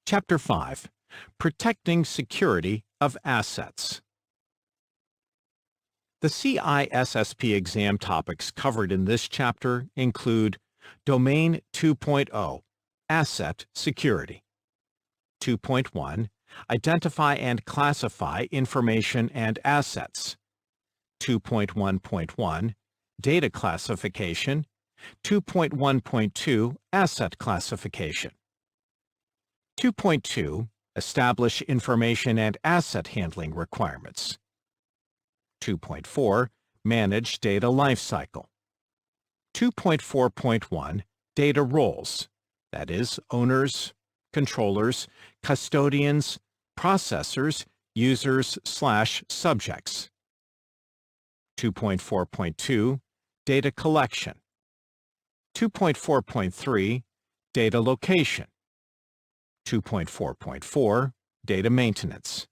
Chapter 5. Protecting Security of Assets. The CISSP exam topics covered in this chapter include Domain 2.0, Asset Security. 2.1, Identify and Classify Information and Assets. 2.1.1, Data Classification. 2.1.2, Asset Classification. 2.2, Establish information and asset handling requirements. 2.4, Manage data lifecycle. 2.4.1, Data roles, that is, owners, controllers, custodians, processors, users/subjects. 2.4.2, Data collection. 2.4.3, Data location. 2.4.4, Data maintenance.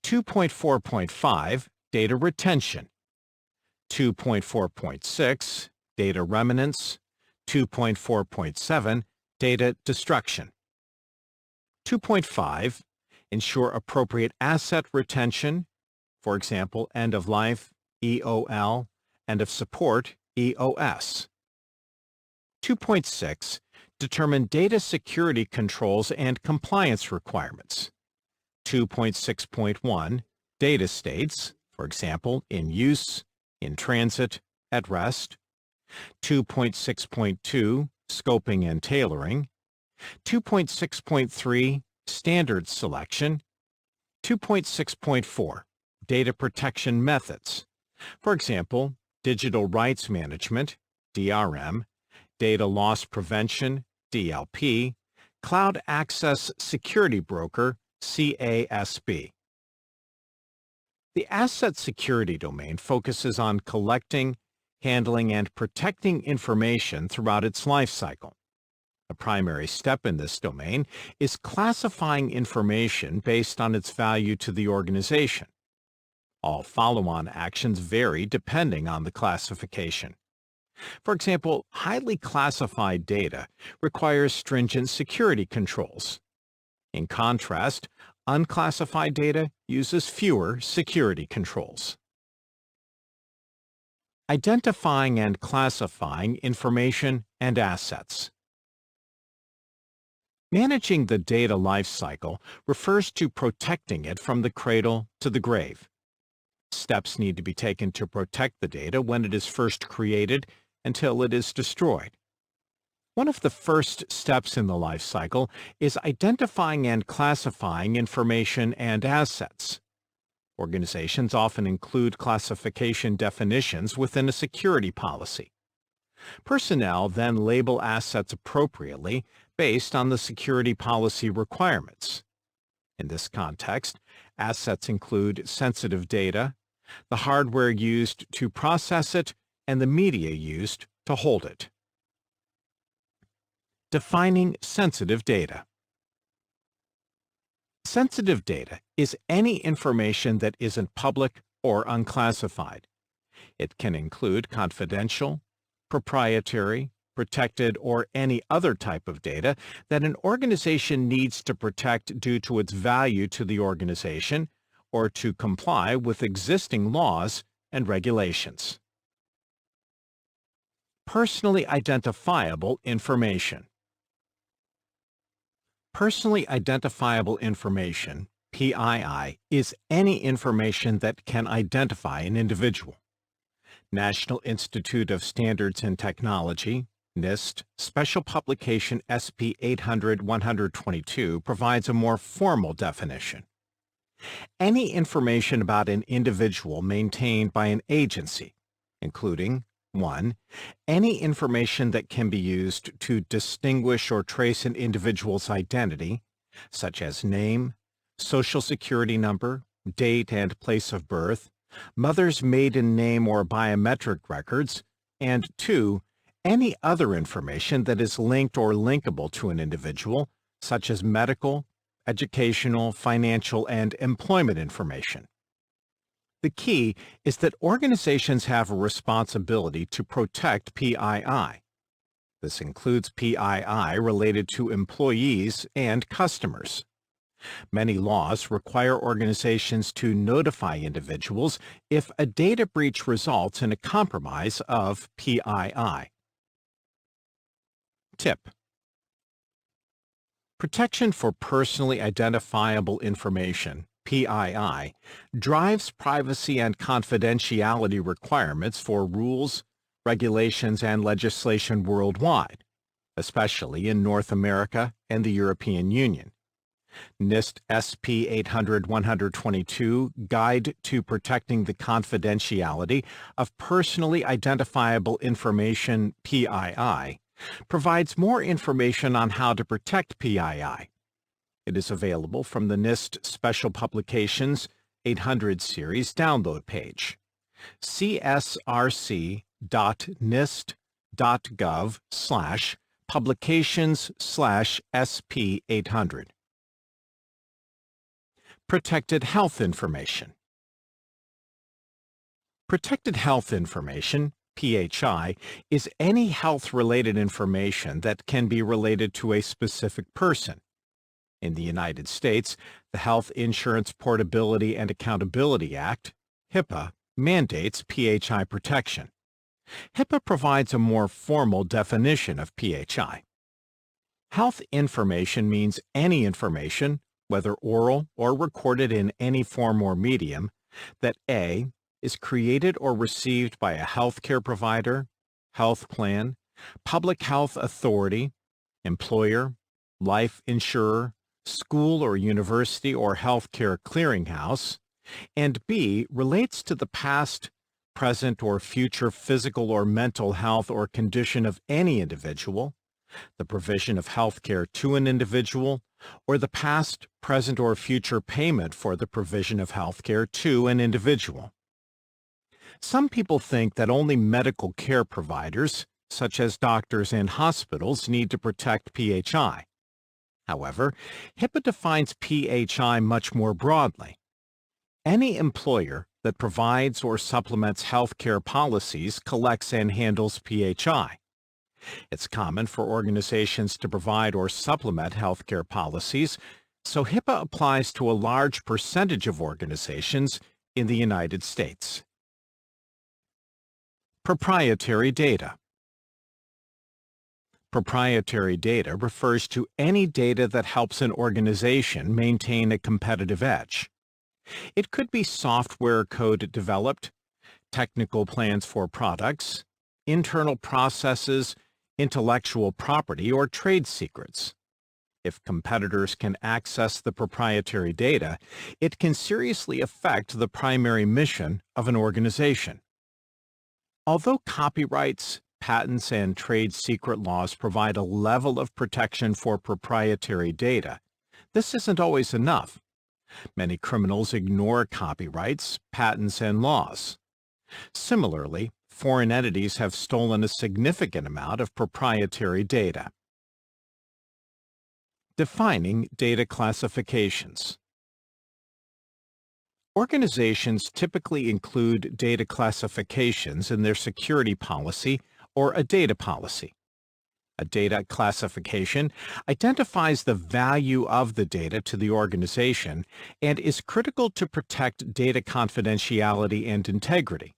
2.4.5, Data retention. 2.4.6, Data remnants. 2.4.7, Data destruction. 2.5, Ensure appropriate asset retention, for example, end of life, EOL, end of support, EOS. 2.6, Determine data security controls and compliance requirements. 2.6.1, Data states, for example, in use, in transit, at rest. 2.6.2, Scoping and tailoring. 2.6.3, Standard selection. 2.6.4, Data protection methods. For example, digital rights management, DRM, data loss prevention, DLP, Cloud Access Security Broker, CASB. The asset security domain focuses on collecting, handling, and protecting information throughout its life cycle. A primary step in this domain is classifying information based on its value to the organization. All follow-on actions vary depending on the classification. For example, highly classified data requires stringent security controls. In contrast, unclassified data uses fewer security controls. Identifying and classifying information and assets. Managing the data lifecycle refers to protecting it from the cradle to the grave. Steps need to be taken to protect the data when it is first created until it is destroyed. One of the first steps in the life cycle is identifying and classifying information and assets. Organizations often include classification definitions within a security policy. Personnel then label assets appropriately based on the security policy requirements. In this context, assets include sensitive data, the hardware used to process it, and the media used to hold it. Defining sensitive data. Sensitive data is any information that isn't public or unclassified. It can include confidential, proprietary, protected, or any other type of data that an organization needs to protect due to its value to the organization or to comply with existing laws and regulations. Personally identifiable information. Personally identifiable information, PII, is any information that can identify an individual. National Institute of Standards and Technology, NIST, Special Publication SP 800-122 provides a more formal definition. Any information about an individual maintained by an agency, including 1. Any information that can be used to distinguish or trace an individual's identity, such as name, social security number, date and place of birth, mother's maiden name or biometric records, and 2. Any other information that is linked or linkable to an individual, such as medical, educational, financial, and employment information. The key is that organizations have a responsibility to protect PII. This includes PII related to employees and customers. Many laws require organizations to notify individuals if a data breach results in a compromise of PII. Tip: Protection for personally identifiable information, PII, drives privacy and confidentiality requirements for rules, regulations, and legislation worldwide, especially in North America and the European Union. NIST SP 800-122 Guide to Protecting the Confidentiality of Personally Identifiable Information, PII, provides more information on how to protect PII. It is available from the NIST Special Publications 800 series download page. csrc.nist.gov/publications/SP800. Protected health information. Protected health information, PHI, is any health-related information that can be related to a specific person. In the United States, the Health Insurance Portability and Accountability Act, HIPAA, mandates PHI protection. HIPAA provides a more formal definition of PHI. Health information means any information, whether oral or recorded in any form or medium, that A, is created or received by a healthcare provider, health plan, public health authority, employer, life insurer, school or university or healthcare clearinghouse, and B, relates to the past, present, or future physical or mental health or condition of any individual, the provision of healthcare to an individual, or the past, present, or future payment for the provision of healthcare to an individual. Some people think that only medical care providers, such as doctors and hospitals, need to protect PHI. However, HIPAA defines PHI much more broadly. Any employer that provides or supplements healthcare policies collects and handles PHI. It's common for organizations to provide or supplement healthcare policies, so HIPAA applies to a large percentage of organizations in the United States. Proprietary data. Proprietary data refers to any data that helps an organization maintain a competitive edge. It could be software code developed, technical plans for products, internal processes, intellectual property, or trade secrets. If competitors can access the proprietary data, it can seriously affect the primary mission of an organization. Although copyrights, patents, and trade secret laws provide a level of protection for proprietary data, this isn't always enough. Many criminals ignore copyrights, patents, and laws. Similarly, foreign entities have stolen a significant amount of proprietary data. Defining data classifications. Organizations typically include data classifications in their security policy or a data policy. A data classification identifies the value of the data to the organization and is critical to protect data confidentiality and integrity.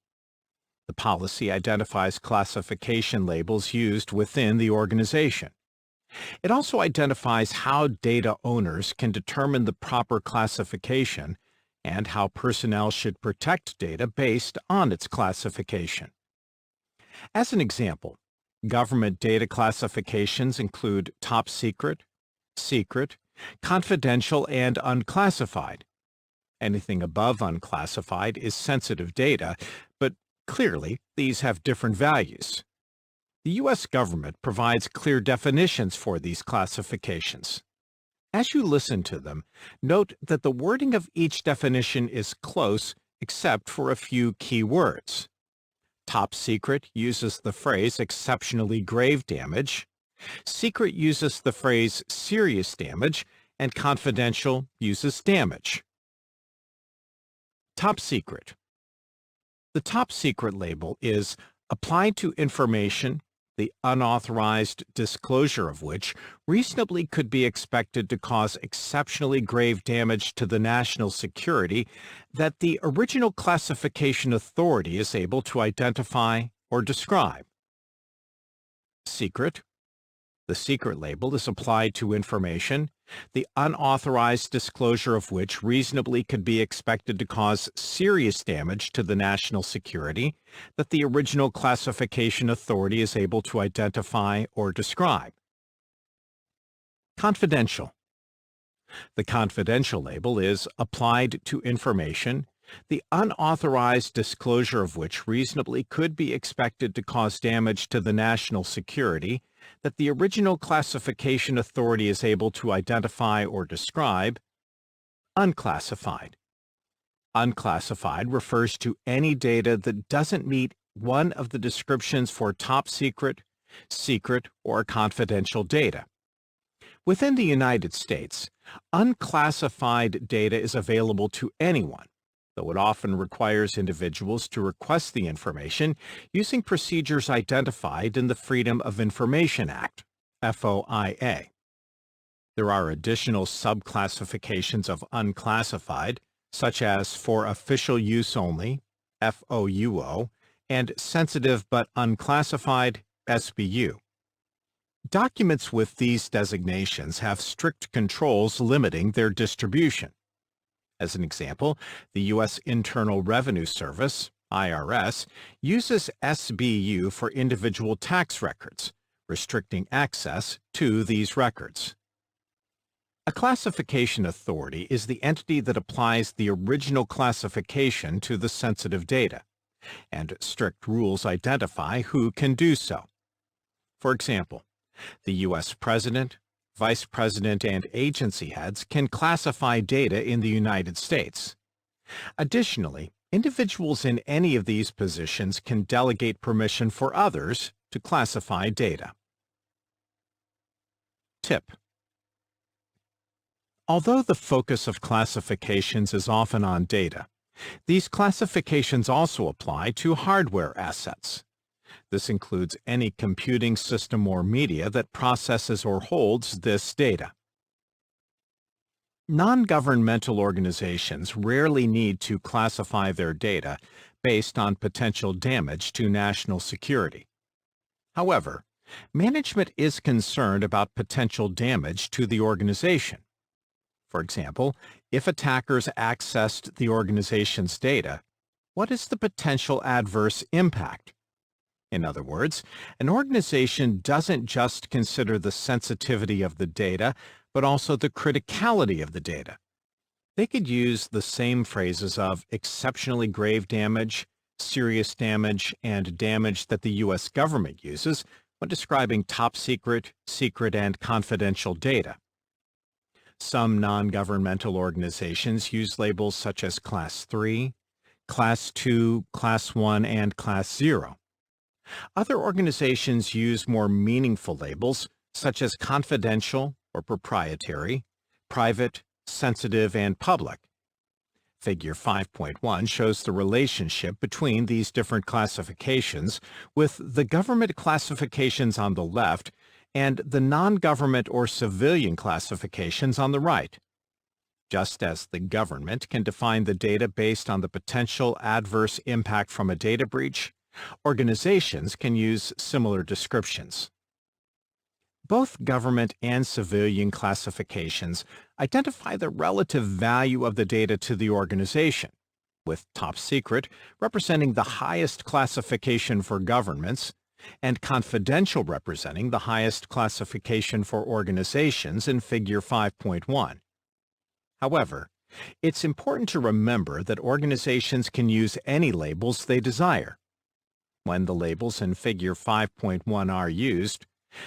The policy identifies classification labels used within the organization. It also identifies how data owners can determine the proper classification and how personnel should protect data based on its classification. As an example, government data classifications include top secret, secret, confidential, and unclassified. Anything above unclassified is sensitive data, but clearly these have different values. The U.S. government provides clear definitions for these classifications. As you listen to them, note that the wording of each definition is close except for a few key words. Top secret uses the phrase exceptionally grave damage, secret uses the phrase serious damage, and confidential uses damage. Top secret. The top secret label is applied to information, the unauthorized disclosure of which reasonably could be expected to cause exceptionally grave damage to the national security that the original classification authority is able to identify or describe. Secret. The secret label is applied to information, the unauthorized disclosure of which reasonably could be expected to cause serious damage to the national security that the original classification authority is able to identify or describe. Confidential. The confidential label is applied to information, the unauthorized disclosure of which reasonably could be expected to cause damage to the national security that the original classification authority is able to identify or describe. Unclassified. Unclassified refers to any data that doesn't meet one of the descriptions for top secret, secret, or confidential data. Within the United States, unclassified data is available to anyone, though it often requires individuals to request the information using procedures identified in the Freedom of Information Act, FOIA. There are additional subclassifications of unclassified, such as for official use only, FOUO, and sensitive but unclassified, SBU. Documents with these designations have strict controls limiting their distribution. As an example, the U.S. Internal Revenue Service, IRS, uses SBU for individual tax records, restricting access to these records. A classification authority is the entity that applies the original classification to the sensitive data, and strict rules identify who can do so. For example, the U.S. President, Vice President, and agency heads can classify data in the United States. Additionally, individuals in any of these positions can delegate permission for others to classify data. Tip. Although the focus of classifications is often on data, these classifications also apply to hardware assets. This includes any computing system or media that processes or holds this data. Non-governmental organizations rarely need to classify their data based on potential damage to national security. However, management is concerned about potential damage to the organization. For example, if attackers accessed the organization's data, what is the potential adverse impact? In other words, an organization doesn't just consider the sensitivity of the data, but also the criticality of the data. They could use the same phrases of exceptionally grave damage, serious damage, and damage that the U.S. government uses when describing top secret, secret, and confidential data. Some non-governmental organizations use labels such as Class 3, Class 2, Class 1, and Class 0. Other organizations use more meaningful labels such as confidential or proprietary, private, sensitive, and public. Figure 5.1 shows the relationship between these different classifications, with the government classifications on the left and the non-government or civilian classifications on the right. Just as the government can define the data based on the potential adverse impact from a data breach, organizations can use similar descriptions. Both government and civilian classifications identify the relative value of the data to the organization, with top secret representing the highest classification for governments and confidential representing the highest classification for organizations in Figure 5.1. However, it's important to remember that organizations can use any labels they desire. When the labels in Figure 5.1 are used,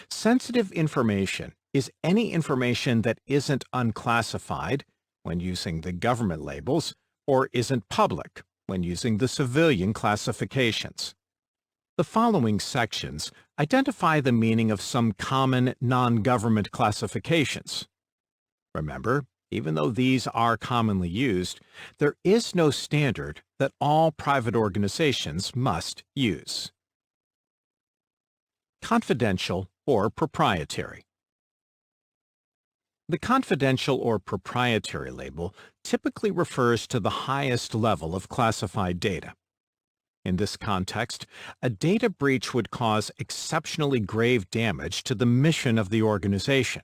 sensitive information is any information that isn't unclassified when using the government labels or isn't public when using the civilian classifications. The following sections identify the meaning of some common non-government classifications. Remember, even though these are commonly used, there is no standard that all private organizations must use. Confidential or proprietary. The confidential or proprietary label typically refers to the highest level of classified data. In this context, a data breach would cause exceptionally grave damage to the mission of the organization.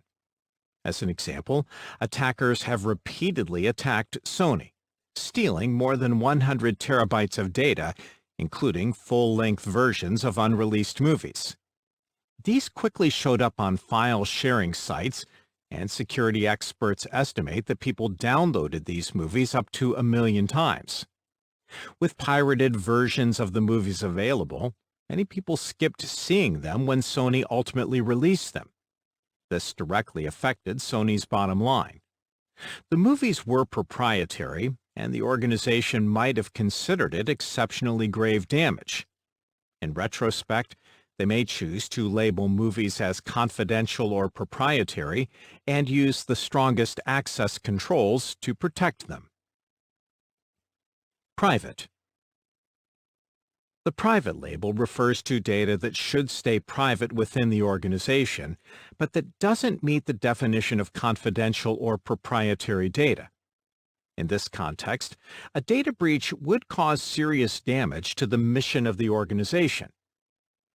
As an example, attackers have repeatedly attacked Sony, stealing more than 100 terabytes of data, including full-length versions of unreleased movies. These quickly showed up on file sharing sites, and security experts estimate that people downloaded these movies up to 1 million times. With pirated versions of the movies available, many people skipped seeing them when Sony ultimately released them. This directly affected Sony's bottom line. The movies were proprietary, and the organization might have considered it exceptionally grave damage. In retrospect, they may choose to label movies as confidential or proprietary and use the strongest access controls to protect them. Private. The private label refers to data that should stay private within the organization, but that doesn't meet the definition of confidential or proprietary data. In this context, a data breach would cause serious damage to the mission of the organization.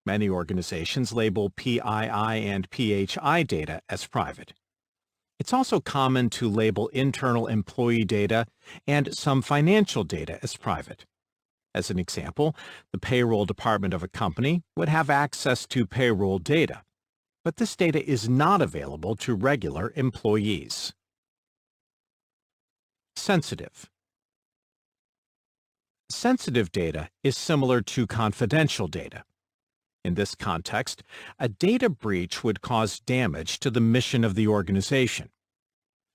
Many organizations label PII and PHI data as private. It's also common to label internal employee data and some financial data as private. As an example, the payroll department of a company would have access to payroll data, but this data is not available to regular employees. Sensitive. Sensitive data is similar to confidential data. In this context, a data breach would cause damage to the mission of the organization.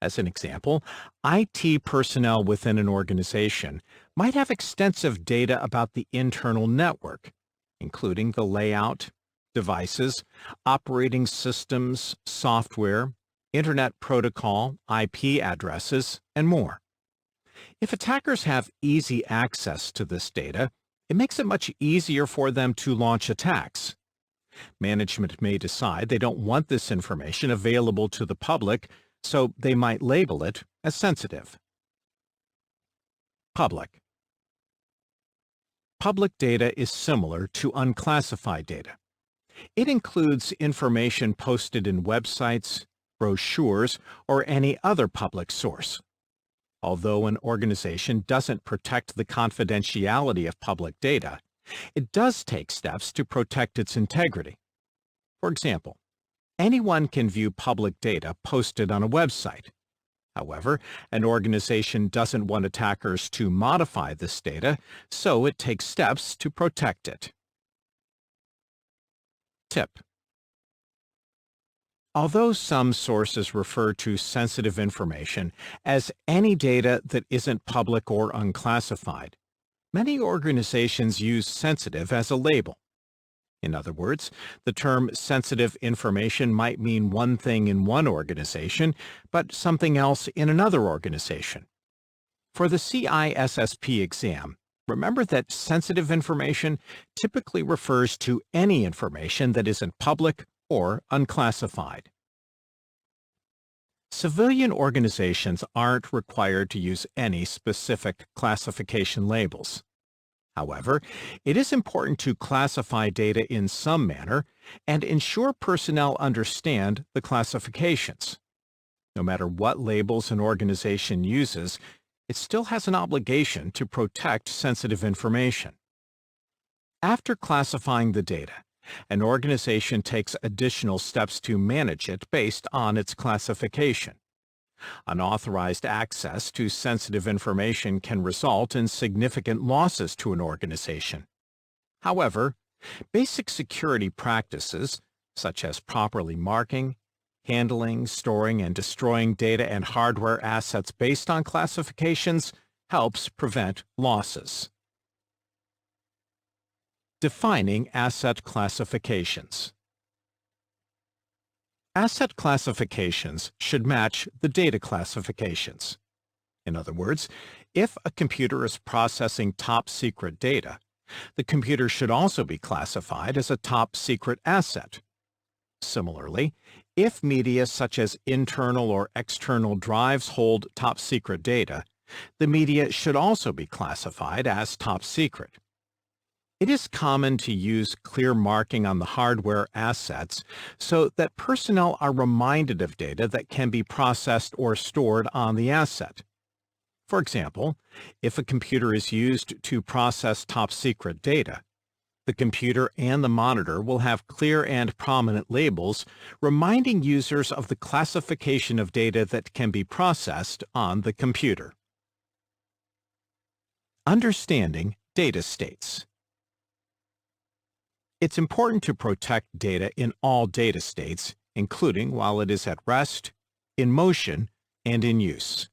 As an example, IT personnel within an organization might have extensive data about the internal network, including the layout, devices, operating systems, software, Internet protocol, IP addresses, and more. If attackers have easy access to this data, it makes it much easier for them to launch attacks. Management may decide they don't want this information available to the public, so they might label it as sensitive. Public. Public data is similar to unclassified data. It includes information posted in websites, brochures, or any other public source. Although an organization doesn't protect the confidentiality of public data, it does take steps to protect its integrity. For example, anyone can view public data posted on a website. However, an organization doesn't want attackers to modify this data, so it takes steps to protect it. Tip. Although some sources refer to sensitive information as any data that isn't public or unclassified, many organizations use sensitive as a label. In other words, the term sensitive information might mean one thing in one organization, but something else in another organization. For the CISSP exam, remember that sensitive information typically refers to any information that isn't public or unclassified. Civilian organizations aren't required to use any specific classification labels. However, it is important to classify data in some manner and ensure personnel understand the classifications. No matter what labels an organization uses, it still has an obligation to protect sensitive information. After classifying the data, an organization takes additional steps to manage it based on its classification. Unauthorized access to sensitive information can result in significant losses to an organization. However, basic security practices, such as properly marking, handling, storing, and destroying data and hardware assets based on classifications, helps prevent losses. Defining asset classifications. Asset classifications should match the data classifications. In other words, if a computer is processing top-secret data, The computer should also be classified as a top secret asset. Similarly, if media such as internal or external drives hold top secret data, the media should also be classified as top secret. It is common to use clear marking on the hardware assets so that personnel are reminded of data that can be processed or stored on the asset. For example, if a computer is used to process top secret data, the computer and the monitor will have clear and prominent labels reminding users of the classification of data that can be processed on the computer. Understanding data states. It's important to protect data in all data states, including while it is at rest, in motion, and in use.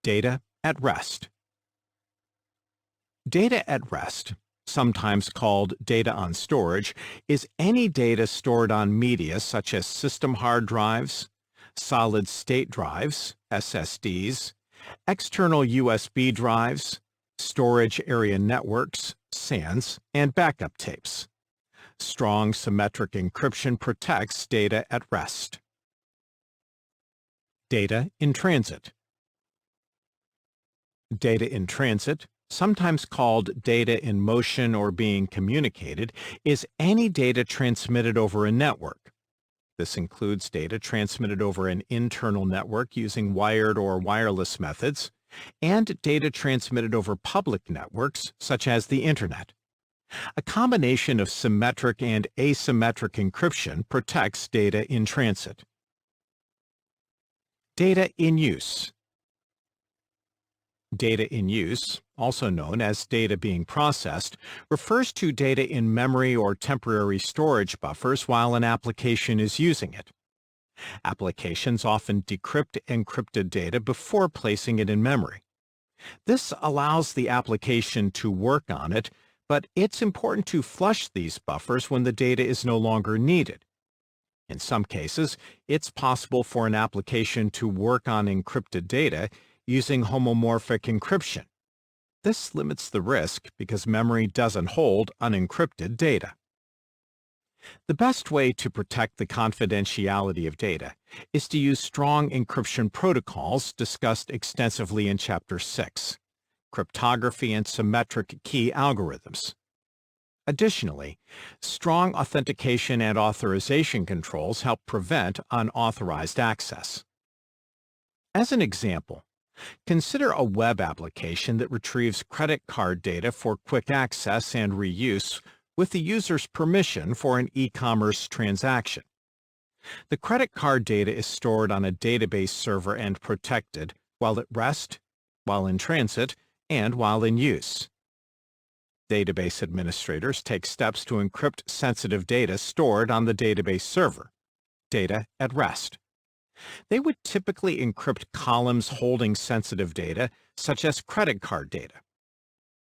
Data at rest. Data at rest, sometimes called data on storage, is any data stored on media such as system hard drives, solid-state drives, SSDs, external USB drives, storage area networks, SANs, and backup tapes. Strong symmetric encryption protects data at rest. Data in transit. Data in transit, sometimes called data in motion or being communicated, is any data transmitted over a network. This includes data transmitted over an internal network using wired or wireless methods, and data transmitted over public networks, such as the Internet. A combination of symmetric and asymmetric encryption protects data in transit. Data in use. Data in use, also known as data being processed, refers to data in memory or temporary storage buffers while an application is using it. Applications often decrypt encrypted data before placing it in memory. This allows the application to work on it, but it's important to flush these buffers when the data is no longer needed. In some cases, it's possible for an application to work on encrypted data using homomorphic encryption. This limits the risk because memory doesn't hold unencrypted data. The best way to protect the confidentiality of data is to use strong encryption protocols discussed extensively in Chapter 6, Cryptography and Symmetric Key Algorithms. Additionally, strong authentication and authorization controls help prevent unauthorized access. As an example, consider a web application that retrieves credit card data for quick access and reuse with the user's permission for an e-commerce transaction. The credit card data is stored on a database server and protected while at rest, while in transit, and while in use. Database administrators take steps to encrypt sensitive data stored on the database server, data at rest. They would typically encrypt columns holding sensitive data, such as credit card data.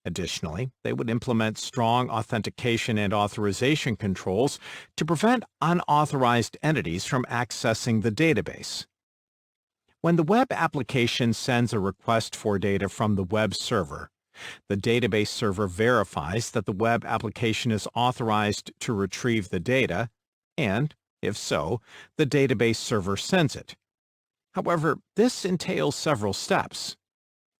Additionally, they would implement strong authentication and authorization controls to prevent unauthorized entities from accessing the database. When the web application sends a request for data from the web server, the database server verifies that the web application is authorized to retrieve the data, and, if so, the database server sends it. However, this entails several steps.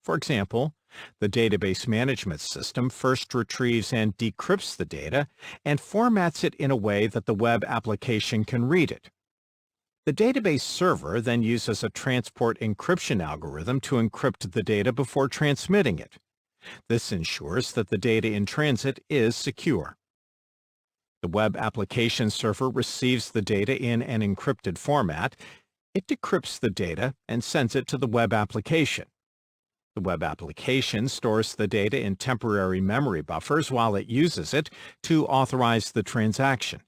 For example, the database management system first retrieves and decrypts the data and formats it in a way that the web application can read it. The database server then uses a transport encryption algorithm to encrypt the data before transmitting it. This ensures that the data in transit is secure. The web application server receives the data in an encrypted format. It decrypts the data and sends it to the web application. The web application stores the data in temporary memory buffers while it uses it to authorize the transaction.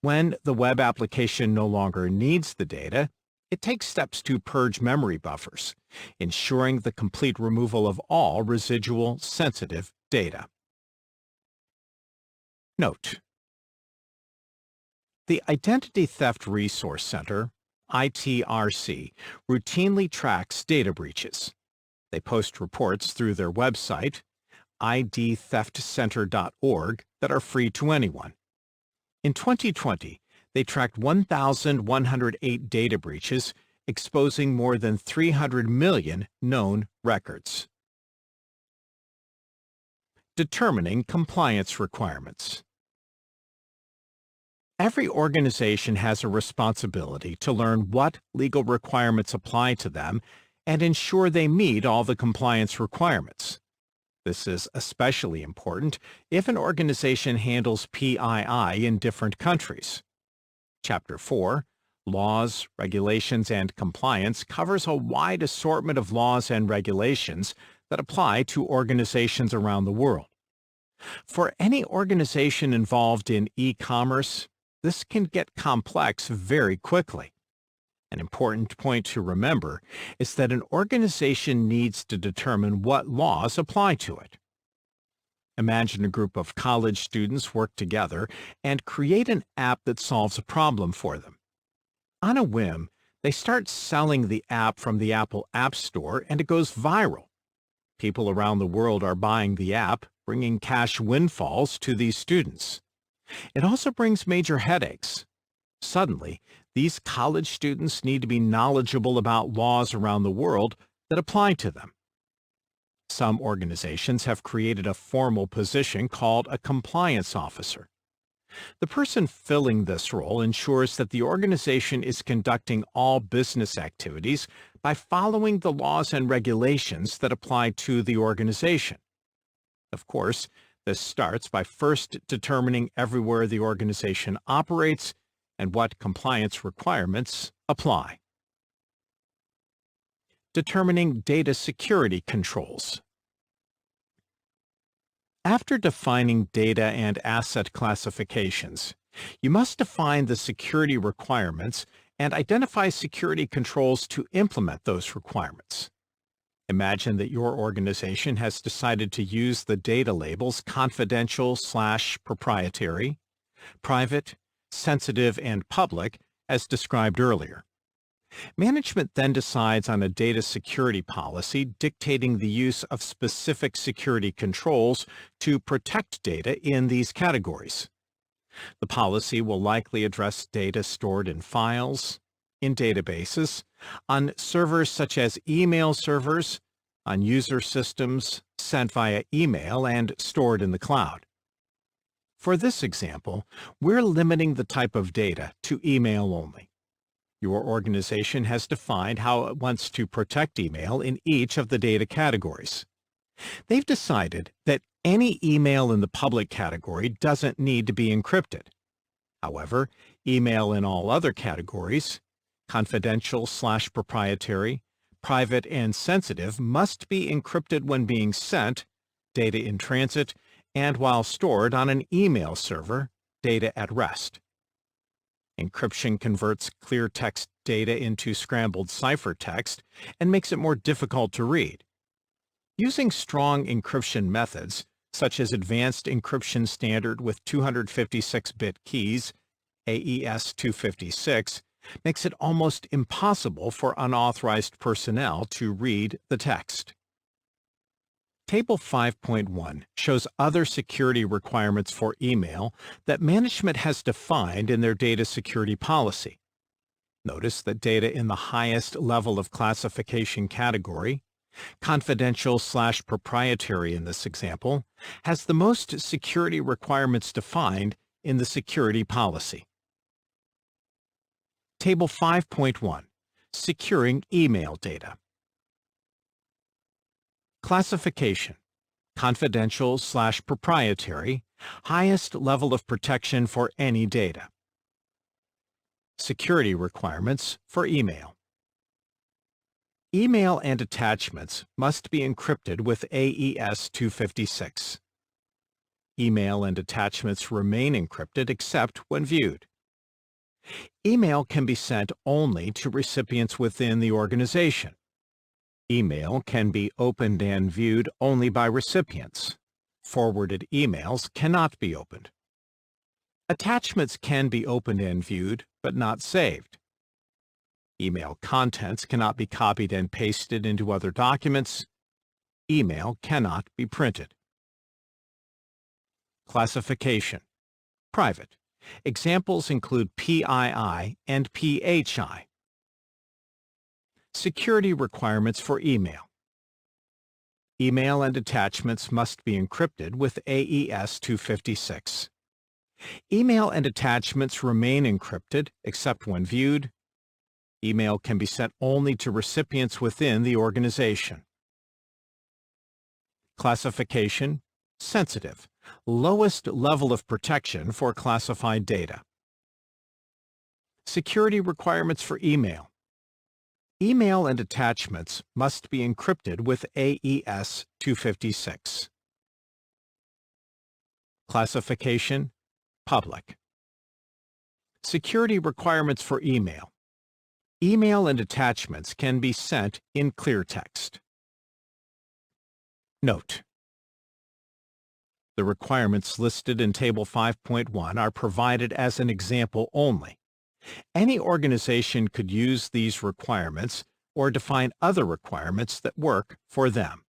When the web application no longer needs the data, it takes steps to purge memory buffers, ensuring the complete removal of all residual sensitive data. Note: the Identity Theft Resource Center, ITRC, routinely tracks data breaches. They post reports through their website, idtheftcenter.org that are free to anyone. In 2020, they tracked 1,108 data breaches, exposing more than 300 million known records. Determining compliance requirements. Every organization has a responsibility to learn what legal requirements apply to them and ensure they meet all the compliance requirements. This is especially important if an organization handles PII in different countries. Chapter 4, Laws, Regulations, and Compliance covers a wide assortment of laws and regulations that apply to organizations around the world. For any organization involved in e-commerce, this can get complex very quickly. An important point to remember is that an organization needs to determine what laws apply to it. Imagine a group of college students work together and create an app that solves a problem for them. On a whim, they start selling the app from the Apple App Store and it goes viral. People around the world are buying the app, bringing cash windfalls to these students. It also brings major headaches. Suddenly, these college students need to be knowledgeable about laws around the world that apply to them. Some organizations have created a formal position called a compliance officer. The person filling this role ensures that the organization is conducting all business activities by following the laws and regulations that apply to the organization. Of course, this starts by first determining everywhere the organization operates and what compliance requirements apply. Determining data security controls. After defining data and asset classifications, you must define the security requirements and identify security controls to implement those requirements. Imagine that your organization has decided to use the data labels confidential/proprietary, private, sensitive, and public as described earlier. Management then decides on a data security policy dictating the use of specific security controls to protect data in these categories. The policy will likely address data stored in files, in databases, on servers such as email servers, on user systems, sent via email, and stored in the cloud. For this example, we're limiting the type of data to email only. Your organization has defined how it wants to protect email in each of the data categories. They've decided that any email in the public category doesn't need to be encrypted. However, email in all other categories, confidential/proprietary, private, and sensitive, must be encrypted when being sent, data in transit, and while stored on an email server, data at rest. Encryption converts clear text data into scrambled ciphertext and makes it more difficult to read. Using strong encryption methods, such as Advanced Encryption Standard with 256-bit keys, AES-256, makes it almost impossible for unauthorized personnel to read the text. Table 5.1 shows other security requirements for email that management has defined in their data security policy. Notice that data in the highest level of classification category, confidential/proprietary in this example, has the most security requirements defined in the security policy. Table 5.1, Securing Email Data. Classification, confidential/proprietary, highest level of protection for any data. Security requirements for email. Email and attachments must be encrypted with AES-256. Email and attachments remain encrypted except when viewed. Email can be sent only to recipients within the organization. Email can be opened and viewed only by recipients. Forwarded emails cannot be opened. Attachments can be opened and viewed, but not saved. Email contents cannot be copied and pasted into other documents. Email cannot be printed. Classification. Private. Examples include PII and PHI. Security requirements for email. Email and attachments must be encrypted with AES-256. Email and attachments remain encrypted except when viewed. Email can be sent only to recipients within the organization. Classification. Sensitive. Lowest level of protection for classified data. Security requirements for email. Email and attachments must be encrypted with AES-256. Classification. Public. Security requirements for email. Email and attachments can be sent in clear text. Note: the requirements listed in Table 5.1 are provided as an example only. Any organization could use these requirements or define other requirements that work for them.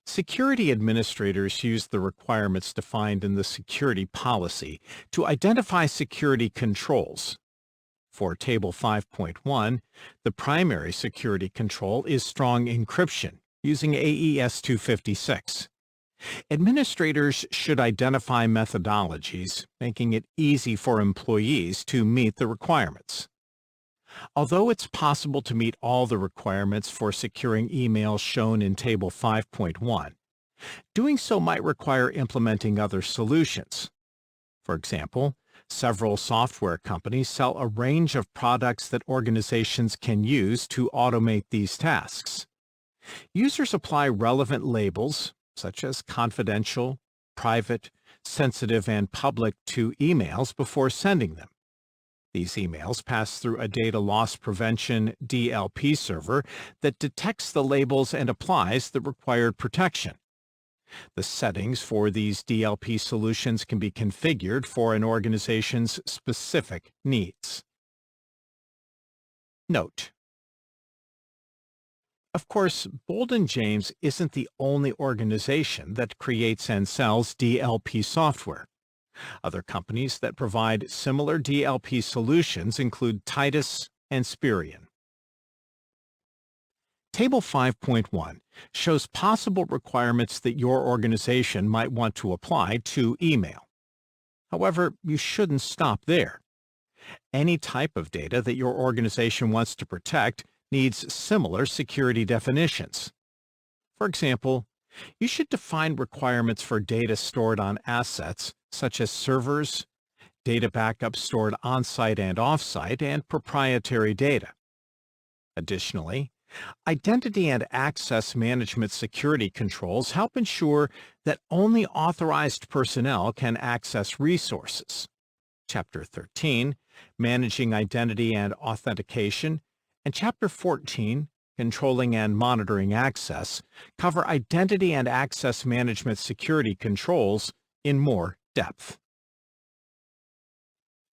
Security administrators use the requirements defined in the security policy to identify security controls. For Table 5.1, the primary security control is strong encryption using AES-256. Administrators should identify methodologies, making it easy for employees to meet the requirements. Although it's possible to meet all the requirements for securing emails shown in Table 5.1, doing so might require implementing other solutions. For example, several software companies sell a range of products that organizations can use to automate these tasks. Users apply relevant labels, such as confidential, private, sensitive, and public, to emails before sending them. These emails pass through a data loss prevention DLP server that detects the labels and applies the required protection. The settings for these DLP solutions can be configured for an organization's specific needs. Note: of course, Bolden James isn't the only organization that creates and sells DLP software. Other companies that provide similar DLP solutions include Titus and Spirion. Table 5.1 shows possible requirements that your organization might want to apply to email. However, you shouldn't stop there. Any type of data that your organization wants to protect needs similar security definitions. For example, you should define requirements for data stored on assets such as servers, data backups stored on-site and off-site, and proprietary data. Additionally, identity and access management security controls help ensure that only authorized personnel can access resources. Chapter 13, Managing Identity and Authentication, and Chapter 14, Controlling and Monitoring Access, cover identity and access management security controls in more depth.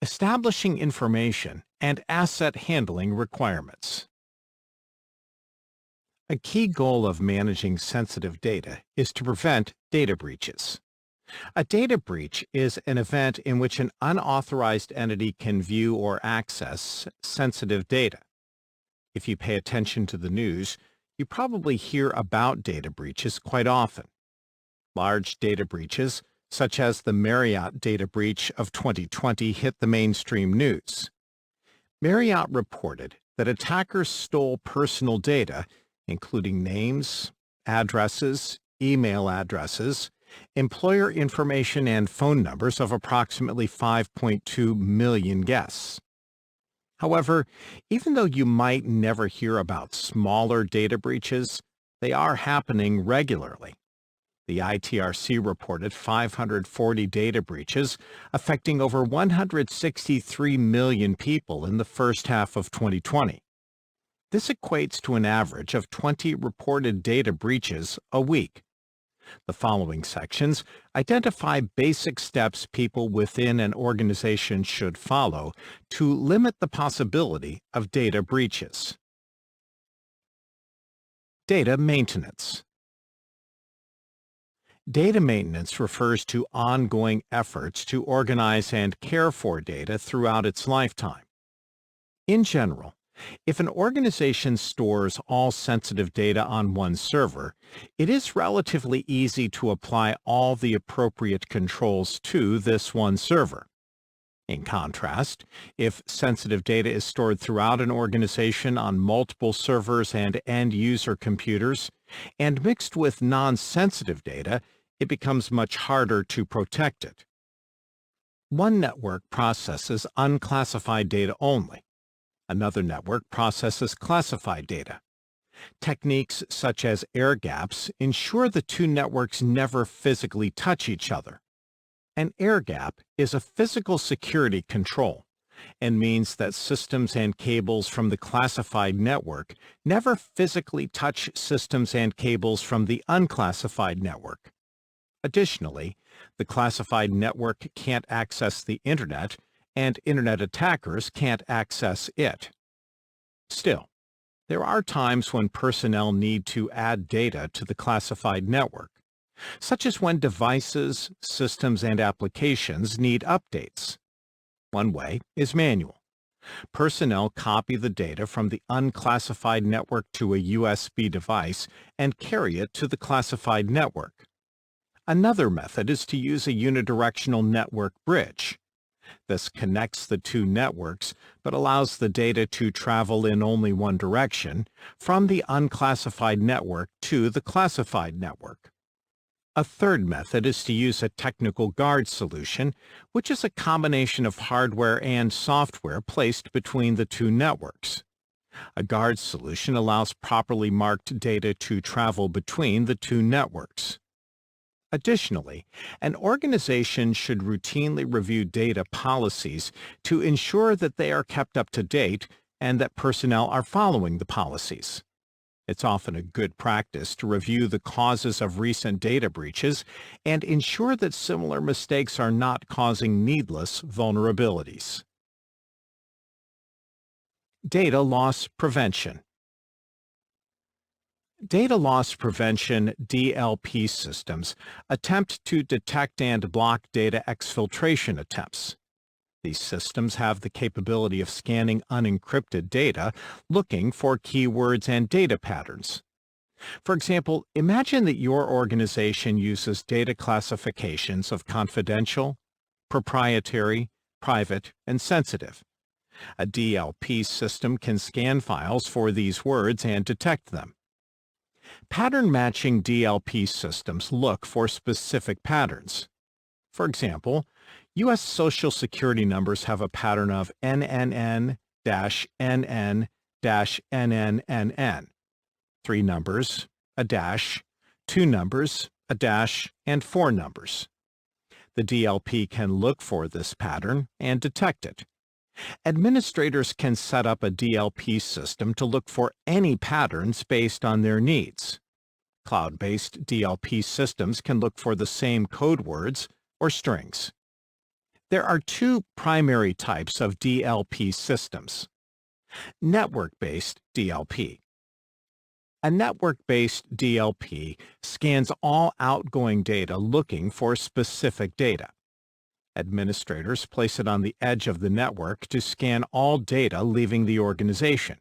Establishing information and asset handling requirements. A key goal of managing sensitive data is to prevent data breaches. A data breach is an event in which an unauthorized entity can view or access sensitive data. If you pay attention to the news, you probably hear about data breaches quite often. Large data breaches, such as the Marriott data breach of 2020, hit the mainstream news. Marriott reported that attackers stole personal data, including names, addresses, email addresses, employer information, and phone numbers of approximately 5.2 million guests. However, even though you might never hear about smaller data breaches, they are happening regularly. The ITRC reported 540 data breaches affecting over 163 million people in the first half of 2020. This equates to an average of 20 reported data breaches a week. The following sections identify basic steps people within an organization should follow to limit the possibility of data breaches. Data maintenance. Data maintenance refers to ongoing efforts to organize and care for data throughout its lifetime. In general, if an organization stores all sensitive data on one server, it is relatively easy to apply all the appropriate controls to this one server. In contrast, if sensitive data is stored throughout an organization on multiple servers and end-user computers, and mixed with non-sensitive data, it becomes much harder to protect it. One network processes unclassified data only. Another network processes classified data. Techniques such as air gaps ensure the two networks never physically touch each other. An air gap is a physical security control and means that systems and cables from the classified network never physically touch systems and cables from the unclassified network. Additionally, the classified network can't access the Internet, and Internet attackers can't access it. Still, there are times when personnel need to add data to the classified network, such as when devices, systems, and applications need updates. One way is manual. Personnel copy the data from the unclassified network to a USB device and carry it to the classified network. Another method is to use a unidirectional network bridge. This connects the two networks, but allows the data to travel in only one direction, from the unclassified network to the classified network. A third method is to use a technical guard solution, which is a combination of hardware and software placed between the two networks. A guard solution allows properly marked data to travel between the two networks. Additionally, an organization should routinely review data policies to ensure that they are kept up to date and that personnel are following the policies. It's often a good practice to review the causes of recent data breaches and ensure that similar mistakes are not causing needless vulnerabilities. Data loss prevention. Data loss prevention (DLP) systems attempt to detect and block data exfiltration attempts. These systems have the capability of scanning unencrypted data, looking for keywords and data patterns. For example, imagine that your organization uses data classifications of confidential, proprietary, private, and sensitive. A DLP system can scan files for these words and detect them. Pattern-matching DLP systems look for specific patterns. For example, U.S. Social Security numbers have a pattern of NNN-NN-NNNN, 3 numbers, a dash, 2 numbers, a dash, and 4 numbers. The DLP can look for this pattern and detect it. Administrators can set up a DLP system to look for any patterns based on their needs. Cloud-based DLP systems can look for the same code words or strings. There are 2 primary types of DLP systems. Network-based DLP. A network-based DLP scans all outgoing data looking for specific data. Administrators place it on the edge of the network to scan all data leaving the organization.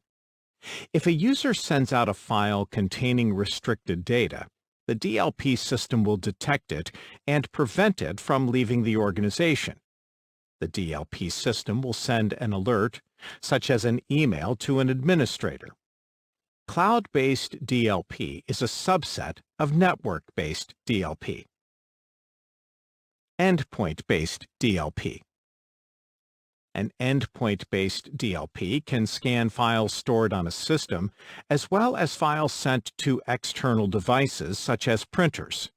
If a user sends out a file containing restricted data, the DLP system will detect it and prevent it from leaving the organization. The DLP system will send an alert, such as an email, to an administrator. Cloud-based DLP is a subset of network-based DLP. Endpoint-based DLP. An endpoint-based DLP can scan files stored on a system, as well as files sent to external devices such as printers.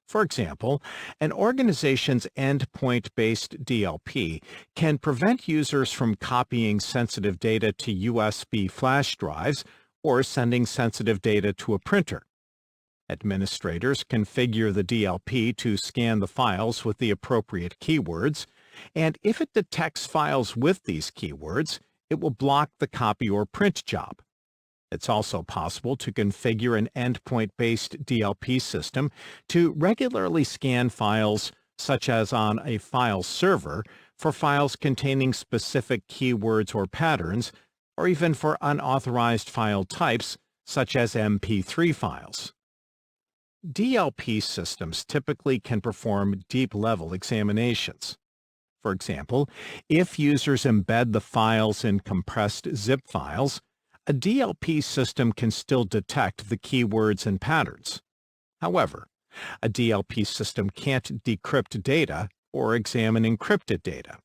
For example, an organization's endpoint-based DLP can prevent users from copying sensitive data to USB flash drives or sending sensitive data to a printer. Administrators configure the DLP to scan the files with the appropriate keywords, and if it detects files with these keywords, it will block the copy or print job. It's also possible to configure an endpoint-based DLP system to regularly scan files, such as on a file server, for files containing specific keywords or patterns, or even for unauthorized file types, such as MP3 files. DLP systems typically can perform deep-level examinations. For example, if users embed the files in compressed zip files, a DLP system can still detect the keywords and patterns. However, a DLP system can't decrypt data or examine encrypted data.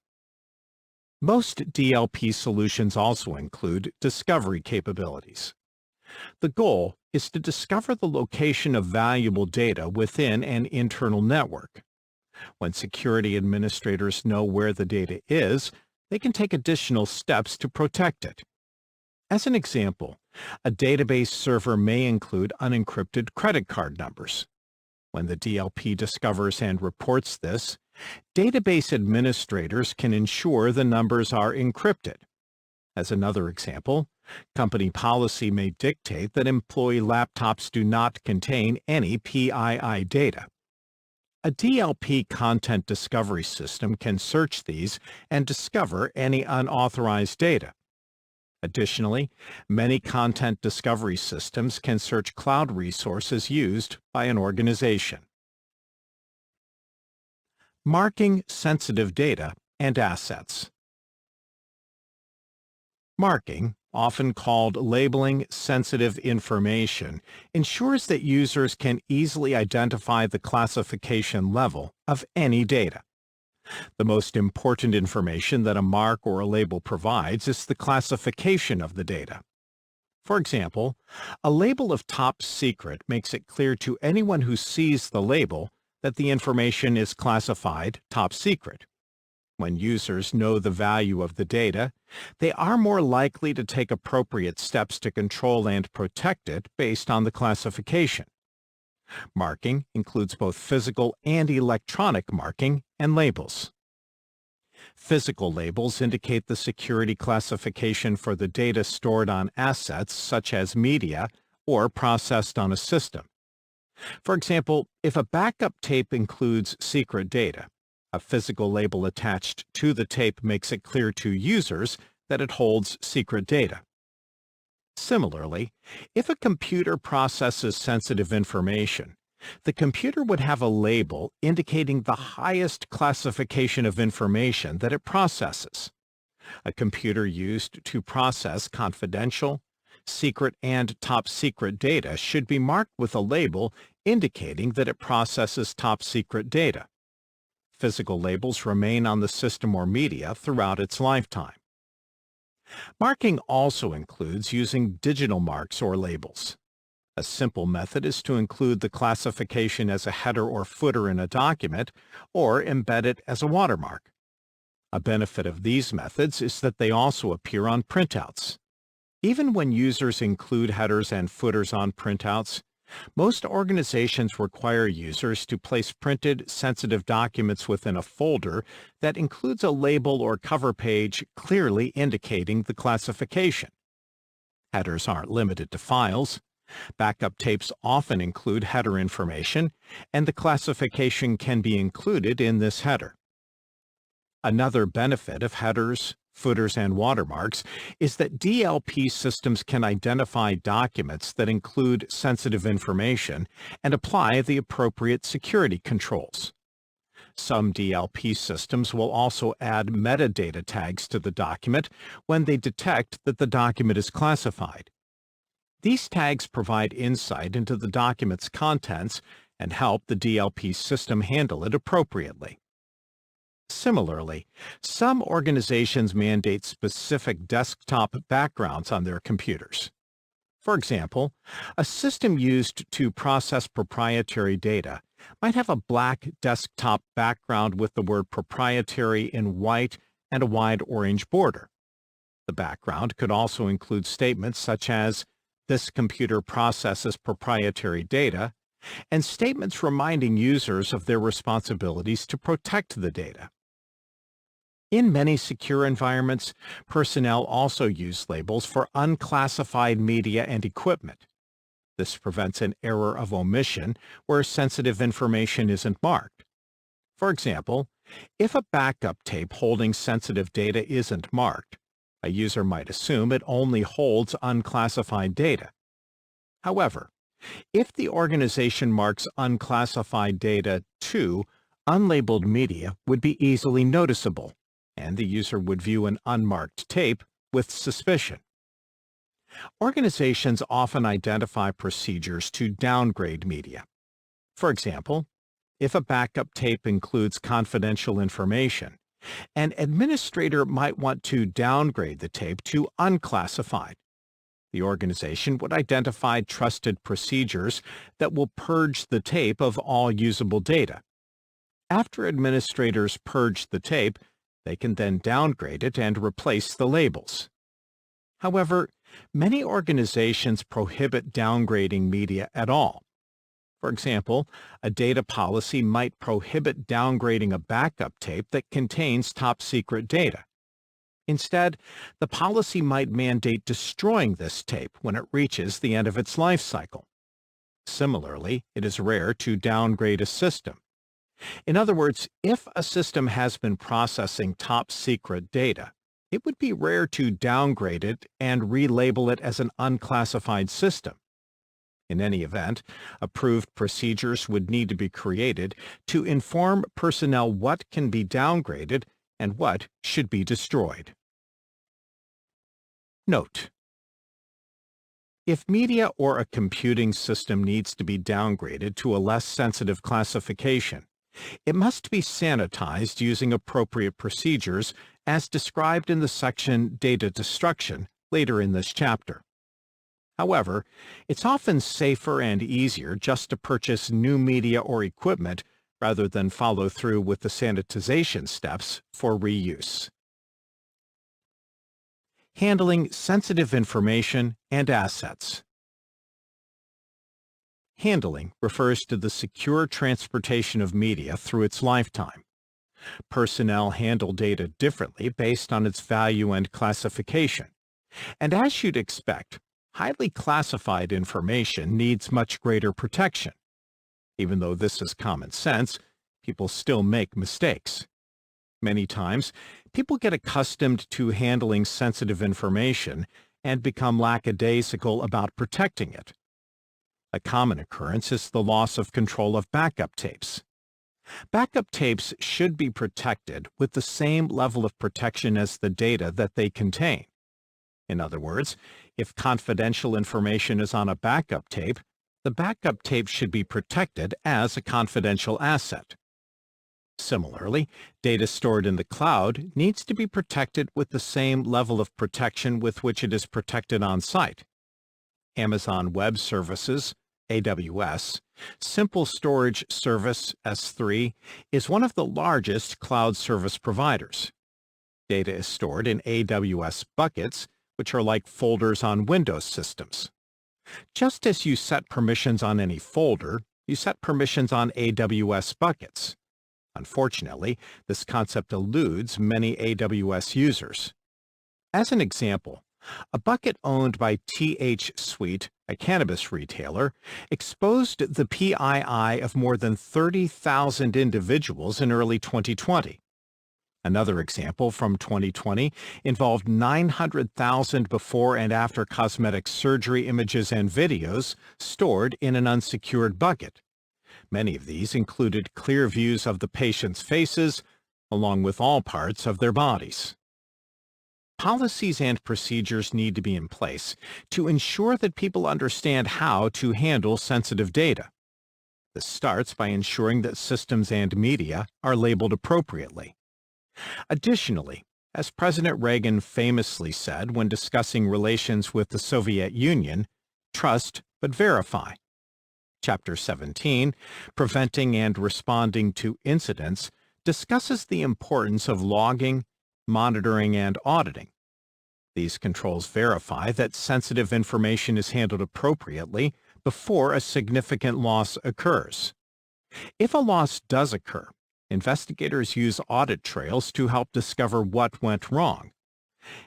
Most DLP solutions also include discovery capabilities. The goal is to discover the location of valuable data within an internal network. When security administrators know where the data is, they can take additional steps to protect it. As an example, a database server may include unencrypted credit card numbers. When the DLP discovers and reports this, database administrators can ensure the numbers are encrypted. As another example, company policy may dictate that employee laptops do not contain any PII data. A DLP content discovery system can search these and discover any unauthorized data. Additionally, many content discovery systems can search cloud resources used by an organization. Marking sensitive data and assets. Marking, often called labeling sensitive information, ensures that users can easily identify the classification level of any data. The most important information that a mark or a label provides is the classification of the data. For example, a label of top secret makes it clear to anyone who sees the label that the information is classified top secret. When users know the value of the data, they are more likely to take appropriate steps to control and protect it based on the classification. Marking includes both physical and electronic marking and labels. Physical labels indicate the security classification for the data stored on assets such as media or processed on a system. For example, if a backup tape includes secret data, a physical label attached to the tape makes it clear to users that it holds secret data. Similarly, if a computer processes sensitive information, the computer would have a label indicating the highest classification of information that it processes. A computer used to process confidential, secret, and top secret data should be marked with a label indicating that it processes top secret data. Physical labels remain on the system or media throughout its lifetime. Marking also includes using digital marks or labels. A simple method is to include the classification as a header or footer in a document, or embed it as a watermark. A benefit of these methods is that they also appear on printouts. Even when users include headers and footers on printouts, most organizations require users to place printed, sensitive documents within a folder that includes a label or cover page clearly indicating the classification. Headers aren't limited to files. Backup tapes often include header information, and the classification can be included in this header. Another benefit of headers, footers, and watermarks is that DLP systems can identify documents that include sensitive information and apply the appropriate security controls. Some DLP systems will also add metadata tags to the document when they detect that the document is classified. These tags provide insight into the document's contents and help the DLP system handle it appropriately. Similarly, some organizations mandate specific desktop backgrounds on their computers. For example, a system used to process proprietary data might have a black desktop background with the word proprietary in white and a wide orange border. The background could also include statements such as, "This computer processes proprietary data," and statements reminding users of their responsibilities to protect the data. In many secure environments, personnel also use labels for unclassified media and equipment. This prevents an error of omission where sensitive information isn't marked. For example, if a backup tape holding sensitive data isn't marked, a user might assume it only holds unclassified data. However, if the organization marks unclassified data to unlabeled media would be easily noticeable, and the user would view an unmarked tape with suspicion. Organizations often identify procedures to downgrade media. For example, if a backup tape includes confidential information, an administrator might want to downgrade the tape to unclassified. The organization would identify trusted procedures that will purge the tape of all usable data. After administrators purge the tape, they can then downgrade it and replace the labels. However, many organizations prohibit downgrading media at all. For example, a data policy might prohibit downgrading a backup tape that contains top-secret data. Instead, the policy might mandate destroying this tape when it reaches the end of its life cycle. Similarly, it is rare to downgrade a system. In other words, if a system has been processing top-secret data, it would be rare to downgrade it and relabel it as an unclassified system. In any event, approved procedures would need to be created to inform personnel what can be downgraded and what should be destroyed. Note: if media or a computing system needs to be downgraded to a less sensitive classification, it must be sanitized using appropriate procedures as described in the section Data Destruction later in this chapter. However, it's often safer and easier just to purchase new media or equipment rather than follow through with the sanitization steps for reuse. Handling sensitive information and assets. Handling refers to the secure transportation of media through its lifetime. Personnel handle data differently based on its value and classification. And as you'd expect, highly classified information needs much greater protection. Even though this is common sense, people still make mistakes. Many times, people get accustomed to handling sensitive information and become lackadaisical about protecting it. A common occurrence is the loss of control of backup tapes. Backup tapes should be protected with the same level of protection as the data that they contain. In other words, if confidential information is on a backup tape, the backup tape should be protected as a confidential asset. Similarly, data stored in the cloud needs to be protected with the same level of protection with which it is protected on site. Amazon Web Services, AWS, Simple Storage Service, S3, is one of the largest cloud service providers. Data is stored in AWS buckets, which are like folders on Windows systems. Just as you set permissions on any folder, you set permissions on AWS buckets. Unfortunately, this concept eludes many AWS users. As an example, a bucket owned by TH Sweet, a cannabis retailer, exposed the PII of more than 30,000 individuals in early 2020. Another example from 2020 involved 900,000 before and after cosmetic surgery images and videos stored in an unsecured bucket. Many of these included clear views of the patient's faces, along with all parts of their bodies. Policies and procedures need to be in place to ensure that people understand how to handle sensitive data. This starts by ensuring that systems and media are labeled appropriately. Additionally, as President Reagan famously said when discussing relations with the Soviet Union, trust but verify. Chapter 17, Preventing and Responding to Incidents, discusses the importance of logging, monitoring, and auditing. These controls verify that sensitive information is handled appropriately before a significant loss occurs. If a loss does occur, Investigators use audit trails to help discover what went wrong.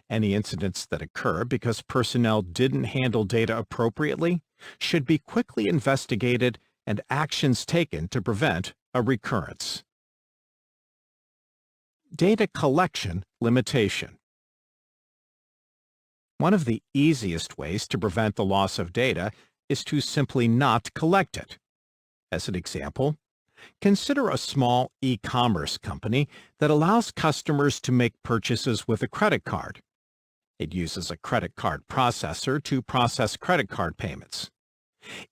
Any incidents that occur because personnel didn't handle data appropriately should be quickly investigated and actions taken to prevent a recurrence. Data collection limitation. One of the easiest ways to prevent the loss of data is to simply not collect it. As an example, consider a small e-commerce company that allows customers to make purchases with a credit card. It uses a credit card processor to process credit card payments.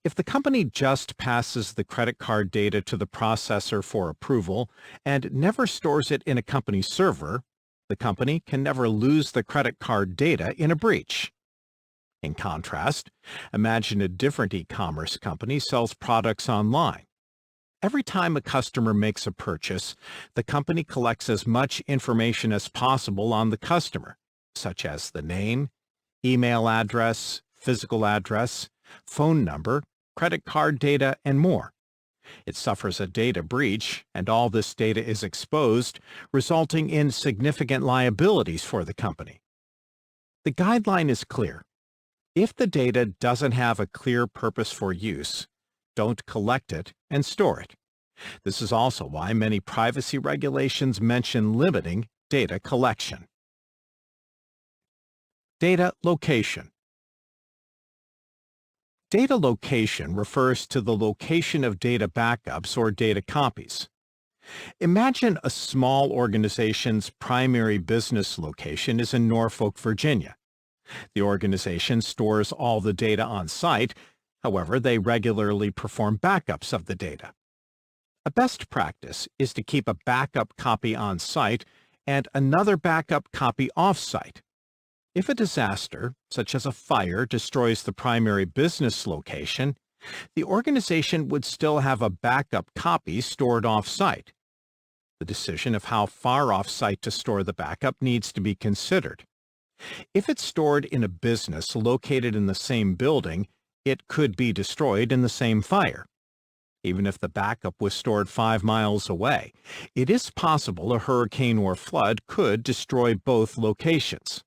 If the company just passes the credit card data to the processor for approval and never stores it in a company server, the company can never lose the credit card data in a breach. In contrast, imagine a different e-commerce company sells products online. Every time a customer makes a purchase, the company collects as much information as possible on the customer, such as the name, email address, physical address, phone number, credit card data, and more. It suffers a data breach, and all this data is exposed, resulting in significant liabilities for the company. The guideline is clear. If the data doesn't have a clear purpose for use, don't collect it and store it. This is also why many privacy regulations mention limiting data collection. Data location. Data location refers to the location of data backups or data copies. Imagine a small organization's primary business location is in Norfolk, Virginia. The organization stores all the data on site. However, they regularly perform backups of the data. A best practice is to keep a backup copy on site and another backup copy off-site. If a disaster, such as a fire, destroys the primary business location, the organization would still have a backup copy stored off-site. The decision of how far off-site to store the backup needs to be considered. If it's stored in a business located in the same building, it could be destroyed in the same fire. Even if the backup was stored 5 miles away, it is possible a hurricane or flood could destroy both locations.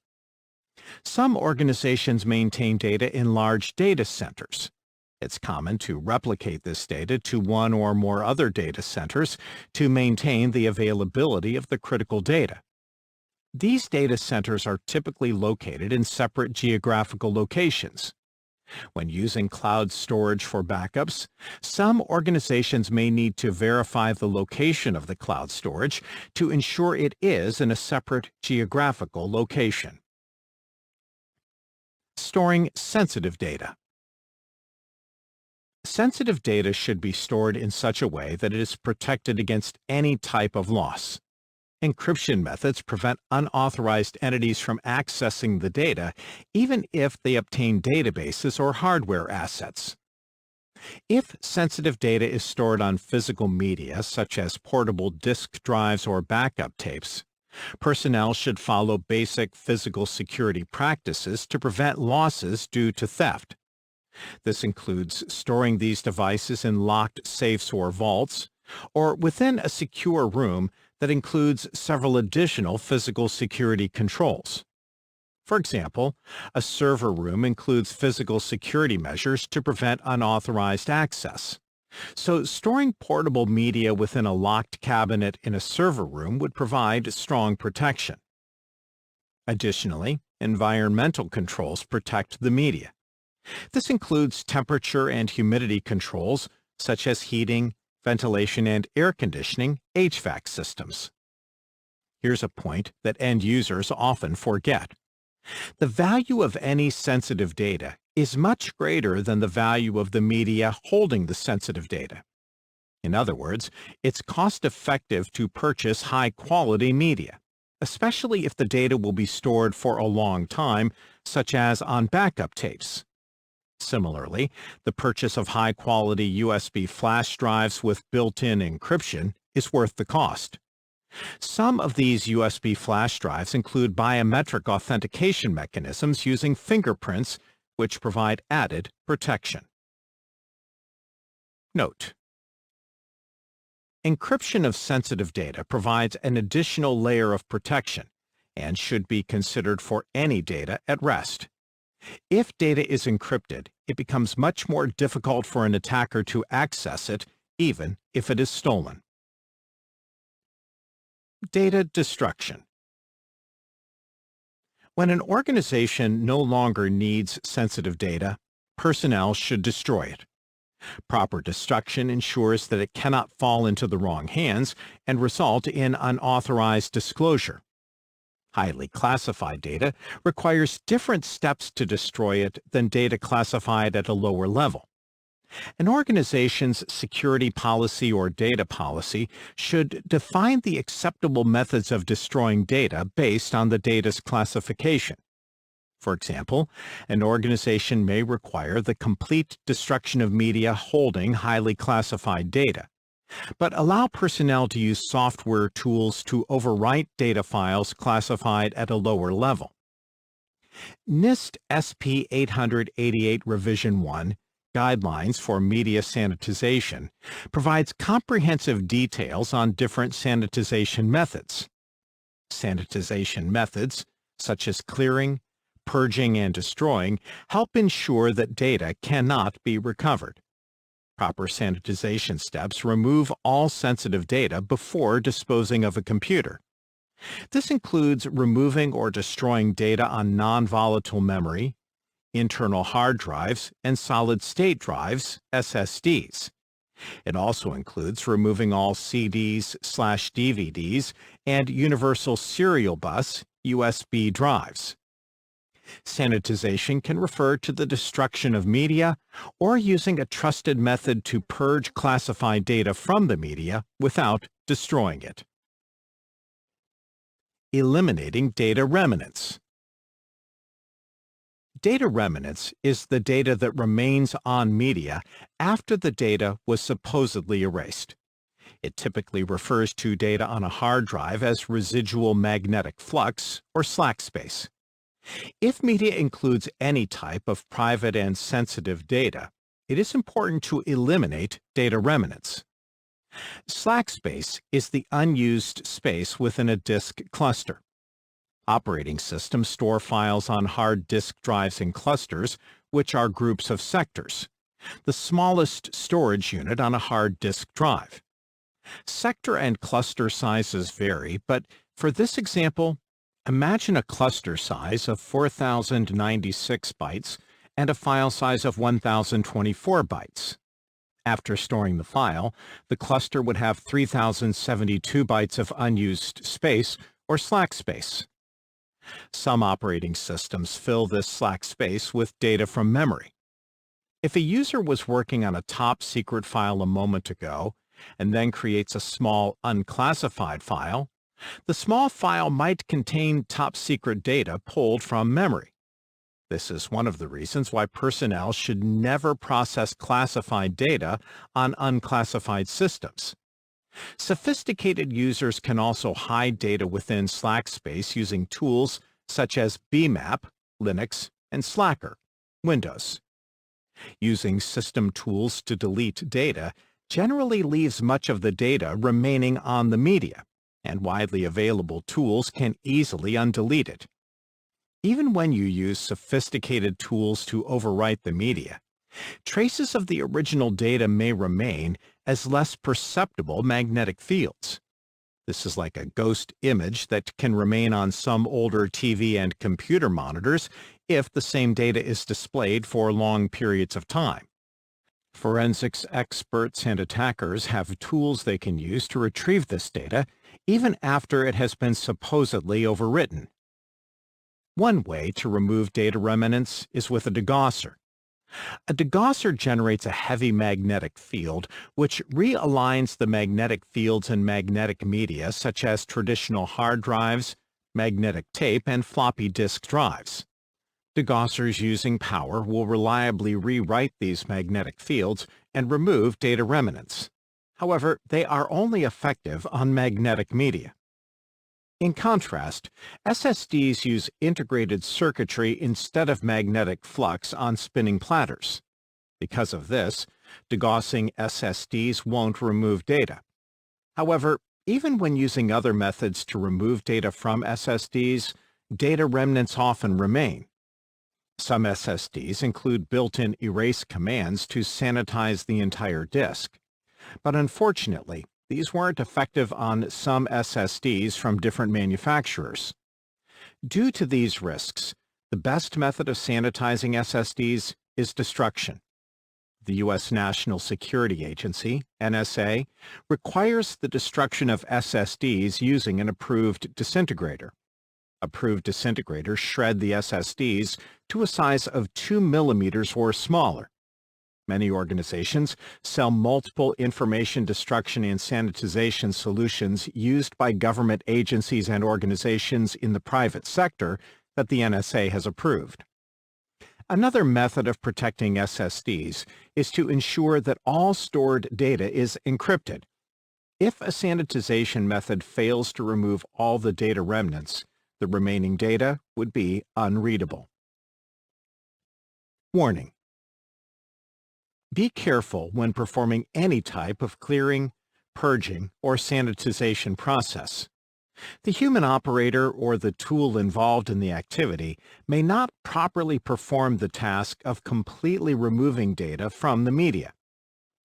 Some organizations maintain data in large data centers. It's common to replicate this data to one or more other data centers to maintain the availability of the critical data. These data centers are typically located in separate geographical locations. When using cloud storage for backups, some organizations may need to verify the location of the cloud storage to ensure it is in a separate geographical location. Storing sensitive data. Sensitive data should be stored in such a way that it is protected against any type of loss. Encryption methods prevent unauthorized entities from accessing the data, even if they obtain databases or hardware assets. If sensitive data is stored on physical media, such as portable disk drives or backup tapes, personnel should follow basic physical security practices to prevent losses due to theft. This includes storing these devices in locked safes or vaults, or within a secure room that includes several additional physical security controls. For example, a server room includes physical security measures to prevent unauthorized access. So storing portable media within a locked cabinet in a server room would provide strong protection. Additionally, environmental controls protect the media. This includes temperature and humidity controls, such as heating, ventilation, and air conditioning (HVAC) systems. Here's a point that end users often forget. The value of any sensitive data is much greater than the value of the media holding the sensitive data. In other words, it's cost-effective to purchase high-quality media, especially if the data will be stored for a long time, such as on backup tapes. Similarly, the purchase of high-quality USB flash drives with built-in encryption is worth the cost. Some of these USB flash drives include biometric authentication mechanisms using fingerprints, which provide added protection. Note: Encryption of sensitive data provides an additional layer of protection and should be considered for any data at rest. If data is encrypted, it becomes much more difficult for an attacker to access it, even if it is stolen. Data destruction. When an organization no longer needs sensitive data, personnel should destroy it. Proper destruction ensures that it cannot fall into the wrong hands and result in unauthorized disclosure. Highly classified data requires different steps to destroy it than data classified at a lower level. An organization's security policy or data policy should define the acceptable methods of destroying data based on the data's classification. For example, an organization may require the complete destruction of media holding highly classified data, but allow personnel to use software tools to overwrite data files classified at a lower level. NIST SP 888 Revision 1, Guidelines for Media Sanitization, provides comprehensive details on different sanitization methods. Sanitization methods, such as clearing, purging, and destroying, help ensure that data cannot be recovered. Proper sanitization steps remove all sensitive data before disposing of a computer. This includes removing or destroying data on non-volatile memory, internal hard drives, and solid-state drives, SSDs. It also includes removing all CDs/DVDs and Universal Serial Bus, USB drives. Sanitization can refer to the destruction of media or using a trusted method to purge classified data from the media without destroying it. Eliminating data remnants. Data remnants is the data that remains on media after the data was supposedly erased. It typically refers to data on a hard drive as residual magnetic flux or slack space. If media includes any type of private and sensitive data, it is important to eliminate data remnants. Slack space is the unused space within a disk cluster. Operating systems store files on hard disk drives in clusters, which are groups of sectors, the smallest storage unit on a hard disk drive. Sector and cluster sizes vary, but for this example, imagine a cluster size of 4,096 bytes and a file size of 1,024 bytes. After storing the file, the cluster would have 3,072 bytes of unused space or slack space. Some operating systems fill this slack space with data from memory. If a user was working on a top-secret file a moment ago and then creates a small unclassified file, the small file might contain top-secret data pulled from memory. This is one of the reasons why personnel should never process classified data on unclassified systems. Sophisticated users can also hide data within slack space using tools such as BMAP, Linux, and Slacker, Windows. Using system tools to delete data generally leaves much of the data remaining on the media, and widely available tools can easily undelete it. Even when you use sophisticated tools to overwrite the media, traces of the original data may remain as less perceptible magnetic fields. This is like a ghost image that can remain on some older TV and computer monitors if the same data is displayed for long periods of time. Forensics experts and attackers have tools they can use to retrieve this data even after it has been supposedly overwritten. One way to remove data remnants is with a degausser. A degausser generates a heavy magnetic field which realigns the magnetic fields in magnetic media such as traditional hard drives, magnetic tape, and floppy disk drives. Degaussers using power will reliably rewrite these magnetic fields and remove data remnants. However, they are only effective on magnetic media. In contrast, SSDs use integrated circuitry instead of magnetic flux on spinning platters. Because of this, degaussing SSDs won't remove data. However, even when using other methods to remove data from SSDs, data remnants often remain. Some SSDs include built-in erase commands to sanitize the entire disk. But unfortunately, these weren't effective on some SSDs from different manufacturers. Due to these risks, the best method of sanitizing SSDs is destruction. The U.S. National Security Agency, NSA, requires the destruction of SSDs using an approved disintegrator. Approved disintegrators shred the SSDs to a size of 2 millimeters or smaller. Many organizations sell multiple information destruction and sanitization solutions used by government agencies and organizations in the private sector that the NSA has approved. Another method of protecting SSDs is to ensure that all stored data is encrypted. If a sanitization method fails to remove all the data remnants, the remaining data would be unreadable. Warning: be careful when performing any type of clearing, purging, or sanitization process. The human operator or the tool involved in the activity may not properly perform the task of completely removing data from the media.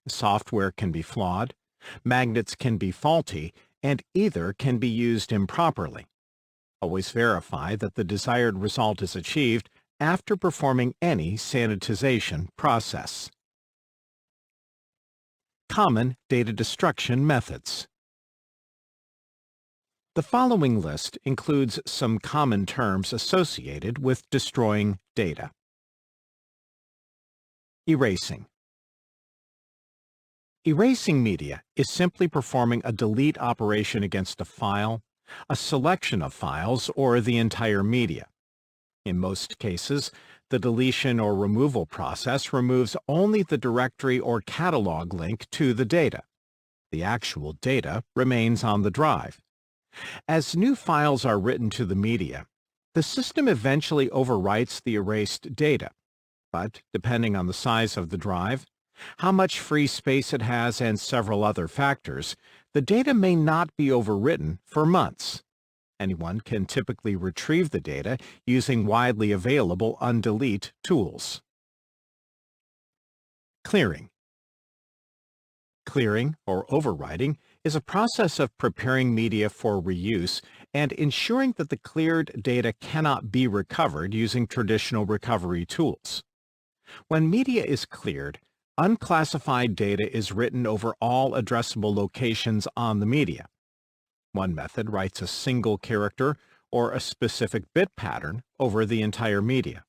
Software can be flawed, magnets can be faulty, and either can be used improperly. Always verify that the desired result is achieved after performing any sanitization process. Common data destruction methods. The following list includes some common terms associated with destroying data. Erasing. Erasing media is simply performing a delete operation against a file, a selection of files, or the entire media. In most cases, the deletion or removal process removes only the directory or catalog link to the data. The actual data remains on the drive. As new files are written to the media, the system eventually overwrites the erased data. But depending on the size of the drive, how much free space it has, and several other factors, the data may not be overwritten for months. Anyone can typically retrieve the data using widely available undelete tools. Clearing. Clearing, or overwriting, is a process of preparing media for reuse and ensuring that the cleared data cannot be recovered using traditional recovery tools. When media is cleared, unclassified data is written over all addressable locations on the media. One method writes a single character or a specific bit pattern over the entire media.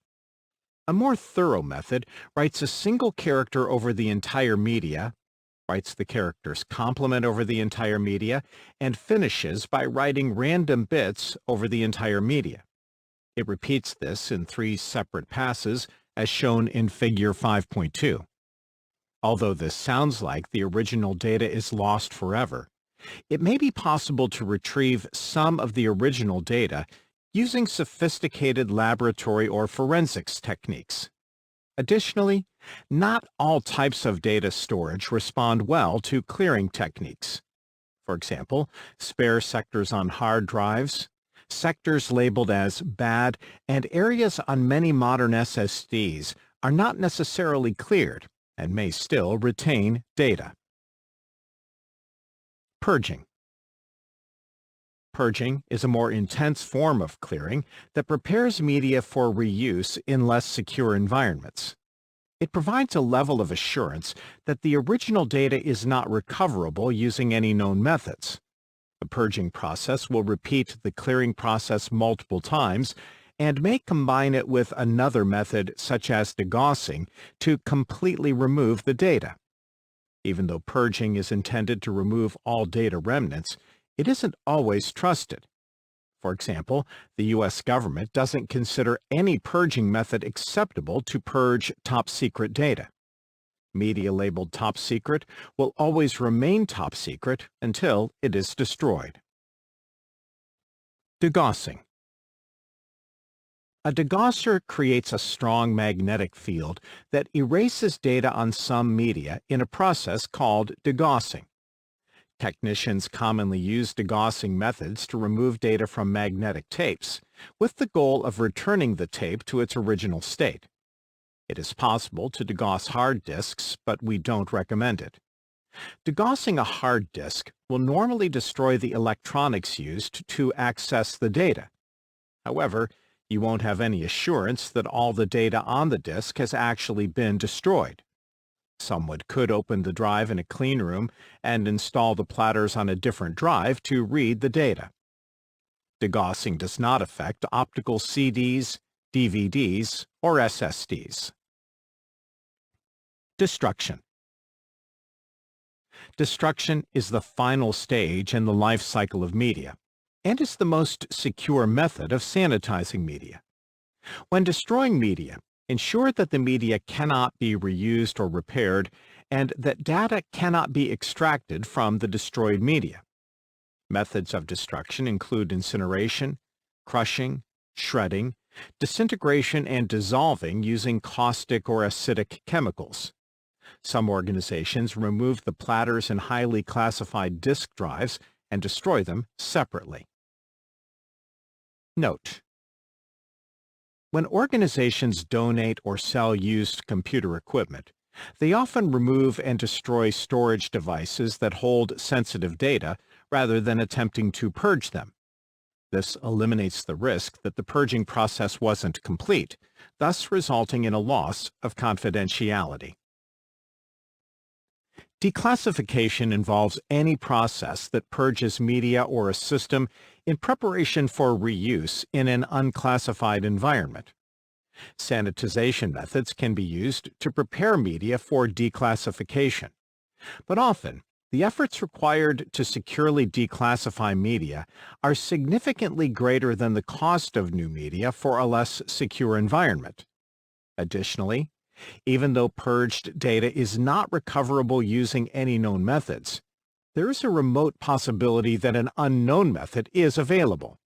A more thorough method writes a single character over the entire media, writes the character's complement over the entire media, and finishes by writing random bits over the entire media. It repeats this in 3 separate passes, as shown in Figure 5.2. Although this sounds like the original data is lost forever, it may be possible to retrieve some of the original data using sophisticated laboratory or forensics techniques. Additionally, not all types of data storage respond well to clearing techniques. For example, spare sectors on hard drives, sectors labeled as bad, and areas on many modern SSDs are not necessarily cleared and may still retain data. Purging. Purging is a more intense form of clearing that prepares media for reuse in less secure environments. It provides a level of assurance that the original data is not recoverable using any known methods. The purging process will repeat the clearing process multiple times and may combine it with another method such as degaussing to completely remove the data. Even though purging is intended to remove all data remnants, it isn't always trusted. For example, the U.S. government doesn't consider any purging method acceptable to purge top-secret data. Media labeled top secret will always remain top secret until it is destroyed. Degaussing. A degausser creates a strong magnetic field that erases data on some media in a process called degaussing. Technicians commonly use degaussing methods to remove data from magnetic tapes, with the goal of returning the tape to its original state. It is possible to degauss hard disks, but we don't recommend it. Degaussing a hard disk will normally destroy the electronics used to access the data. However, you won't have any assurance that all the data on the disk has actually been destroyed. Someone could open the drive in a clean room and install the platters on a different drive to read the data. Degaussing does not affect optical CDs, DVDs, or SSDs. Destruction. Destruction is the final stage in the life cycle of media, and is the most secure method of sanitizing media. When destroying media, ensure that the media cannot be reused or repaired, and that data cannot be extracted from the destroyed media. Methods of destruction include incineration, crushing, shredding, disintegration, and dissolving using caustic or acidic chemicals. Some organizations remove the platters and highly classified disk drives and destroy them separately. Note: when organizations donate or sell used computer equipment, they often remove and destroy storage devices that hold sensitive data rather than attempting to purge them. This eliminates the risk that the purging process wasn't complete, thus resulting in a loss of confidentiality. Declassification involves any process that purges media or a system in preparation for reuse in an unclassified environment. Sanitization methods can be used to prepare media for declassification, but often the efforts required to securely declassify media are significantly greater than the cost of new media for a less secure environment. Additionally, even though purged data is not recoverable using any known methods, there is a remote possibility that an unknown method is available.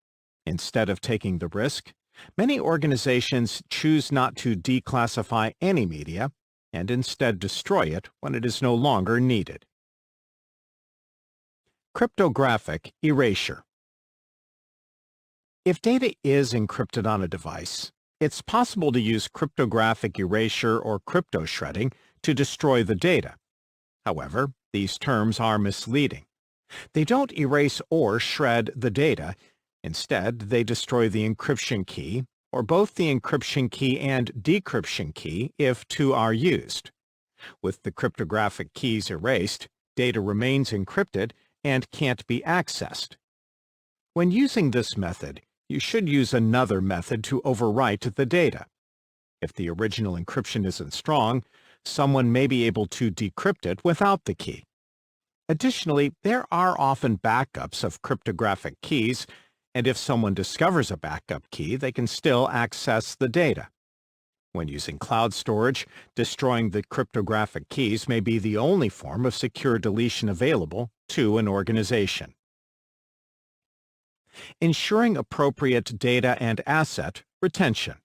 Instead of taking the risk, many organizations choose not to declassify any media and instead destroy it when it is no longer needed. Cryptographic erasure. If data is encrypted on a device, it's possible to use cryptographic erasure or crypto shredding to destroy the data. However, these terms are misleading. They don't erase or shred the data. Instead, they destroy the encryption key, or both the encryption key and decryption key if two are used. With the cryptographic keys erased, data remains encrypted and can't be accessed. When using this method, you should use another method to overwrite the data. If the original encryption isn't strong, someone may be able to decrypt it without the key. Additionally, there are often backups of cryptographic keys, and if someone discovers a backup key, they can still access the data. When using cloud storage, destroying the cryptographic keys may be the only form of secure deletion available to an organization. Ensuring appropriate data and asset retention.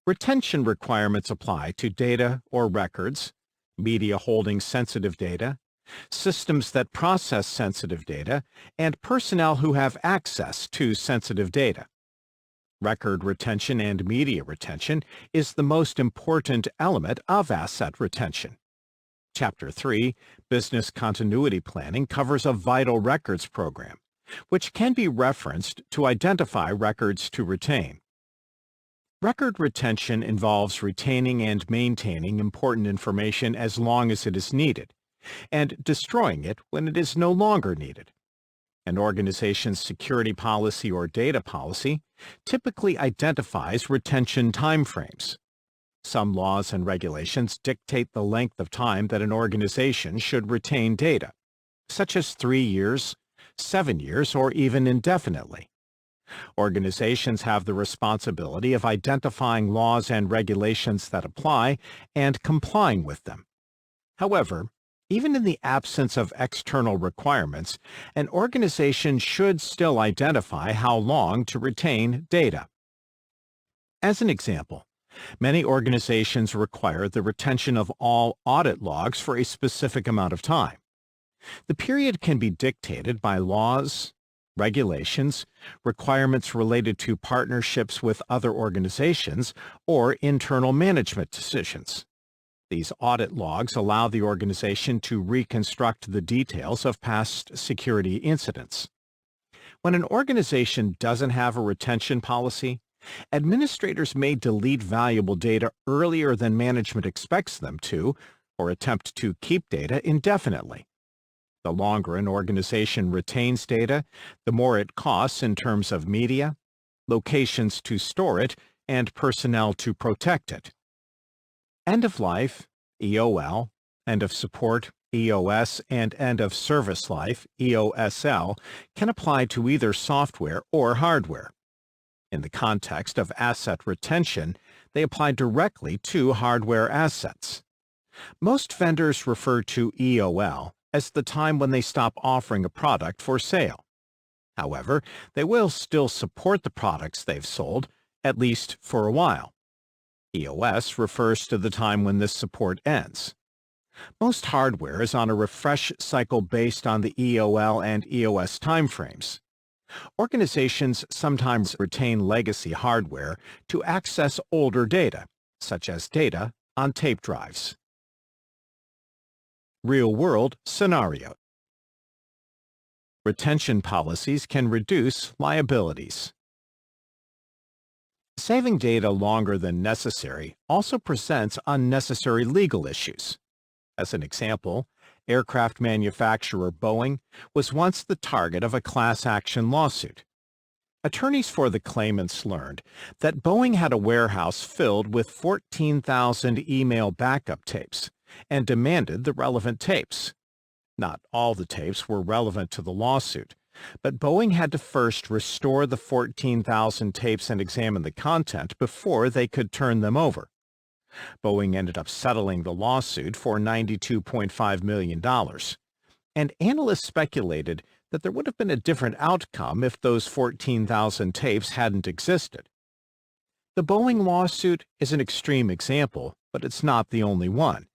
Retention requirements apply to data or records, media holding sensitive data, systems that process sensitive data, and personnel who have access to sensitive data. Record retention and media retention is the most important element of asset retention. Chapter 3, Business Continuity Planning, covers a vital records program, which can be referenced to identify records to retain. Record retention involves retaining and maintaining important information as long as it is needed, and destroying it when it is no longer needed. An organization's security policy or data policy typically identifies retention timeframes. Some laws and regulations dictate the length of time that an organization should retain data, such as 3 years, 7 years, or even indefinitely. Organizations have the responsibility of identifying laws and regulations that apply and complying with them. However, even in the absence of external requirements, an organization should still identify how long to retain data. As an example, many organizations require the retention of all audit logs for a specific amount of time. The period can be dictated by laws, regulations, requirements related to partnerships with other organizations, or internal management decisions. These audit logs allow the organization to reconstruct the details of past security incidents. When an organization doesn't have a retention policy, administrators may delete valuable data earlier than management expects them to, or attempt to keep data indefinitely. The longer an organization retains data, the more it costs in terms of media, locations to store it, and personnel to protect it. End of life, EOL, end of support, EOS, and end of service life, EOSL, can apply to either software or hardware. In the context of asset retention, they apply directly to hardware assets. Most vendors refer to EOL as the time when they stop offering a product for sale. However, they will still support the products they've sold, at least for a while. EOS refers to the time when this support ends. Most hardware is on a refresh cycle based on the EOL and EOS timeframes. Organizations sometimes retain legacy hardware to access older data, such as data on tape drives. Real-world scenario. Retention policies can reduce liabilities. Saving data longer than necessary also presents unnecessary legal issues. As an example, aircraft manufacturer Boeing was once the target of a class action lawsuit. Attorneys for the claimants learned that Boeing had a warehouse filled with 14,000 email backup tapes and demanded the relevant tapes. Not all the tapes were relevant to the lawsuit, but Boeing had to first restore the 14,000 tapes and examine the content before they could turn them over. Boeing ended up settling the lawsuit for $92.5 million, and analysts speculated that there would have been a different outcome if those 14,000 tapes hadn't existed. The Boeing lawsuit is an extreme example, but it's not the only one.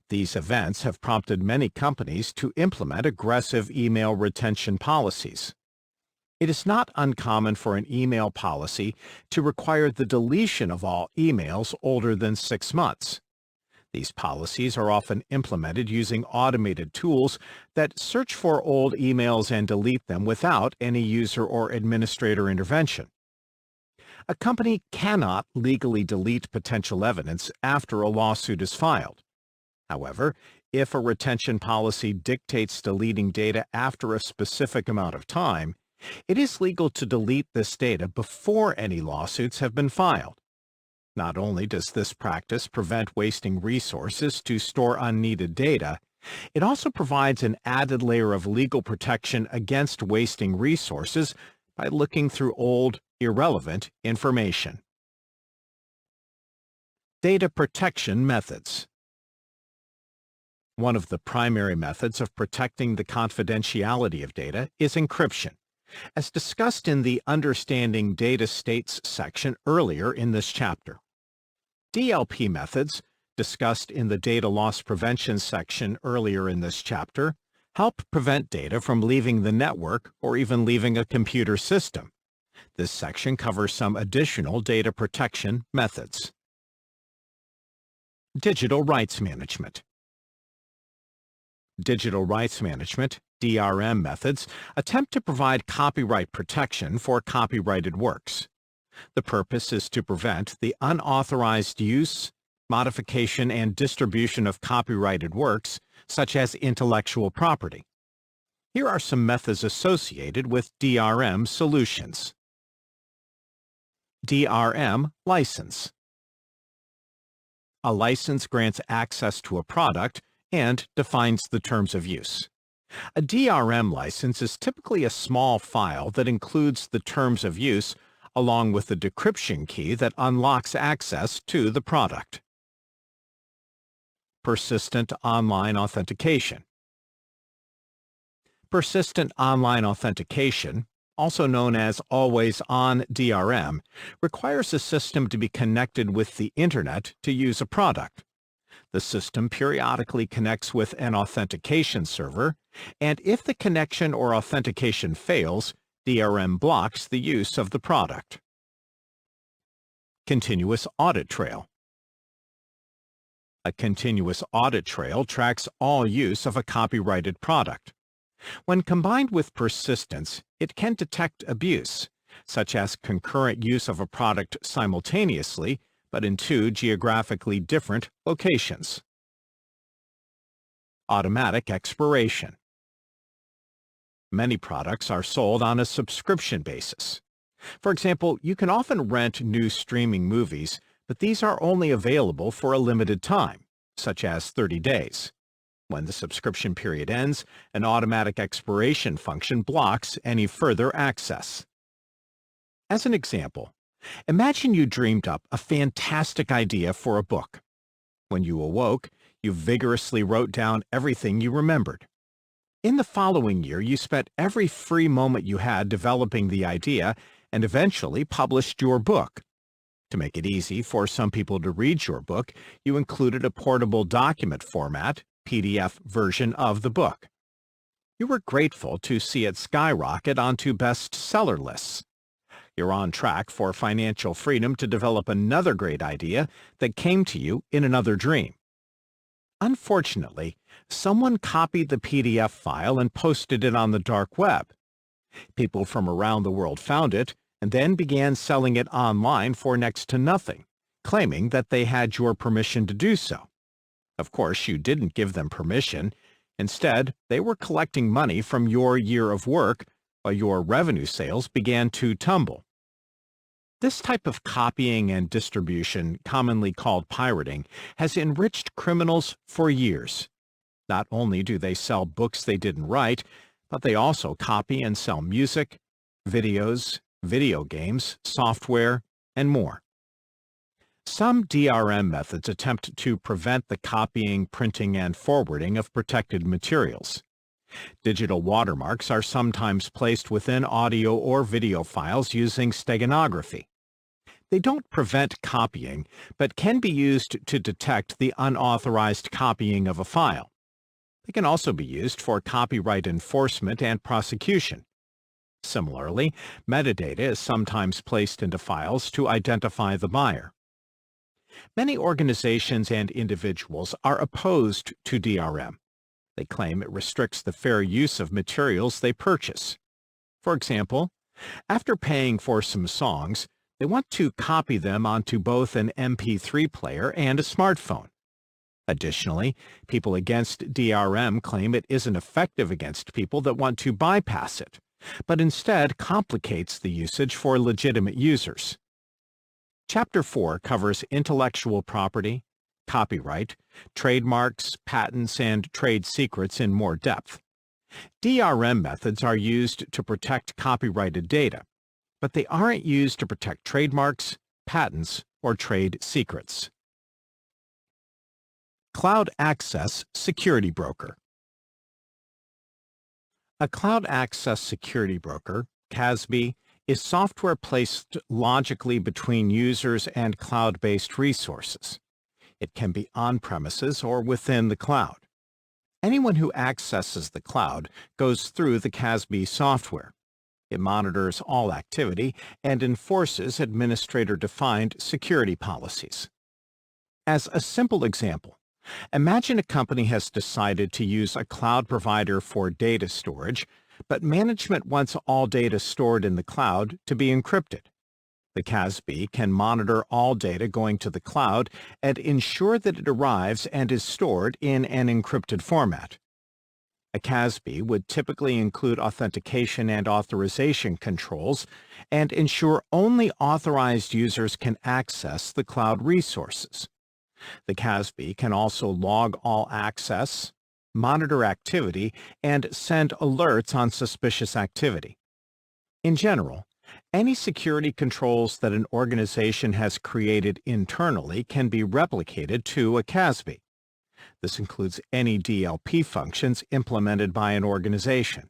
These events have prompted many companies to implement aggressive email retention policies. It is not uncommon for an email policy to require the deletion of all emails older than 6 months. These policies are often implemented using automated tools that search for old emails and delete them without any user or administrator intervention. A company cannot legally delete potential evidence after a lawsuit is filed. However, if a retention policy dictates deleting data after a specific amount of time, it is legal to delete this data before any lawsuits have been filed. Not only does this practice prevent wasting resources to store unneeded data, it also provides an added layer of legal protection against wasting resources by looking through old, irrelevant information. Data protection methods. One of the primary methods of protecting the confidentiality of data is encryption, as discussed in the Understanding Data States section earlier in this chapter. DLP methods, discussed in the Data Loss Prevention section earlier in this chapter, help prevent data from leaving the network or even leaving a computer system. This section covers some additional data protection methods. Digital rights management. Digital rights management, DRM methods, attempt to provide copyright protection for copyrighted works. The purpose is to prevent the unauthorized use, modification, and distribution of copyrighted works, such as intellectual property. Here are some methods associated with DRM solutions. DRM license. A license grants access to a product and defines the terms of use. A DRM license is typically a small file that includes the terms of use along with the decryption key that unlocks access to the product. Persistent online authentication. Persistent online authentication, also known as always-on DRM, requires a system to be connected with the Internet to use a product. The system periodically connects with an authentication server, and if the connection or authentication fails, DRM blocks the use of the product. Continuous audit trail. A continuous audit trail tracks all use of a copyrighted product. When combined with persistence, it can detect abuse, such as concurrent use of a product simultaneously, but in two geographically different locations. Automatic expiration. Many products are sold on a subscription basis. For example, you can often rent new streaming movies, but these are only available for a limited time, such as 30 days. When the subscription period ends, an automatic expiration function blocks any further access. As an example, imagine you dreamed up a fantastic idea for a book. When you awoke, you vigorously wrote down everything you remembered. In the following year, you spent every free moment you had developing the idea and eventually published your book. To make it easy for some people to read your book, you included a portable document format, PDF version of the book. You were grateful to see it skyrocket onto bestseller lists. You're on track for financial freedom to develop another great idea that came to you in another dream. Unfortunately, someone copied the PDF file and posted it on the dark web. People from around the world found it and then began selling it online for next to nothing, claiming that they had your permission to do so. Of course, you didn't give them permission. Instead, they were collecting money from your year of work while your revenue sales began to tumble. This type of copying and distribution, commonly called pirating, has enriched criminals for years. Not only do they sell books they didn't write, but they also copy and sell music, videos, video games, software, and more. Some DRM methods attempt to prevent the copying, printing, and forwarding of protected materials. Digital watermarks are sometimes placed within audio or video files using steganography. They don't prevent copying, but can be used to detect the unauthorized copying of a file. They can also be used for copyright enforcement and prosecution. Similarly, metadata is sometimes placed into files to identify the buyer. Many organizations and individuals are opposed to DRM. They claim it restricts the fair use of materials they purchase. For example, after paying for some songs, they want to copy them onto both an MP3 player and a smartphone. Additionally, people against DRM claim it isn't effective against people that want to bypass it, but instead complicates the usage for legitimate users. Chapter 4 covers intellectual property, copyright, trademarks, patents, and trade secrets in more depth. DRM methods are used to protect copyrighted data, but they aren't used to protect trademarks, patents, or trade secrets. Cloud Access Security Broker. A Cloud Access Security Broker, CASB, is software placed logically between users and cloud-based resources. It can be on-premises or within the cloud. Anyone who accesses the cloud goes through the CASB software. It monitors all activity and enforces administrator-defined security policies. As a simple example, imagine a company has decided to use a cloud provider for data storage, but management wants all data stored in the cloud to be encrypted. The CASB can monitor all data going to the cloud and ensure that it arrives and is stored in an encrypted format. A CASB would typically include authentication and authorization controls and ensure only authorized users can access the cloud resources. The CASB can also log all access, monitor activity, and send alerts on suspicious activity. In general, any security controls that an organization has created internally can be replicated to a CASB. This includes any DLP functions implemented by an organization.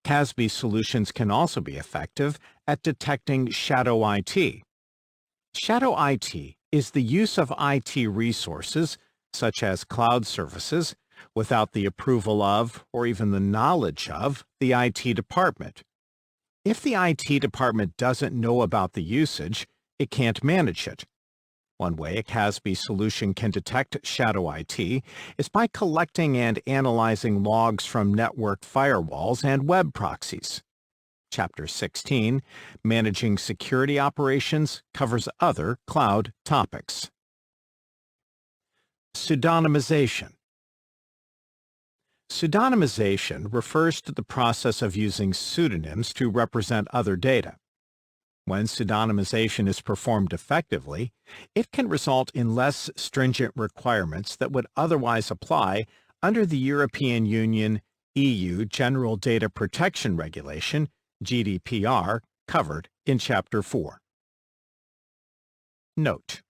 CASB solutions can also be effective at detecting shadow IT. Shadow IT is the use of IT resources, such as cloud services, without the approval of or even the knowledge of the IT department. If the IT department doesn't know about the usage, it can't manage it. One way a CASB solution can detect shadow IT is by collecting and analyzing logs from network firewalls and web proxies. Chapter 16, Managing Security Operations, covers other cloud topics. Pseudonymization. Pseudonymization refers to the process of using pseudonyms to represent other data. When pseudonymization is performed effectively, it can result in less stringent requirements that would otherwise apply under the European Union EU General Data Protection Regulation, GDPR, covered in Chapter 4. Note: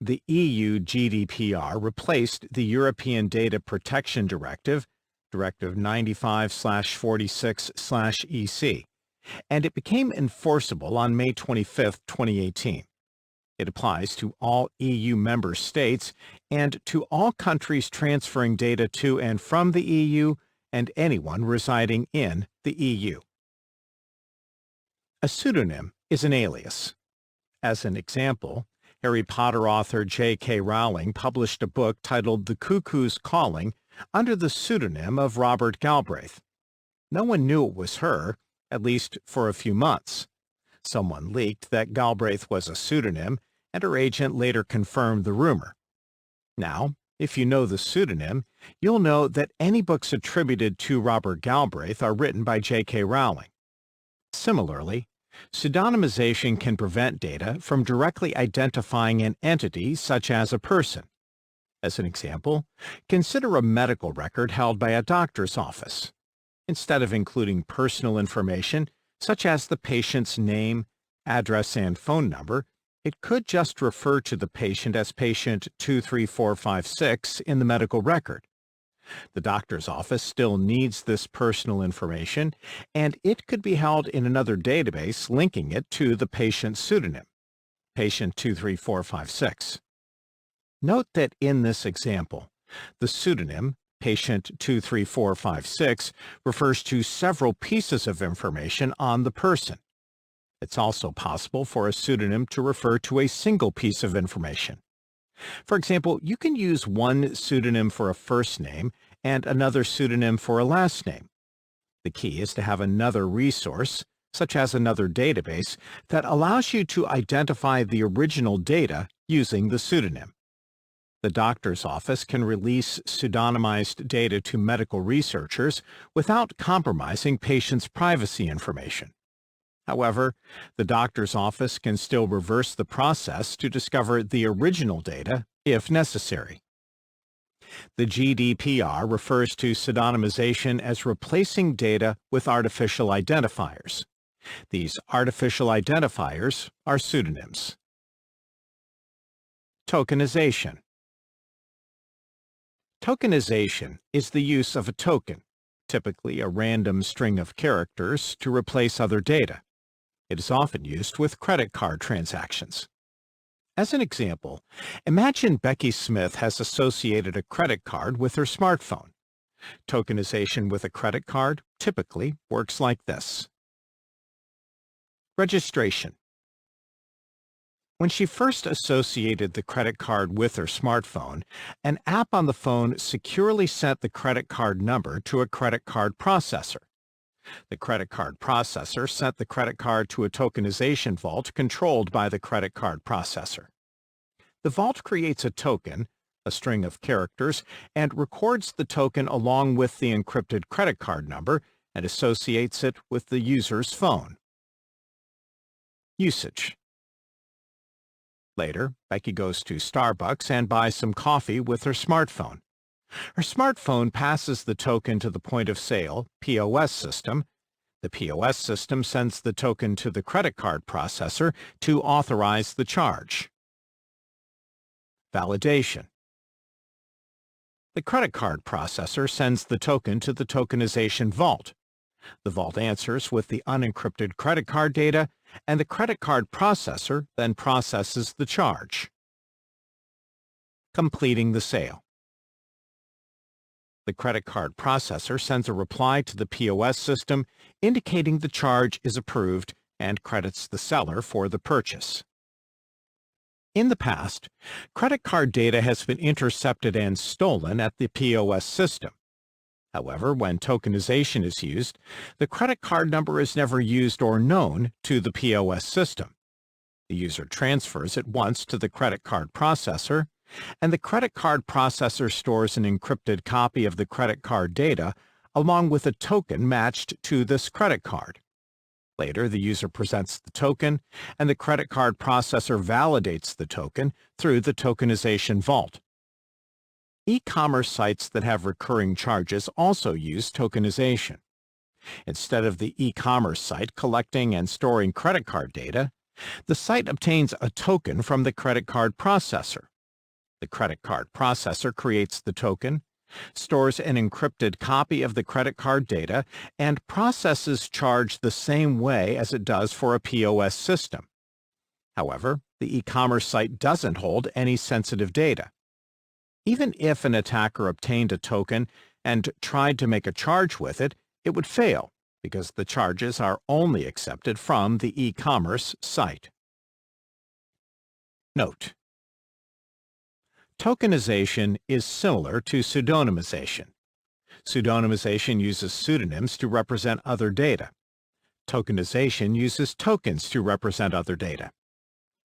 the EU GDPR replaced the European Data Protection Directive, Directive 95/46/EC, and it became enforceable on May 25, 2018. It applies to all EU member states and to all countries transferring data to and from the EU and anyone residing in the EU. A pseudonym is an alias. As an example, Harry Potter author J.K. Rowling published a book titled The Cuckoo's Calling under the pseudonym of Robert Galbraith. No one knew it was her, at least for a few months. Someone leaked that Galbraith was a pseudonym, and her agent later confirmed the rumor. Now, if you know the pseudonym, you'll know that any books attributed to Robert Galbraith are written by J.K. Rowling. Similarly, pseudonymization can prevent data from directly identifying an entity such as a person. As an example, consider a medical record held by a doctor's office. Instead of including personal information, such as the patient's name, address, and phone number, it could just refer to the patient as patient 23456 in the medical record. The doctor's office still needs this personal information, and it could be held in another database linking it to the patient's pseudonym, patient 23456. Note that in this example, the pseudonym, patient 23456, refers to several pieces of information on the person. It's also possible for a pseudonym to refer to a single piece of information. For example, you can use one pseudonym for a first name and another pseudonym for a last name. The key is to have another resource, such as another database, that allows you to identify the original data using the pseudonym. The doctor's office can release pseudonymized data to medical researchers without compromising patients' privacy information. However, the doctor's office can still reverse the process to discover the original data if necessary. The GDPR refers to pseudonymization as replacing data with artificial identifiers. These artificial identifiers are pseudonyms. Tokenization. Tokenization is the use of a token, typically a random string of characters, to replace other data. It is often used with credit card transactions. As an example, imagine Becky Smith has associated a credit card with her smartphone. Tokenization with a credit card typically works like this. Registration. When she first associated the credit card with her smartphone, an app on the phone securely sent the credit card number to a credit card processor. The credit card processor sent the credit card to a tokenization vault controlled by the credit card processor. The vault creates a token, a string of characters, and records the token along with the encrypted credit card number and associates it with the user's phone. Usage. Later, Becky goes to Starbucks and buys some coffee with her smartphone. Her smartphone passes the token to the point-of-sale (POS) system. The POS system sends the token to the credit card processor to authorize the charge. Validation. The credit card processor sends the token to the tokenization vault. The vault answers with the unencrypted credit card data, and the credit card processor then processes the charge. Completing the sale. The credit card processor sends a reply to the POS system indicating the charge is approved and credits the seller for the purchase. In the past, credit card data has been intercepted and stolen at the POS system. However, when tokenization is used, the credit card number is never used or known to the POS system. The user transfers it once to the credit card processor, and the credit card processor stores an encrypted copy of the credit card data along with a token matched to this credit card. Later, the user presents the token, and the credit card processor validates the token through the tokenization vault. E-commerce sites that have recurring charges also use tokenization. Instead of the e-commerce site collecting and storing credit card data, the site obtains a token from the credit card processor. The credit card processor creates the token, stores an encrypted copy of the credit card data, and processes charge the same way as it does for a POS system. However, the e-commerce site doesn't hold any sensitive data. Even if an attacker obtained a token and tried to make a charge with it, it would fail because the charges are only accepted from the e-commerce site. Note: tokenization is similar to pseudonymization. Pseudonymization uses pseudonyms to represent other data. Tokenization uses tokens to represent other data.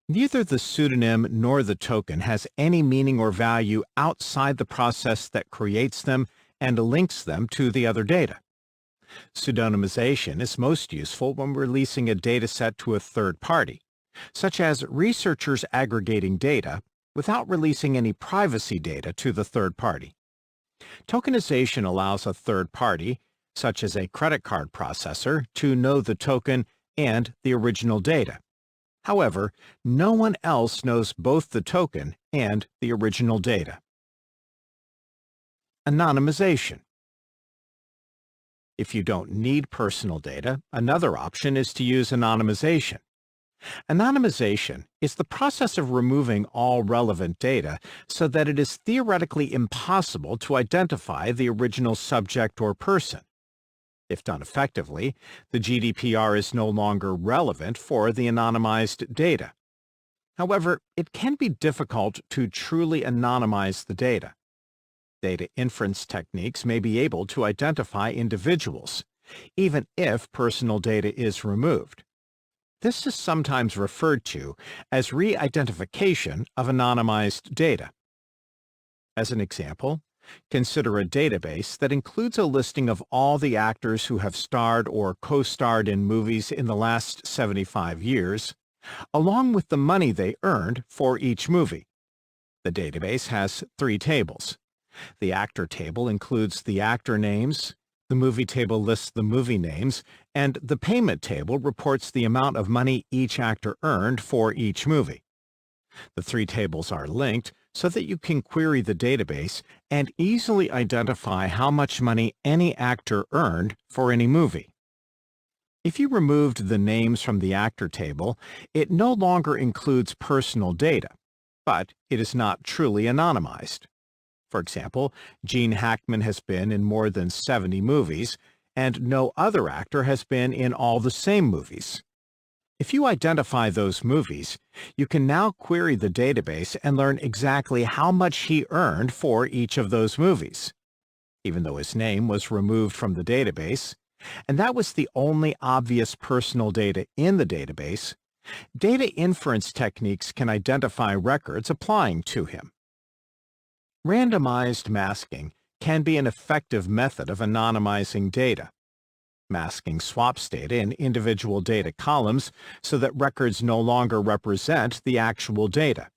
Neither the pseudonym nor the token has any meaning or value outside the process that creates them and links them to the other data. Pseudonymization is most useful when releasing a dataset to a third party, such as researchers aggregating data without releasing any privacy data to the third party. Tokenization allows a third party, such as a credit card processor, to know the token and the original data. However, no one else knows both the token and the original data. Anonymization. If you don't need personal data, another option is to use anonymization. Anonymization is the process of removing all relevant data so that it is theoretically impossible to identify the original subject or person. If done effectively, the GDPR is no longer relevant for the anonymized data. However, it can be difficult to truly anonymize the data. Data inference techniques may be able to identify individuals, even if personal data is removed. This is sometimes referred to as re-identification of anonymized data. As an example, consider a database that includes a listing of all the actors who have starred or co-starred in movies in the last 75 years, along with the money they earned for each movie. The database has 3 tables. The actor table includes the actor names, the movie table lists the movie names, and the payment table reports the amount of money each actor earned for each movie. The 3 tables are linked so that you can query the database and easily identify how much money any actor earned for any movie. If you removed the names from the actor table, it no longer includes personal data, but it is not truly anonymized. For example, Gene Hackman has been in more than 70 movies, and no other actor has been in all the same movies. If you identify those movies, you can now query the database and learn exactly how much he earned for each of those movies, even though his name was removed from the database, and that was the only obvious personal data in the database. Data inference techniques can identify records applying to him. Randomized masking can be an effective method of anonymizing data. Masking swaps data in individual data columns so that records no longer represent the actual data.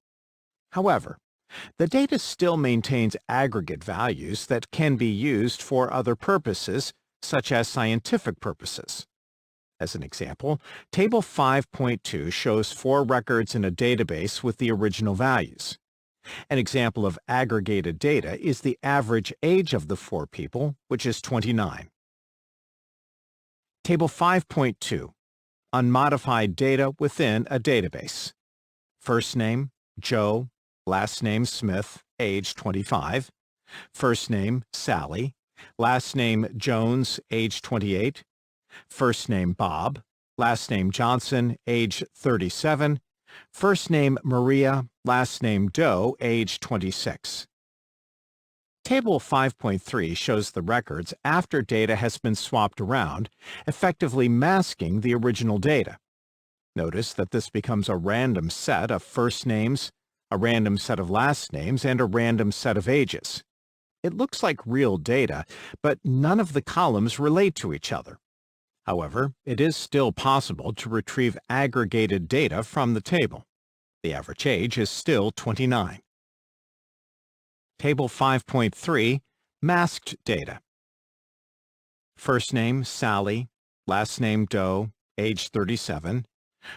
However, the data still maintains aggregate values that can be used for other purposes, such as scientific purposes. As an example, Table 5.2 shows 4 records in a database with the original values. An example of aggregated data is the average age of the 4 people, which is 29. Table 5.2. Unmodified data within a database. First name, Joe, last name, Smith, age 25. First name, Sally, last name, Jones, age 28. First name, Bob, last name, Johnson, age 37. First name, Maria, last name, Doe, age 26. Table 5.3 shows the records after data has been swapped around, effectively masking the original data. Notice that this becomes a random set of first names, a random set of last names, and a random set of ages. It looks like real data, but none of the columns relate to each other. However, it is still possible to retrieve aggregated data from the table. The average age is still 29. Table 5.3, Masked data. First name, Sally, last name, Doe, age 37.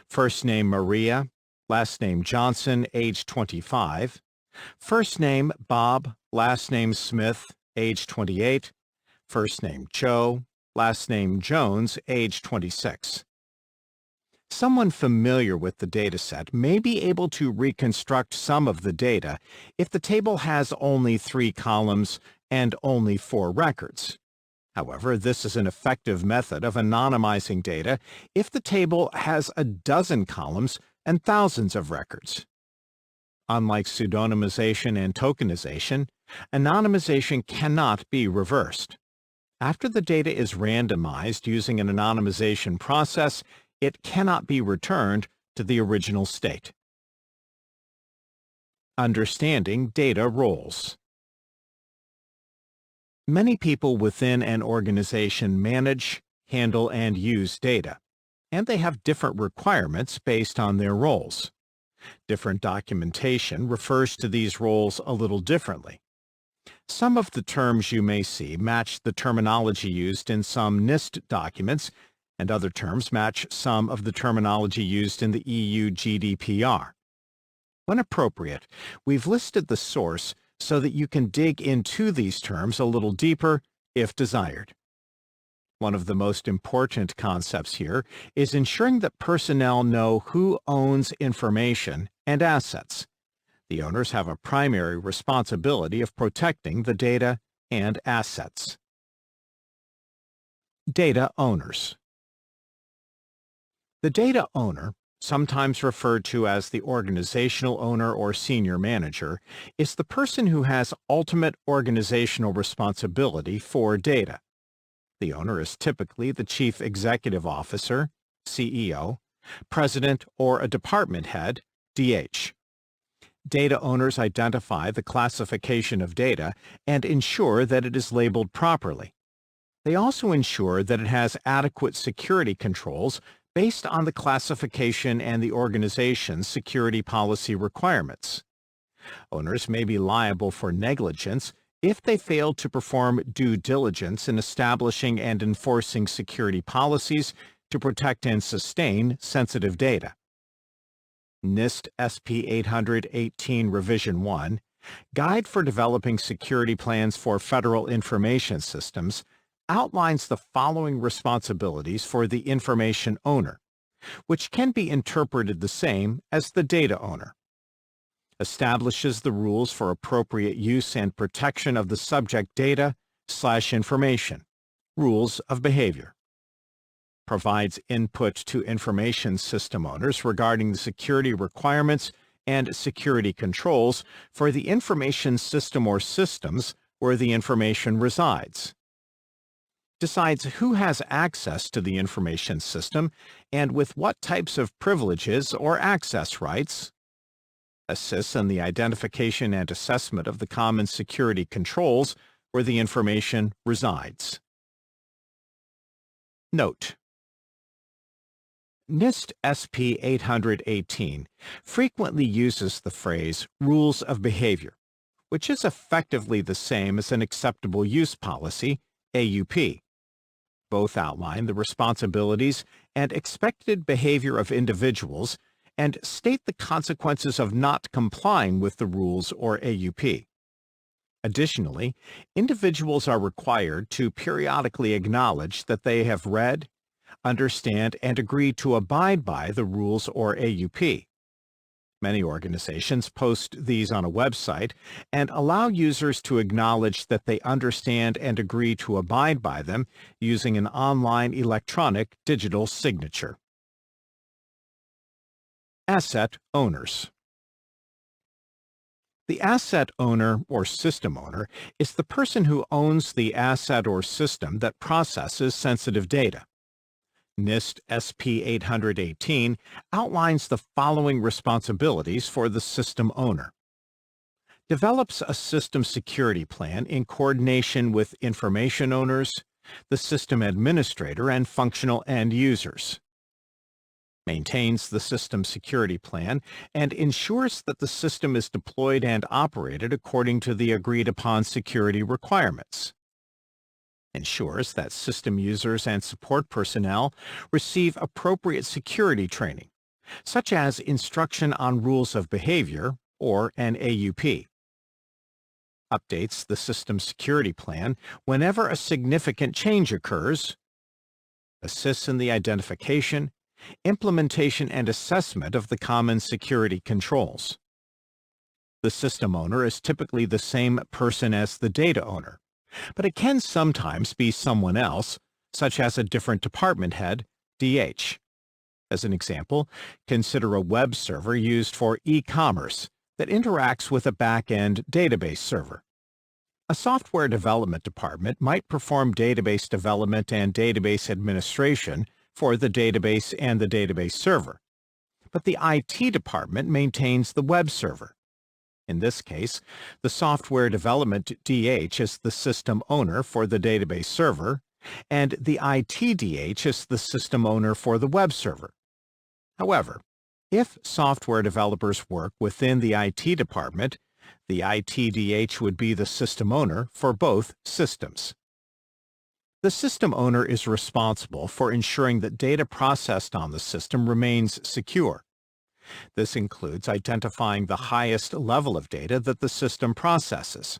First name, Maria, last name, Johnson, age 25. First name, Bob, last name, Smith, age 28. First name, Joe, last name, Jones, age 26. Someone familiar with the dataset may be able to reconstruct some of the data if the table has only 3 columns and only 4 records. However, this is an effective method of anonymizing data if the table has a dozen columns and thousands of records. Unlike pseudonymization and tokenization, anonymization cannot be reversed. After the data is randomized using an anonymization process, it cannot be returned to the original state. Understanding data roles. Many people within an organization manage, handle, and use data, and they have different requirements based on their roles. Different documentation refers to these roles a little differently. Some of the terms you may see match the terminology used in some NIST documents, and other terms match some of the terminology used in the EU GDPR. When appropriate, we've listed the source so that you can dig into these terms a little deeper if desired. One of the most important concepts here is ensuring that personnel know who owns information and assets. The owners have a primary responsibility of protecting the data and assets. Data owners. The data owner, sometimes referred to as the organizational owner or senior manager, is the person who has ultimate organizational responsibility for data. The owner is typically the chief executive officer, CEO, president, or a department head, DH. Data owners identify the classification of data and ensure that it is labeled properly. They also ensure that it has adequate security controls based on the classification and the organization's security policy requirements. Owners may be liable for negligence if they fail to perform due diligence in establishing and enforcing security policies to protect and sustain sensitive data. NIST SP 800-18 Revision 1, Guide for Developing Security Plans for Federal Information Systems, outlines the following responsibilities for the information owner, which can be interpreted the same as the data owner. Establishes the rules for appropriate use and protection of the subject data/information, rules of behavior. Provides input to information system owners regarding the security requirements and security controls for the information system or systems where the information resides. Decides who has access to the information system and with what types of privileges or access rights. Assists in the identification and assessment of the common security controls where the information resides. Note: NIST SP 800-18 frequently uses the phrase rules of behavior, which is effectively the same as an acceptable use policy, AUP. Both outline the responsibilities and expected behavior of individuals and state the consequences of not complying with the rules or AUP. Additionally, individuals are required to periodically acknowledge that they have read, understand and agree to abide by the rules or AUP. Many organizations post these on a website and allow users to acknowledge that they understand and agree to abide by them using an online electronic digital signature. Asset owners. The asset owner or system owner is the person who owns the asset or system that processes sensitive data. NIST SP 818 outlines the following responsibilities for the system owner. Develops a system security plan in coordination with information owners, the system administrator, and functional end users. Maintains the system security plan and ensures that the system is deployed and operated according to the agreed-upon security requirements. Ensures that system users and support personnel receive appropriate security training, such as instruction on rules of behavior or an AUP. Updates the system security plan whenever a significant change occurs. Assists in the identification, implementation, and assessment of the common security controls. The system owner is typically the same person as the data owner, but it can sometimes be someone else, such as a different department head, DH. As an example, consider a web server used for e-commerce that interacts with a back-end database server. A software development department might perform database development and database administration for the database and the database server, but the IT department maintains the web server. In this case, the software development DH is the system owner for the database server, and the IT DH is the system owner for the web server. However, if software developers work within the IT department, the IT DH would be the system owner for both systems. The system owner is responsible for ensuring that data processed on the system remains secure. This includes identifying the highest level of data that the system processes.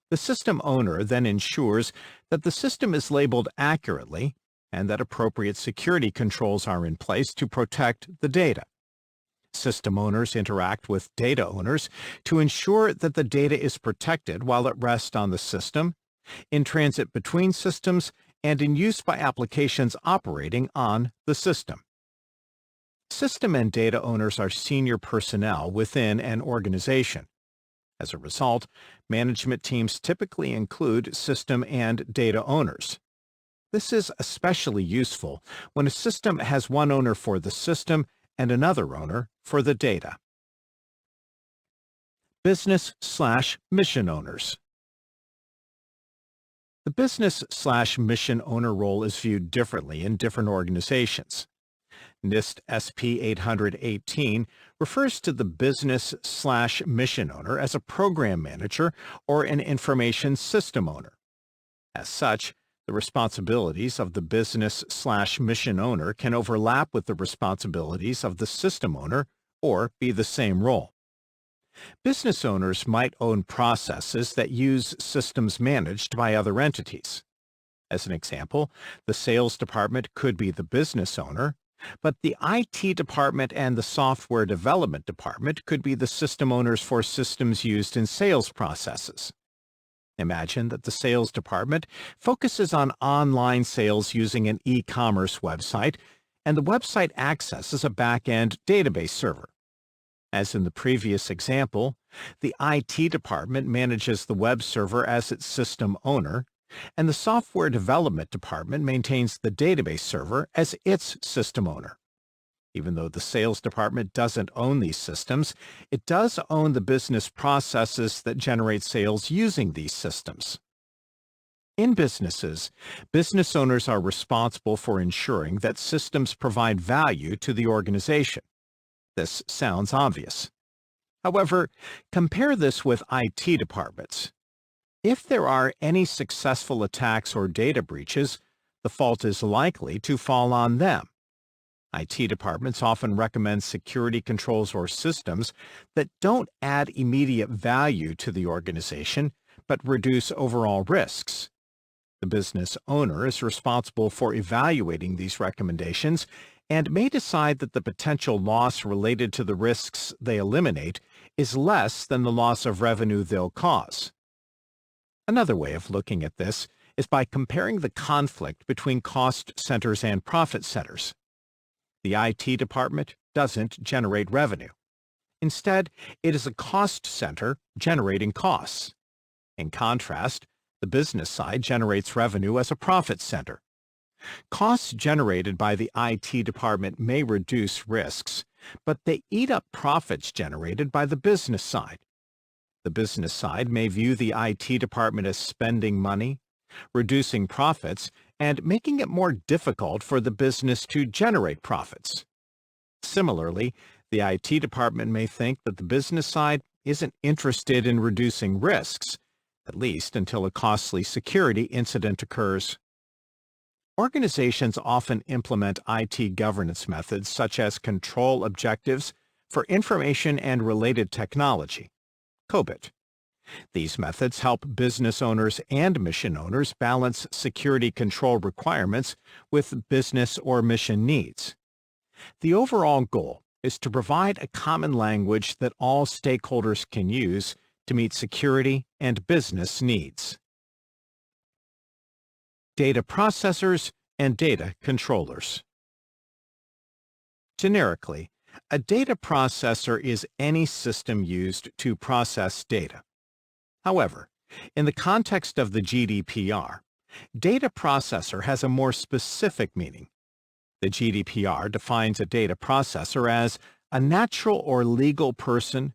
The system owner then ensures that the system is labeled accurately and that appropriate security controls are in place to protect the data. System owners interact with data owners to ensure that the data is protected while at rest on the system, in transit between systems, and in use by applications operating on the system. System and data owners are senior personnel within an organization. As a result, management teams typically include system and data owners. This is especially useful when a system has one owner for the system and another owner for the data. Business/mission owners. The business/mission owner role is viewed differently in different organizations. NIST SP 818 refers to the business/mission owner as a program manager or an information system owner. As such, the responsibilities of the business/mission owner can overlap with the responsibilities of the system owner or be the same role. Business owners might own processes that use systems managed by other entities. As an example, the sales department could be the business owner, but the IT department and the software development department could be the system owners for systems used in sales processes. Imagine that the sales department focuses on online sales using an e-commerce website, and the website accesses a back-end database server. As in the previous example, the IT department manages the web server as its system owner, and the software development department maintains the database server as its system owner. Even though the sales department doesn't own these systems, it does own the business processes that generate sales using these systems. In businesses, business owners are responsible for ensuring that systems provide value to the organization. This sounds obvious. However, compare this with IT departments. If there are any successful attacks or data breaches, the fault is likely to fall on them. IT departments often recommend security controls or systems that don't add immediate value to the organization, but reduce overall risks. The business owner is responsible for evaluating these recommendations and may decide that the potential loss related to the risks they eliminate is less than the loss of revenue they'll cause. Another way of looking at this is by comparing the conflict between cost centers and profit centers. The IT department doesn't generate revenue. Instead, it is a cost center generating costs. In contrast, the business side generates revenue as a profit center. Costs generated by the IT department may reduce risks, but they eat up profits generated by the business side. The business side may view the IT department as spending money, reducing profits, and making it more difficult for the business to generate profits. Similarly, the IT department may think that the business side isn't interested in reducing risks, at least until a costly security incident occurs. Organizations often implement IT governance methods such as control objectives for information and related technology, COBIT. These methods help business owners and mission owners balance security control requirements with business or mission needs. The overall goal is to provide a common language that all stakeholders can use to meet security and business needs. Data processors and data controllers. Generically, a data processor is any system used to process data. However, in the context of the GDPR, data processor has a more specific meaning. The GDPR defines a data processor as a natural or legal person,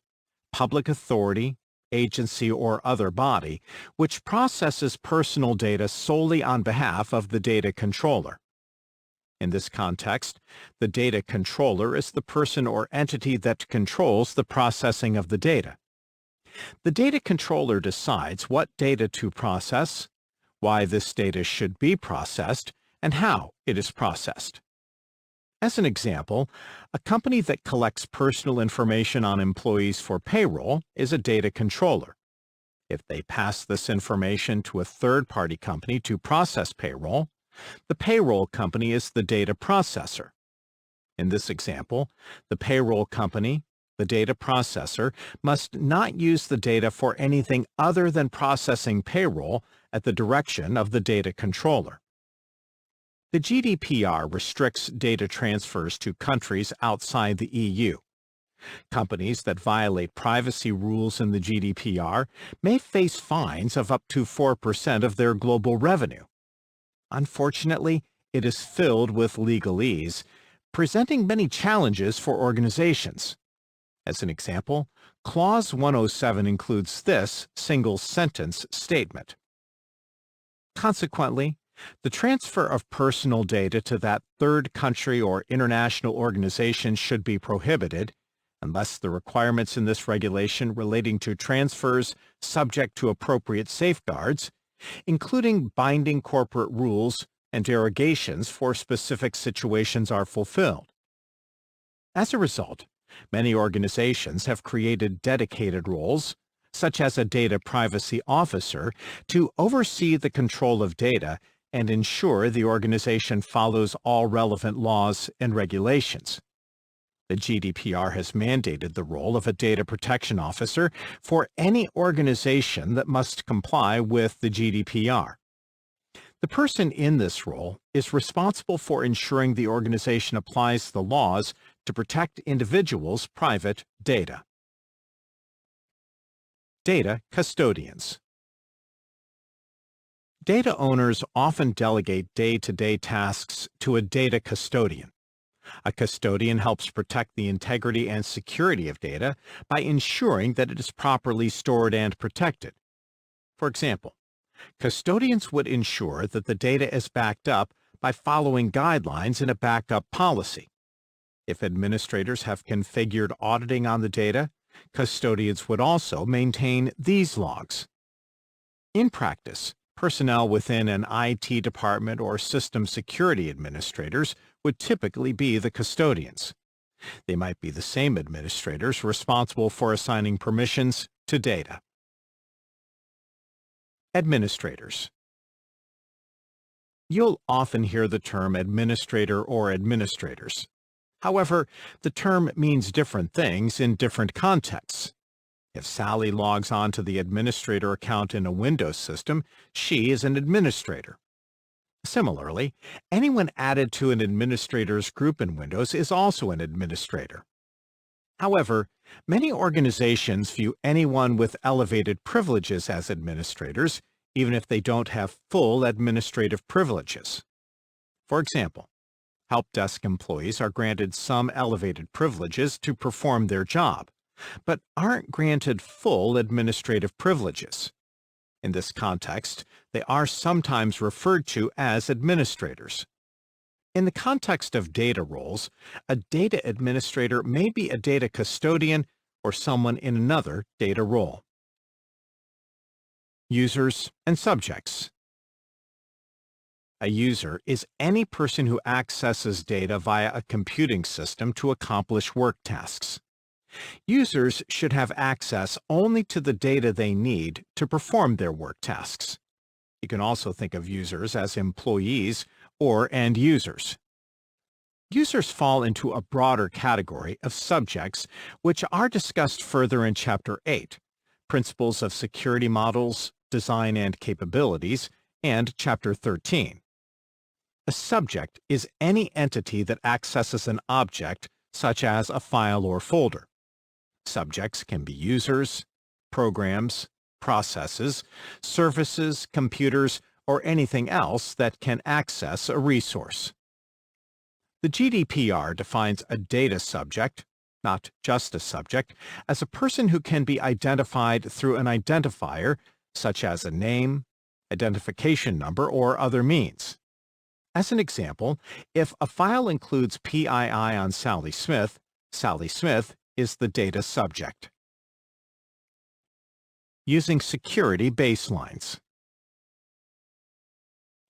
public authority, agency, or other body which processes personal data solely on behalf of the data controller. In this context, the data controller is the person or entity that controls the processing of the data. The data controller decides what data to process, why this data should be processed, and how it is processed. As an example, a company that collects personal information on employees for payroll is a data controller. If they pass this information to a third-party company to process payroll, the payroll company is the data processor. In this example, the payroll company, the data processor, must not use the data for anything other than processing payroll at the direction of the data controller. The GDPR restricts data transfers to countries outside the EU. Companies that violate privacy rules in the GDPR may face fines of up to 4% of their global revenue. Unfortunately, it is filled with legalese, presenting many challenges for organizations. As an example, Clause 107 includes this single-sentence statement. Consequently, the transfer of personal data to that third country or international organization should be prohibited unless the requirements in this regulation relating to transfers subject to appropriate safeguards, including binding corporate rules and derogations for specific situations, are fulfilled. As a result, many organizations have created dedicated roles, such as a data privacy officer, to oversee the control of data and ensure the organization follows all relevant laws and regulations. The GDPR has mandated the role of a data protection officer for any organization that must comply with the GDPR. The person in this role is responsible for ensuring the organization applies the laws to protect individuals' private data. Data custodians. Data owners often delegate day-to-day tasks to a data custodian. A custodian helps protect the integrity and security of data by ensuring that it is properly stored and protected. For example, custodians would ensure that the data is backed up by following guidelines in a backup policy. If administrators have configured auditing on the data, custodians would also maintain these logs. In practice, personnel within an IT department or system security administrators would typically be the custodians. They might be the same administrators responsible for assigning permissions to data. Administrators. You'll often hear the term administrator or administrators. However, the term means different things in different contexts. If Sally logs on to the administrator account in a Windows system, she is an administrator. Similarly, anyone added to an administrator's group in Windows is also an administrator. However, many organizations view anyone with elevated privileges as administrators, even if they don't have full administrative privileges. For example, help desk employees are granted some elevated privileges to perform their job, but aren't granted full administrative privileges. In this context, they are sometimes referred to as administrators. In the context of data roles, a data administrator may be a data custodian or someone in another data role. Users and subjects. A user is any person who accesses data via a computing system to accomplish work tasks. Users should have access only to the data they need to perform their work tasks. You can also think of users as employees or end users. Users fall into a broader category of subjects, which are discussed further in Chapter 8, Principles of Security Models, Design and Capabilities, and Chapter 13. A subject is any entity that accesses an object, such as a file or folder. Subjects can be users, programs, processes, services, computers, or anything else that can access a resource. The GDPR defines a data subject, not just a subject, as a person who can be identified through an identifier, such as a name, identification number, or other means. As an example, if a file includes PII on Sally Smith is the data subject. Using security baselines.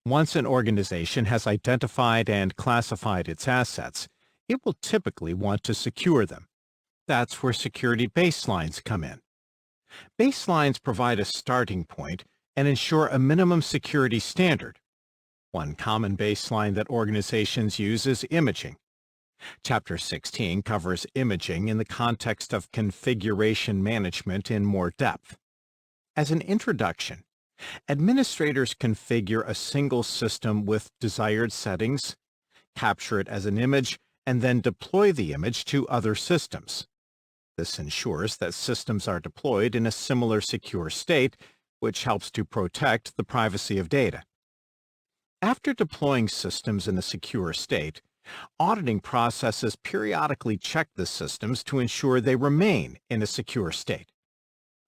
Once an organization has identified and classified its assets, it will typically want to secure them. That's where security baselines come in. Baselines provide a starting point and ensure a minimum security standard. One common baseline that organizations use is imaging. Chapter 16 covers imaging in the context of configuration management in more depth. As an introduction, administrators configure a single system with desired settings, capture it as an image, and then deploy the image to other systems. This ensures that systems are deployed in a similar secure state, which helps to protect the privacy of data. After deploying systems in a secure state, auditing processes periodically check the systems to ensure they remain in a secure state.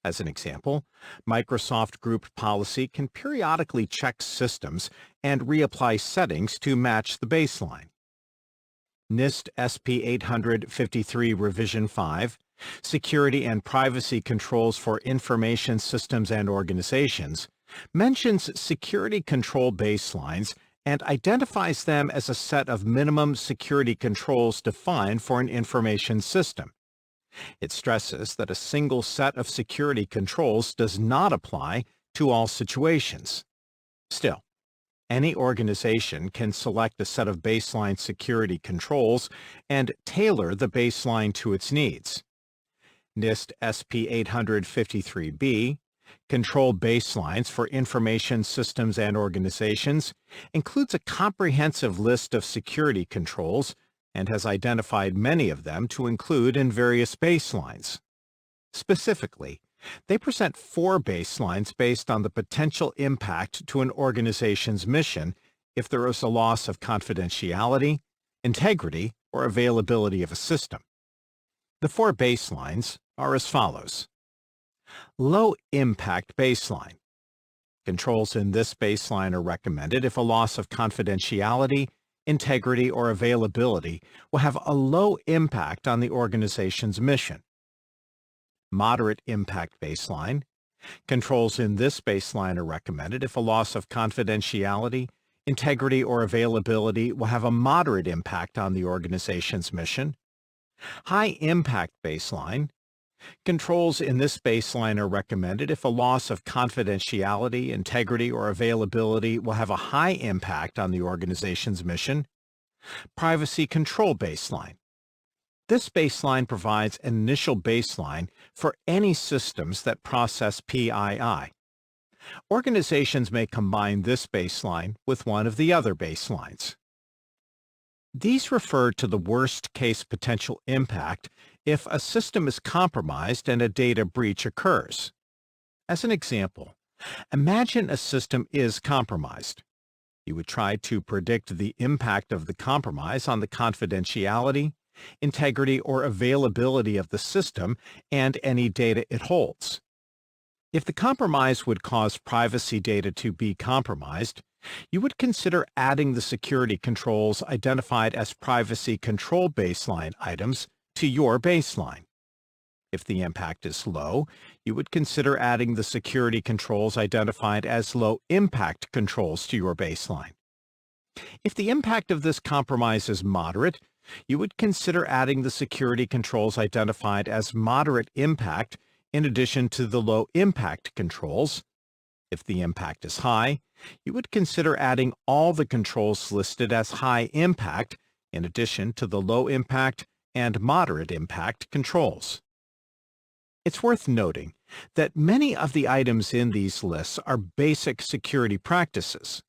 As an example, Microsoft Group Policy can periodically check systems and reapply settings to match the baseline. NIST SP 853 Revision 5, Security and Privacy Controls for Information Systems and Organizations, mentions security control baselines and identifies them as a set of minimum security controls defined for an information system. It stresses that a single set of security controls does not apply to all situations. Still, any organization can select a set of baseline security controls and tailor the baseline to its needs. NIST SP 853B, Control Baselines for Information Systems and Organizations, includes a comprehensive list of security controls and has identified many of them to include in various baselines. Specifically, they present 4 baselines based on the potential impact to an organization's mission if there is a loss of confidentiality, integrity, or availability of a system. The 4 baselines are as follows. Low Impact Baseline. Controls in this baseline are recommended if a loss of confidentiality, integrity, or availability will have a low impact on the organization's mission. Moderate Impact Baseline. Controls in this baseline are recommended if a loss of confidentiality, integrity, or availability will have a moderate impact on the organization's mission. High Impact Baseline. Controls in this baseline are recommended if a loss of confidentiality, integrity, or availability will have a high impact on the organization's mission. Privacy control baseline. This baseline provides an initial baseline for any systems that process PII. Organizations may combine this baseline with one of the other baselines. These refer to the worst-case potential impact if a system is compromised and a data breach occurs. As an example, imagine a system is compromised. You would try to predict the impact of the compromise on the confidentiality, integrity, or availability of the system and any data it holds. If the compromise would cause privacy data to be compromised, you would consider adding the security controls identified as privacy control baseline items to your baseline. If the impact is low, you would consider adding the security controls identified as low impact controls to your baseline. If the impact of this compromise is moderate, you would consider adding the security controls identified as moderate impact in addition to the low impact controls. If the impact is high, you would consider adding all the controls listed as high impact in addition to the low impact and moderate impact controls. It's worth noting that many of the items in these lists are basic security practices.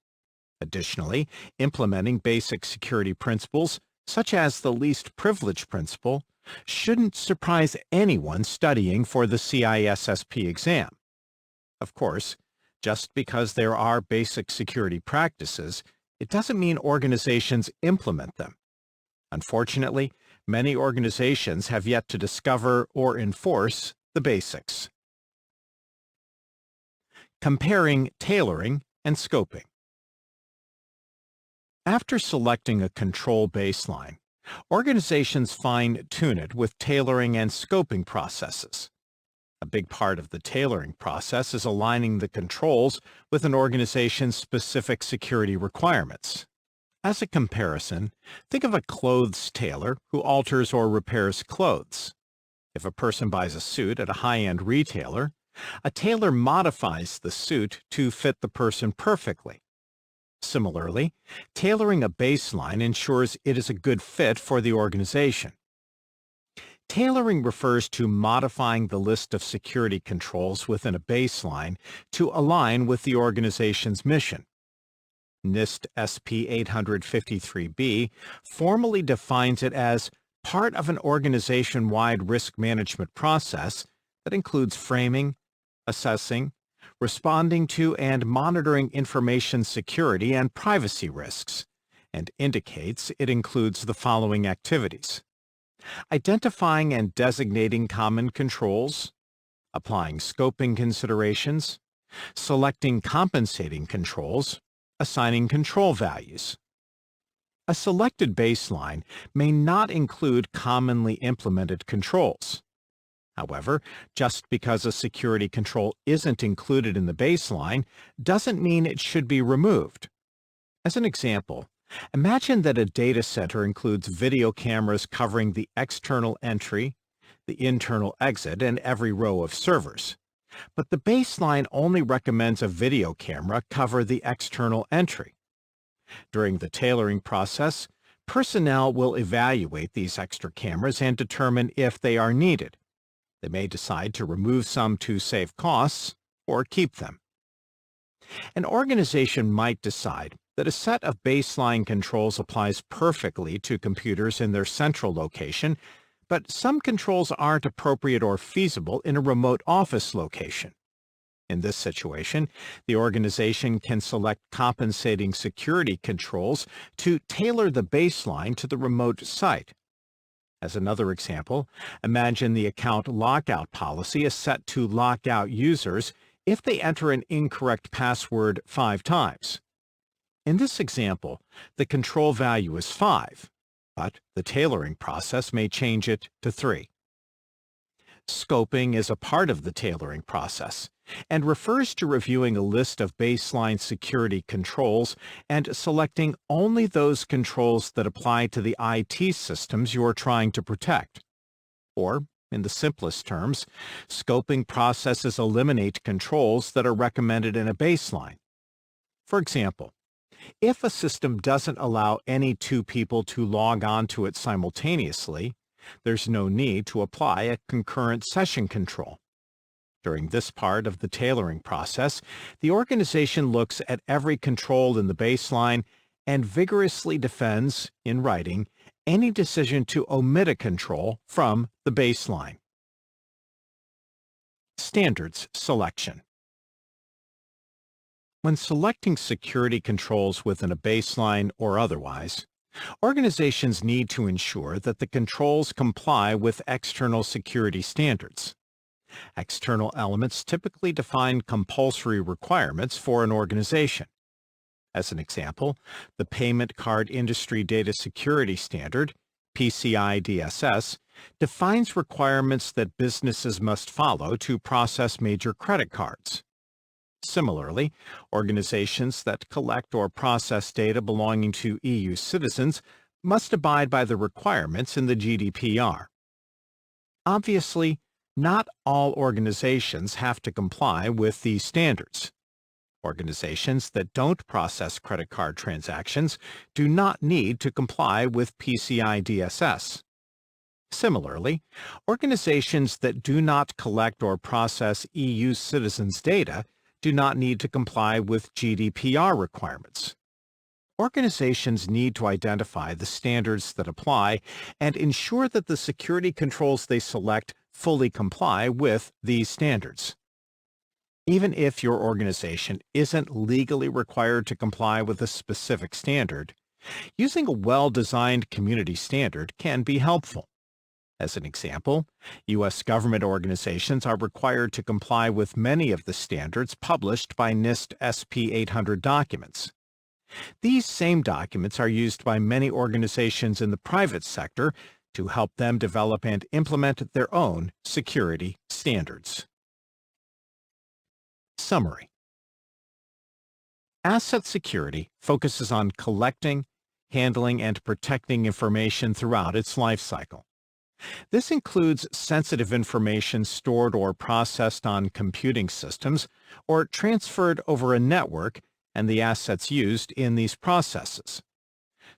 Additionally, implementing basic security principles, such as the least privilege principle, shouldn't surprise anyone studying for the CISSP exam. Of course, just because there are basic security practices, it doesn't mean organizations implement them. Unfortunately, many organizations have yet to discover or enforce the basics. Comparing tailoring and scoping. After selecting a control baseline, organizations fine-tune it with tailoring and scoping processes. A big part of the tailoring process is aligning the controls with an organization's specific security requirements. As a comparison, think of a clothes tailor who alters or repairs clothes. If a person buys a suit at a high-end retailer, a tailor modifies the suit to fit the person perfectly. Similarly, tailoring a baseline ensures it is a good fit for the organization. Tailoring refers to modifying the list of security controls within a baseline to align with the organization's mission. NIST SP 853B formally defines it as part of an organization-wide risk management process that includes framing, assessing, responding to, and monitoring information security and privacy risks, and indicates it includes the following activities: identifying and designating common controls, applying scoping considerations, selecting compensating controls, assigning control values. A selected baseline may not include commonly implemented controls. However, just because a security control isn't included in the baseline doesn't mean it should be removed. As an example, imagine that a data center includes video cameras covering the external entry, the internal exit, and every row of servers. But the baseline only recommends a video camera cover the external entry. During the tailoring process, personnel will evaluate these extra cameras and determine if they are needed. They may decide to remove some to save costs or keep them. An organization might decide that a set of baseline controls applies perfectly to computers in their central location, but some controls aren't appropriate or feasible in a remote office location. In this situation, the organization can select compensating security controls to tailor the baseline to the remote site. As another example, imagine the account lockout policy is set to lock out users if they enter an incorrect password 5 times. In this example, the control value is 5, but the tailoring process may change it to 3. Scoping is a part of the tailoring process and refers to reviewing a list of baseline security controls and selecting only those controls that apply to the IT systems you are trying to protect. Or, In the simplest terms, scoping processes eliminate controls that are recommended in a baseline. For example, if a system doesn't allow any two people to log on to it simultaneously, there's no need to apply a concurrent session control. During this part of the tailoring process, the organization looks at every control in the baseline and vigorously defends, in writing, any decision to omit a control from the baseline. Standards selection. When selecting security controls within a baseline or otherwise, organizations need to ensure that the controls comply with external security standards. External elements typically define compulsory requirements for an organization. As an example, the Payment Card Industry Data Security Standard, PCI DSS, defines requirements that businesses must follow to process major credit cards. Similarly, organizations that collect or process data belonging to EU citizens must abide by the requirements in the GDPR. Obviously, not all organizations have to comply with these standards. Organizations that don't process credit card transactions do not need to comply with PCI DSS. Similarly, organizations that do not collect or process EU citizens' data do not need to comply with GDPR requirements. Organizations need to identify the standards that apply and ensure that the security controls they select fully comply with these standards. Even if your organization isn't legally required to comply with a specific standard, using a well-designed community standard can be helpful. As an example, U.S. government organizations are required to comply with many of the standards published by NIST SP 800 documents. These same documents are used by many organizations in the private sector to help them develop and implement their own security standards. Summary. Asset security focuses on collecting, handling, and protecting information throughout its life cycle. This includes sensitive information stored or processed on computing systems or transferred over a network and the assets used in these processes.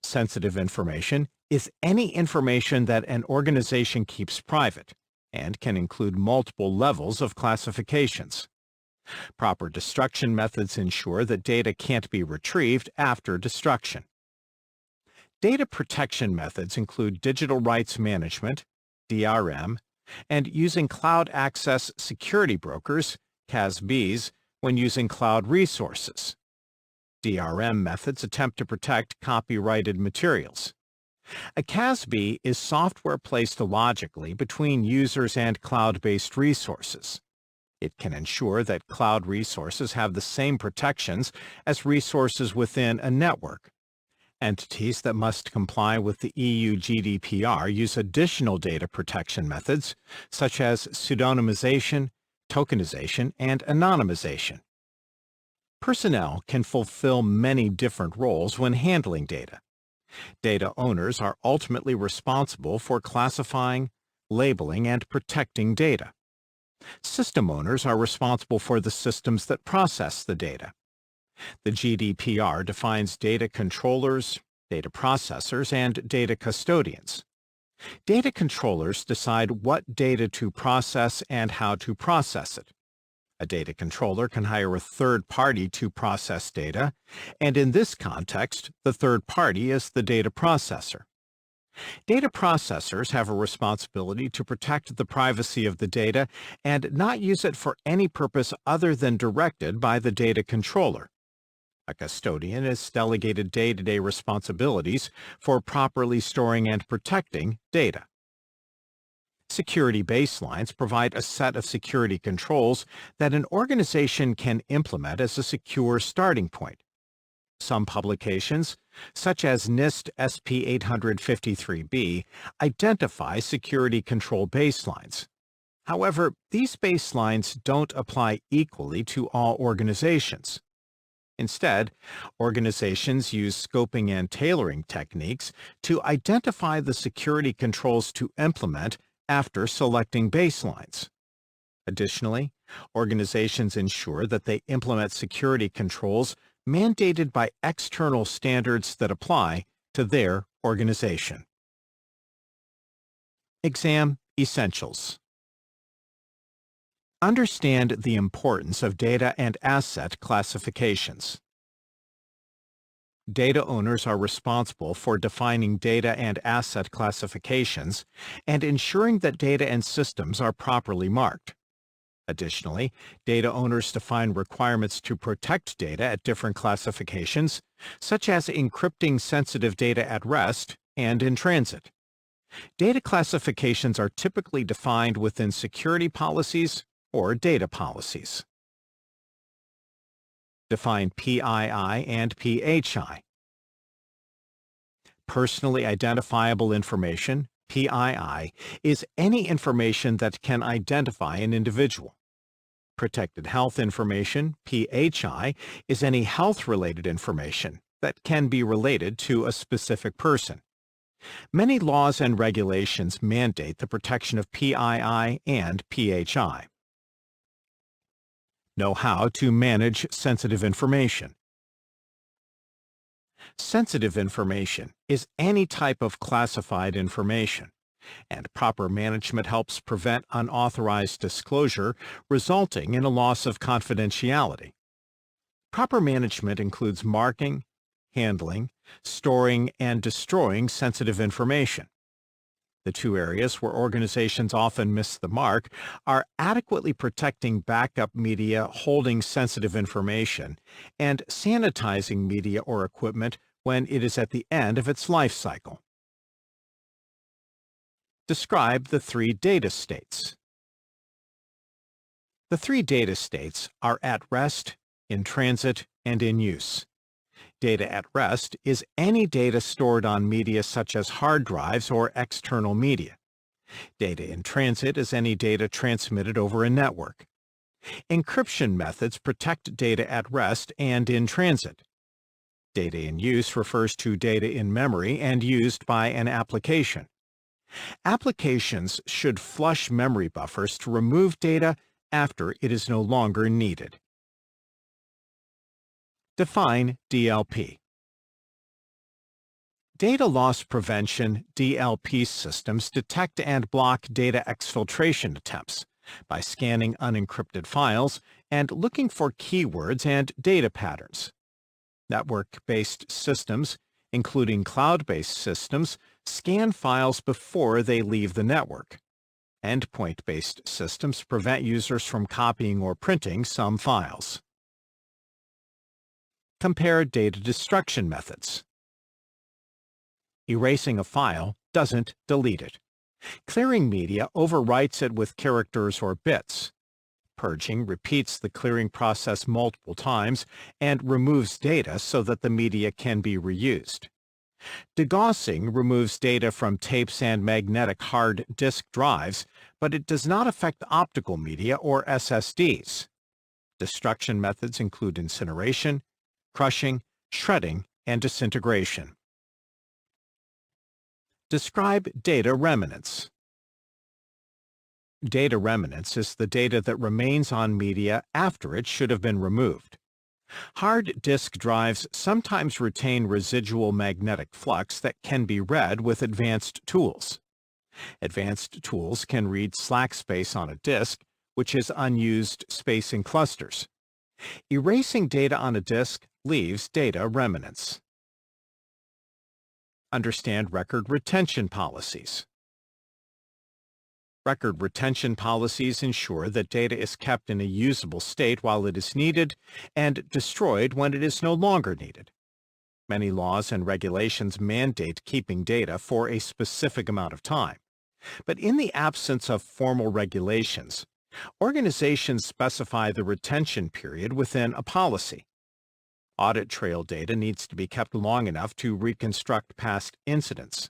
Sensitive information is any information that an organization keeps private and can include multiple levels of classifications. Proper destruction methods ensure that data can't be retrieved after destruction. Data protection methods include digital rights management, DRM, and using cloud access security brokers, CASBs, when using cloud resources. DRM methods attempt to protect copyrighted materials. A CASB is software placed logically between users and cloud-based resources. It can ensure that cloud resources have the same protections as resources within a network. Entities that must comply with the EU GDPR use additional data protection methods, such as pseudonymization, tokenization, and anonymization. Personnel can fulfill many different roles when handling data. Data owners are ultimately responsible for classifying, labeling, and protecting data. System owners are responsible for the systems that process the data. The GDPR defines data controllers, data processors, and data custodians. Data controllers decide what data to process and how to process it. A data controller can hire a third party to process data, and in this context, the third party is the data processor. Data processors have a responsibility to protect the privacy of the data and not use it for any purpose other than directed by the data controller. A custodian is delegated day-to-day responsibilities for properly storing and protecting data. Security baselines provide a set of security controls that an organization can implement as a secure starting point. Some publications, such as NIST SP 853b, identify security control baselines. However, these baselines don't apply equally to all organizations. Instead, organizations use scoping and tailoring techniques to identify the security controls to implement after selecting baselines. Additionally, organizations ensure that they implement security controls mandated by external standards that apply to their organization. Exam Essentials. Understand the importance of data and asset classifications. Data owners are responsible for defining data and asset classifications and ensuring that data and systems are properly marked. Additionally, data owners define requirements to protect data at different classifications, such as encrypting sensitive data at rest and in transit. Data classifications are typically defined within security policies or data policies. Define PII and PHI. Personally identifiable information, PII, is any information that can identify an individual. Protected health information, PHI, is any health-related information that can be related to a specific person. Many laws and regulations mandate the protection of PII and PHI. Know how to manage sensitive information. Sensitive information is any type of classified information, and proper management helps prevent unauthorized disclosure resulting in a loss of confidentiality. Proper management includes marking, handling, storing, and destroying sensitive information. The two areas where organizations often miss the mark are adequately protecting backup media holding sensitive information and sanitizing media or equipment when it is at the end of its life cycle. Describe the three data states. The three data states are at rest, in transit, and in use. Data at rest is any data stored on media such as hard drives or external media. Data in transit is any data transmitted over a network. Encryption methods protect data at rest and in transit. Data in use refers to data in memory and used by an application. Applications should flush memory buffers to remove data after it is no longer needed. Define DLP. Data loss prevention (DLP) systems detect and block data exfiltration attempts by scanning unencrypted files and looking for keywords and data patterns. Network-based systems, including cloud-based systems, scan files before they leave the network. Endpoint-based systems prevent users from copying or printing some files. Compare data destruction methods. Erasing a file doesn't delete it. Clearing media overwrites it with characters or bits. Purging repeats the clearing process multiple times and removes data so that the media can be reused. Degaussing removes data from tapes and magnetic hard disk drives, but it does not affect optical media or SSDs. Destruction methods include incineration, crushing, shredding, and disintegration. Describe data remnants. Data remnants is the data that remains on media after it should have been removed. Hard disk drives sometimes retain residual magnetic flux that can be read with advanced tools. Advanced tools can read slack space on a disk, which is unused space in clusters. Erasing data on a disk leaves data remnants. Understand record retention policies. Record retention policies ensure that data is kept in a usable state while it is needed and destroyed when it is no longer needed. Many laws and regulations mandate keeping data for a specific amount of time. But in the absence of formal regulations, organizations specify the retention period within a policy. Audit trail data needs to be kept long enough to reconstruct past incidents.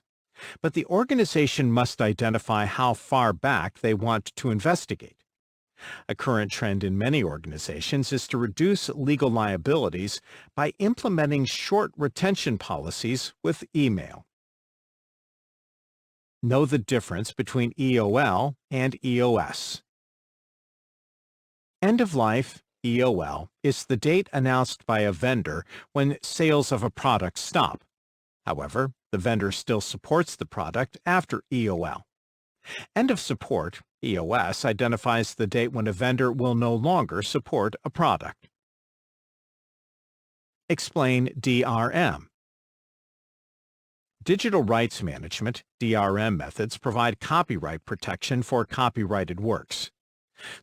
But the organization must identify how far back they want to investigate. A current trend in many organizations is to reduce legal liabilities by implementing short retention policies with email. Know the difference between EOL and EOS. End of life, EOL, is the date announced by a vendor when sales of a product stop. However, the vendor still supports the product after EOL. End of support, EOS, identifies the date when a vendor will no longer support a product. Explain DRM. Digital rights management, DRM methods provide copyright protection for copyrighted works.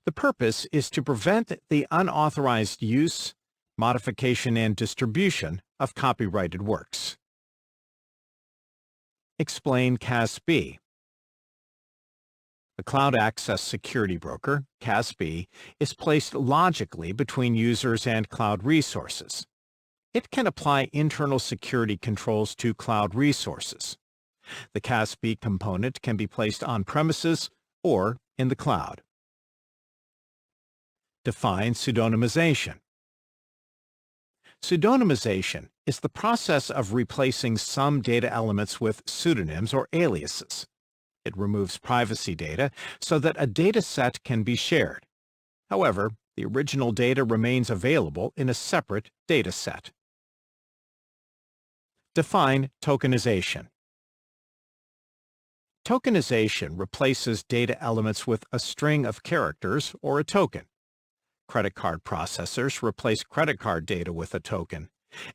The purpose is to prevent the unauthorized use, modification, and distribution of copyrighted works. Explain CASB. The Cloud Access Security Broker, CASB, is placed logically between users and cloud resources. It can apply internal security controls to cloud resources. The CASB component can be placed on premises or in the cloud. Define pseudonymization. Pseudonymization is the process of replacing some data elements with pseudonyms or aliases. It removes privacy data so that a data set can be shared. However, the original data remains available in a separate data set. Define tokenization. Tokenization replaces data elements with a string of characters or a token. Credit card processors replace credit card data with a token,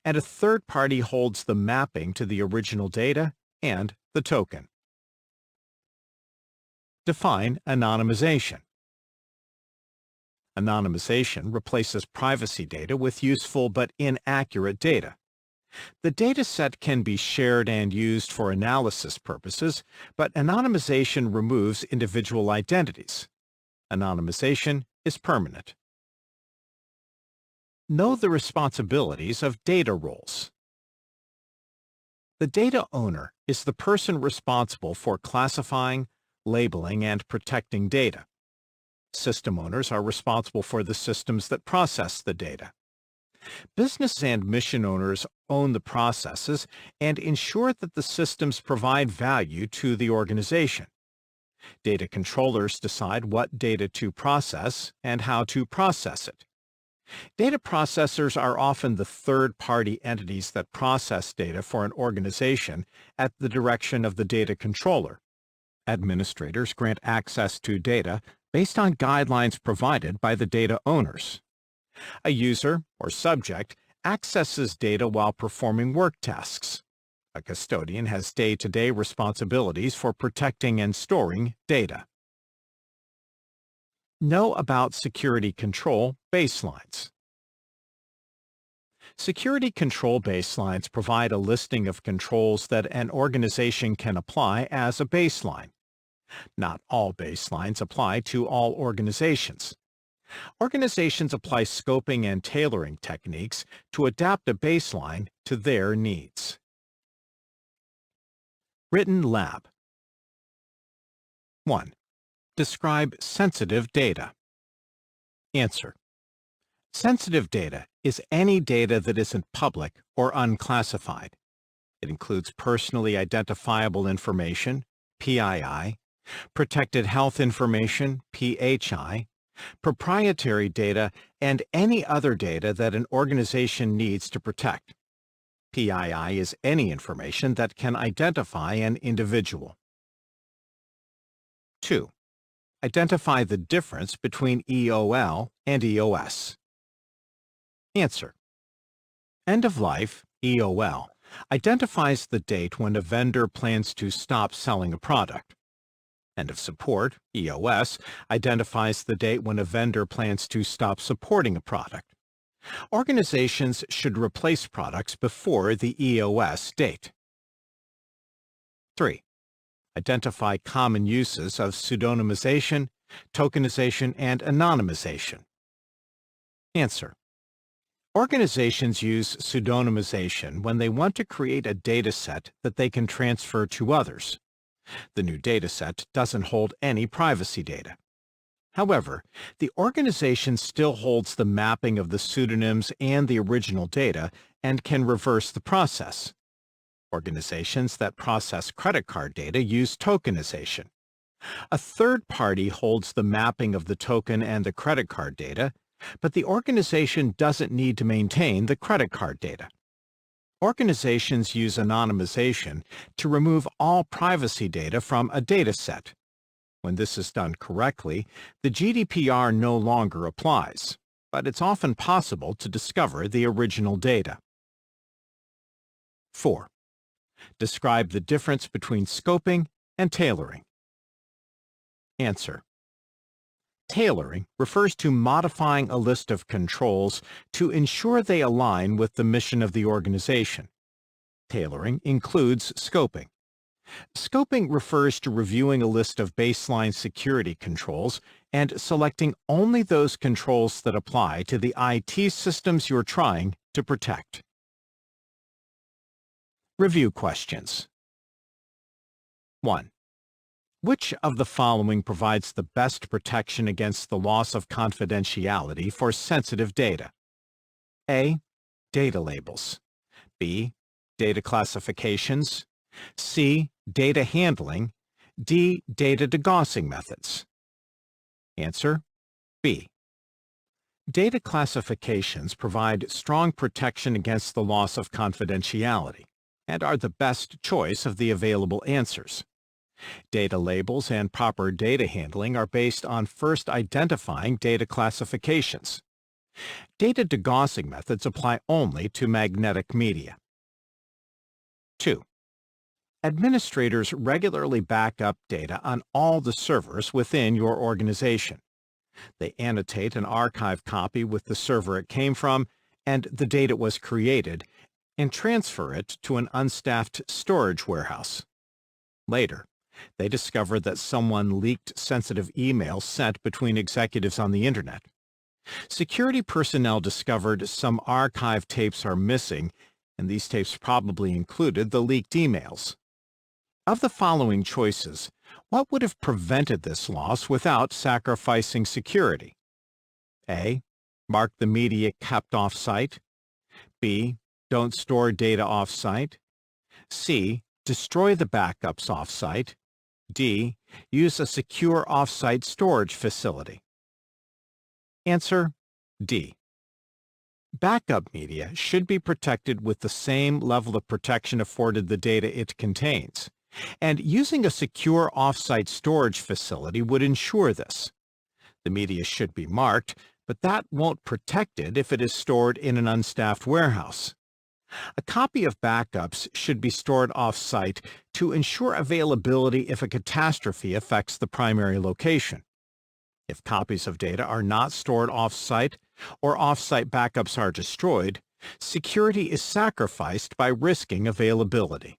and a third party holds the mapping to the original data and the token. Define anonymization. Anonymization replaces privacy data with useful but inaccurate data. The data set can be shared and used for analysis purposes, but anonymization removes individual identities. Anonymization is permanent. Know the responsibilities of data roles. The data owner is the person responsible for classifying, labeling, and protecting data. System owners are responsible for the systems that process the data. Business and mission owners own the processes and ensure that the systems provide value to the organization. Data controllers decide what data to process and how to process it. Data processors are often the third-party entities that process data for an organization at the direction of the data controller. Administrators grant access to data based on guidelines provided by the data owners. A user, or subject, accesses data while performing work tasks. A custodian has day-to-day responsibilities for protecting and storing data. Know about security control baselines. Security control baselines provide a listing of controls that an organization can apply as a baseline. Not all baselines apply to all organizations. Organizations apply scoping and tailoring techniques to adapt a baseline to their needs. Written lab. 1. Describe sensitive data. Answer. Sensitive data is any data that isn't public or unclassified. It includes personally identifiable information, PII, protected health information, PHI, proprietary data, and any other data that an organization needs to protect. PII is any information that can identify an individual. 2. Identify the difference between EOL and EOS. Answer. End of life, EOL, identifies the date when a vendor plans to stop selling a product. End of support, EOS, identifies the date when a vendor plans to stop supporting a product. Organizations should replace products before the EOS date. 3. Identify common uses of pseudonymization, tokenization, and anonymization. Answer. Organizations use pseudonymization when they want to create a data set that they can transfer to others. The new data set doesn't hold any privacy data. However, the organization still holds the mapping of the pseudonyms and the original data and can reverse the process. Organizations that process credit card data use tokenization. A third party holds the mapping of the token and the credit card data, but the organization doesn't need to maintain the credit card data. Organizations use anonymization to remove all privacy data from a data set. When this is done correctly, the GDPR no longer applies, but it's often possible to discover the original data. 4. Describe the difference between scoping and tailoring. Answer. Tailoring refers to modifying a list of controls to ensure they align with the mission of the organization. Tailoring includes scoping. Scoping refers to reviewing a list of baseline security controls and selecting only those controls that apply to the IT systems you're trying to protect. Review questions. 1. Which of the following provides the best protection against the loss of confidentiality for sensitive data? A. Data labels. B. Data classifications. C. Data handling. D. Data degaussing methods. Answer. B. Data classifications provide strong protection against the loss of confidentiality and are the best choice of the available answers. Data labels and proper data handling are based on first identifying data classifications. Data degaussing methods apply only to magnetic media. 2. Administrators regularly back up data on all the servers within your organization. They annotate an archive copy with the server it came from and the date it was created, and transfer it to an unstaffed storage warehouse. Later, they discover that someone leaked sensitive emails sent between executives on the Internet. Security personnel discovered some archive tapes are missing, and these tapes probably included the leaked emails. Of the following choices, what would have prevented this loss without sacrificing security? A. Mark the media kept off-site. B. Don't store data off-site. C. Destroy the backups off-site. D. Use a secure off-site storage facility. Answer. D. Backup media should be protected with the same level of protection afforded the data it contains, and using a secure off-site storage facility would ensure this. The media should be marked, but that won't protect it if it is stored in an unstaffed warehouse. A copy of backups should be stored off-site to ensure availability if a catastrophe affects the primary location. If copies of data are not stored off-site or off-site backups are destroyed, security is sacrificed by risking availability.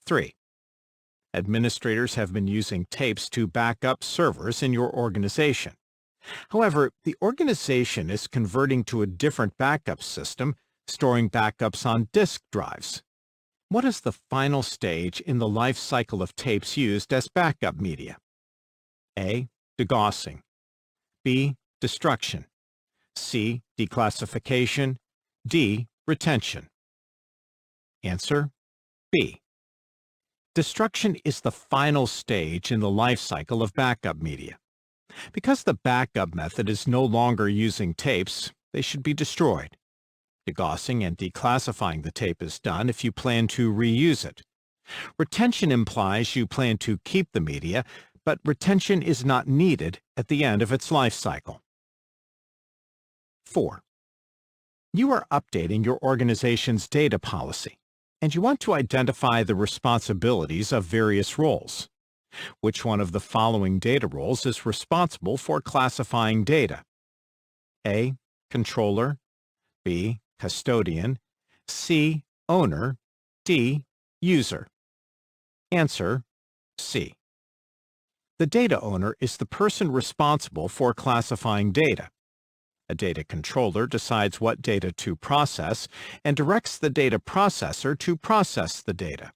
3. Administrators have been using tapes to back up servers in your organization. However, the organization is converting to a different backup system, storing backups on disk drives. What is the final stage in the life cycle of tapes used as backup media? A. Degaussing. B. Destruction. C. Declassification. D. Retention. Answer. B. Destruction is the final stage in the life cycle of backup media. Because the backup method is no longer using tapes, they should be destroyed. Degaussing and declassifying the tape is done if you plan to reuse it. Retention implies you plan to keep the media, but retention is not needed at the end of its life cycle. 4. You are updating your organization's data policy, and you want to identify the responsibilities of various roles. Which one of the following data roles is responsible for classifying data? A. Controller. B. Custodian. C. Owner. D. User. Answer. C. The data owner is the person responsible for classifying data. A data controller decides what data to process and directs the data processor to process the data.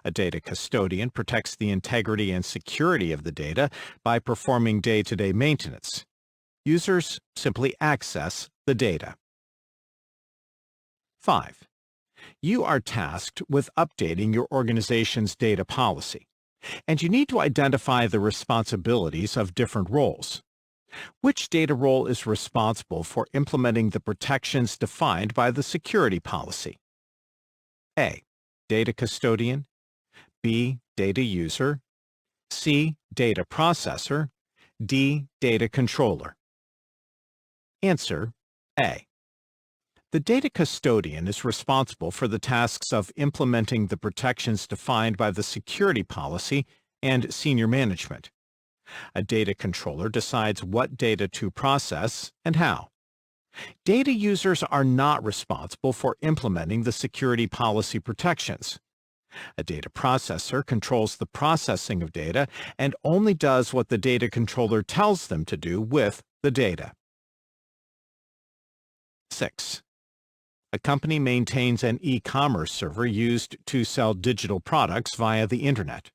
A data custodian protects the integrity and security of the data by performing day-to-day maintenance. Users simply access the data. 5. You are tasked with updating your organization's data policy, and you need to identify the responsibilities of different roles. Which data role is responsible for implementing the protections defined by the security policy? A. Data custodian. B. Data user. C. Data processor. D. Data controller. Answer A. The data custodian is responsible for the tasks of implementing the protections defined by the security policy and senior management. A data controller decides what data to process and how. Data users are not responsible for implementing the security policy protections. A data processor controls the processing of data and only does what the data controller tells them to do with the data. 6. A company maintains an e-commerce server used to sell digital products via the Internet.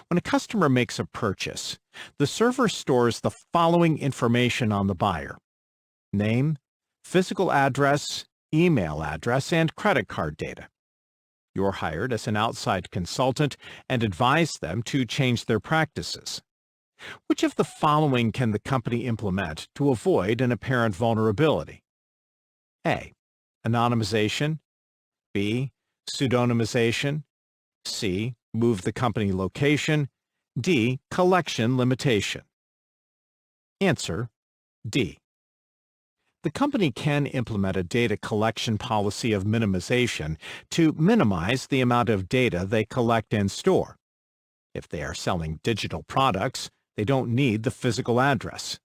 When a customer makes a purchase, the server stores the following information on the buyer: name, physical address, email address, and credit card data. You're hired as an outside consultant and advise them to change their practices. Which of the following can the company implement to avoid an apparent vulnerability? A. Anonymization. B. Pseudonymization. C. Move the company location. D. Collection limitation. Answer D. The company can implement a data collection policy of minimization to minimize the amount of data they collect and store. If they are selling digital products, they don't need the physical address.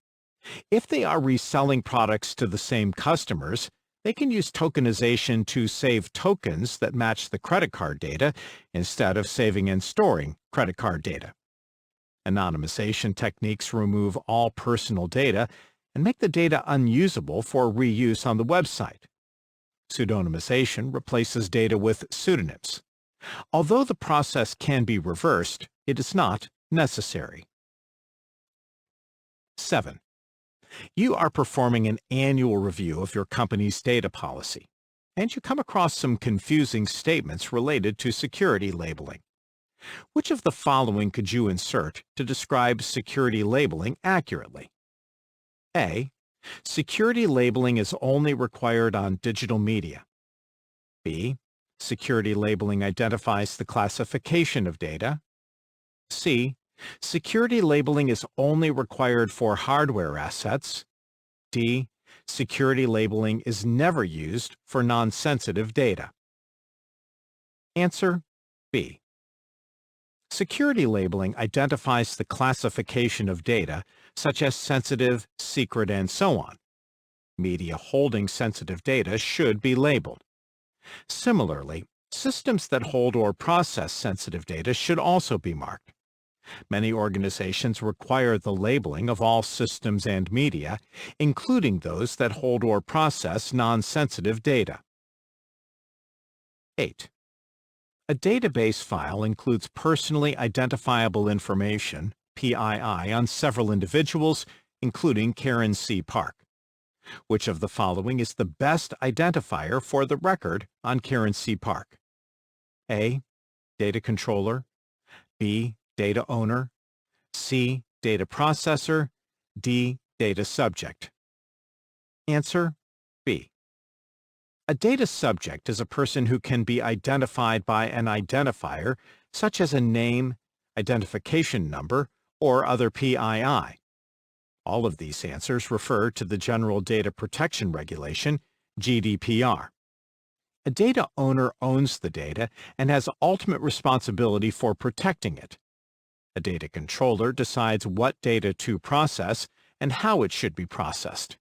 If they are reselling products to the same customers, they can use tokenization to save tokens that match the credit card data instead of saving and storing credit card data. Anonymization techniques remove all personal data and make the data unusable for reuse on the website. Pseudonymization replaces data with pseudonyms. Although the process can be reversed, it is not necessary. 7. You are performing an annual review of your company's data policy, and you come across some confusing statements related to security labeling. Which of the following could you insert to describe security labeling accurately? A. Security labeling is only required on digital media. B. Security labeling identifies the classification of data. C. Security labeling is only required for hardware assets. D. Security labeling is never used for non-sensitive data. Answer B. Security labeling identifies the classification of data, such as sensitive, secret, and so on. Media holding sensitive data should be labeled. Similarly, systems that hold or process sensitive data should also be marked. Many organizations require the labeling of all systems and media, including those that hold or process non-sensitive data. 8. A database file includes personally identifiable information, PII, on several individuals, including Karen C. Park. Which of the following is the best identifier for the record on Karen C. Park? A. Data controller. B. Data owner. C. Data processor. D. Data subject. Answer B. A data subject is a person who can be identified by an identifier, such as a name, identification number, or other PII. All of these answers refer to the General Data Protection Regulation, GDPR. A data owner owns the data and has ultimate responsibility for protecting it. A data controller decides what data to process and how it should be processed.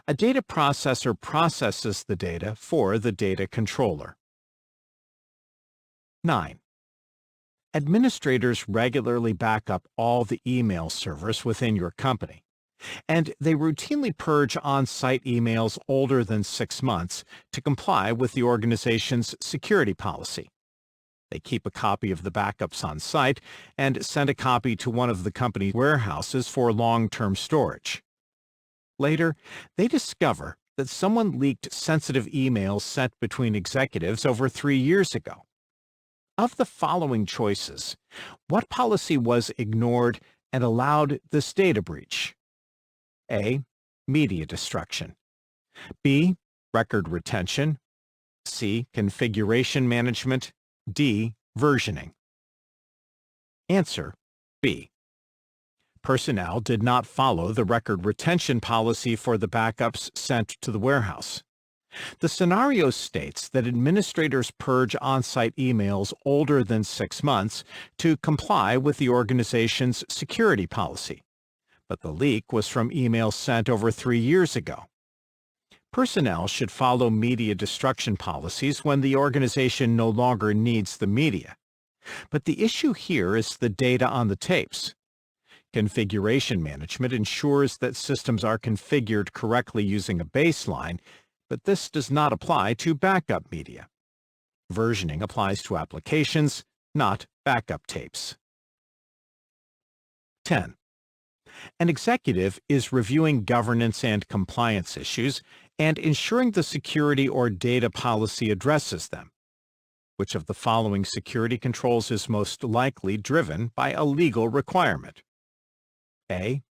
A data processor processes the data for the data controller. 9. Administrators regularly back up all the email servers within your company, and they routinely purge on-site emails older than 6 months to comply with the organization's security policy. They keep a copy of the backups on site and send a copy to one of the company's warehouses for long-term storage. Later, they discover that someone leaked sensitive emails sent between executives over 3 years ago. Of the following choices, what policy was ignored and allowed this data breach? A. Media destruction. B. Record retention. C. Configuration management. D. Versioning. Answer B. Personnel did not follow the record retention policy for the backups sent to the warehouse. The scenario states that administrators purge on-site emails older than 6 months to comply with the organization's security policy, but the leak was from emails sent over 3 years ago. Personnel should follow media destruction policies when the organization no longer needs the media. But the issue here is the data on the tapes. Configuration management ensures that systems are configured correctly using a baseline, but this does not apply to backup media. Versioning applies to applications, not backup tapes. 10. An executive is reviewing governance and compliance issues and ensuring the security or data policy addresses them. Which of the following security controls is most likely driven by a legal requirement? A.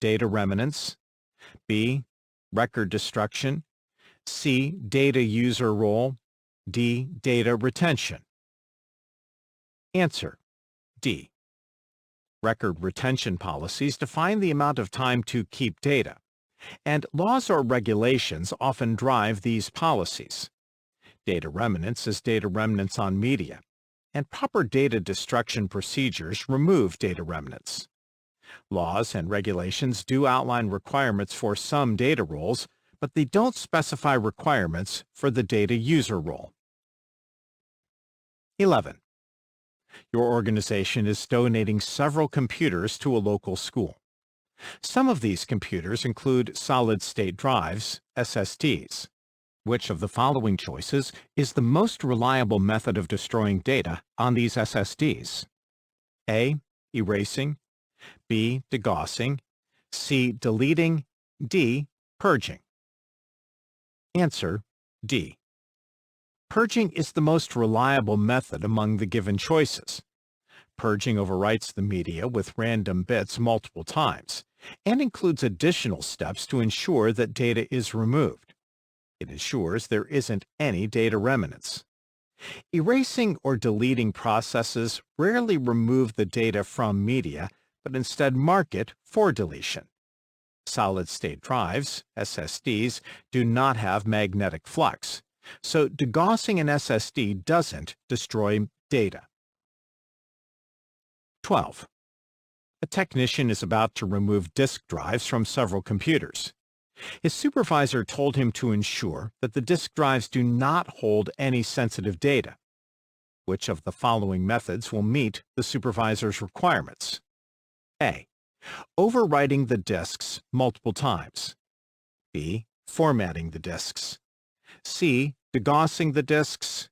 Data remnants. B. Record destruction. C. Data user role. D. Data retention. Answer D. Record retention policies define the amount of time to keep data, and laws or regulations often drive these policies. Data remnants is data remnants on media, and proper data destruction procedures remove data remnants. Laws and regulations do outline requirements for some data roles, but they don't specify requirements for the data user role. 11. Your organization is donating several computers to a local school. Some of these computers include solid-state drives, SSDs. Which of the following choices is the most reliable method of destroying data on these SSDs? A. Erasing. B. Degaussing. C. Deleting. D. Purging. Answer D. Purging is the most reliable method among the given choices. Purging overwrites the media with random bits multiple times and includes additional steps to ensure that data is removed. It ensures there isn't any data remnants. Erasing or deleting processes rarely remove the data from media, but instead mark it for deletion. Solid-state drives, SSDs, do not have magnetic flux, so degaussing an SSD doesn't destroy data. 12. A technician is about to remove disk drives from several computers. His supervisor told him to ensure that the disk drives do not hold any sensitive data. Which of the following methods will meet the supervisor's requirements? A. Overwriting the disks multiple times. B. Formatting the disks. C. Degaussing the disks.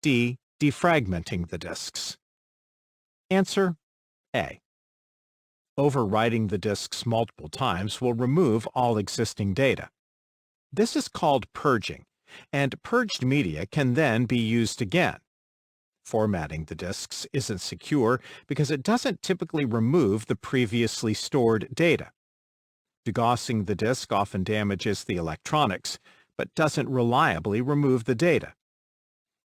D. Defragmenting the disks. Answer A. Overwriting the disks multiple times will remove all existing data. This is called purging, and purged media can then be used again. Formatting the disks isn't secure because it doesn't typically remove the previously stored data. Degaussing the disk often damages the electronics, but doesn't reliably remove the data.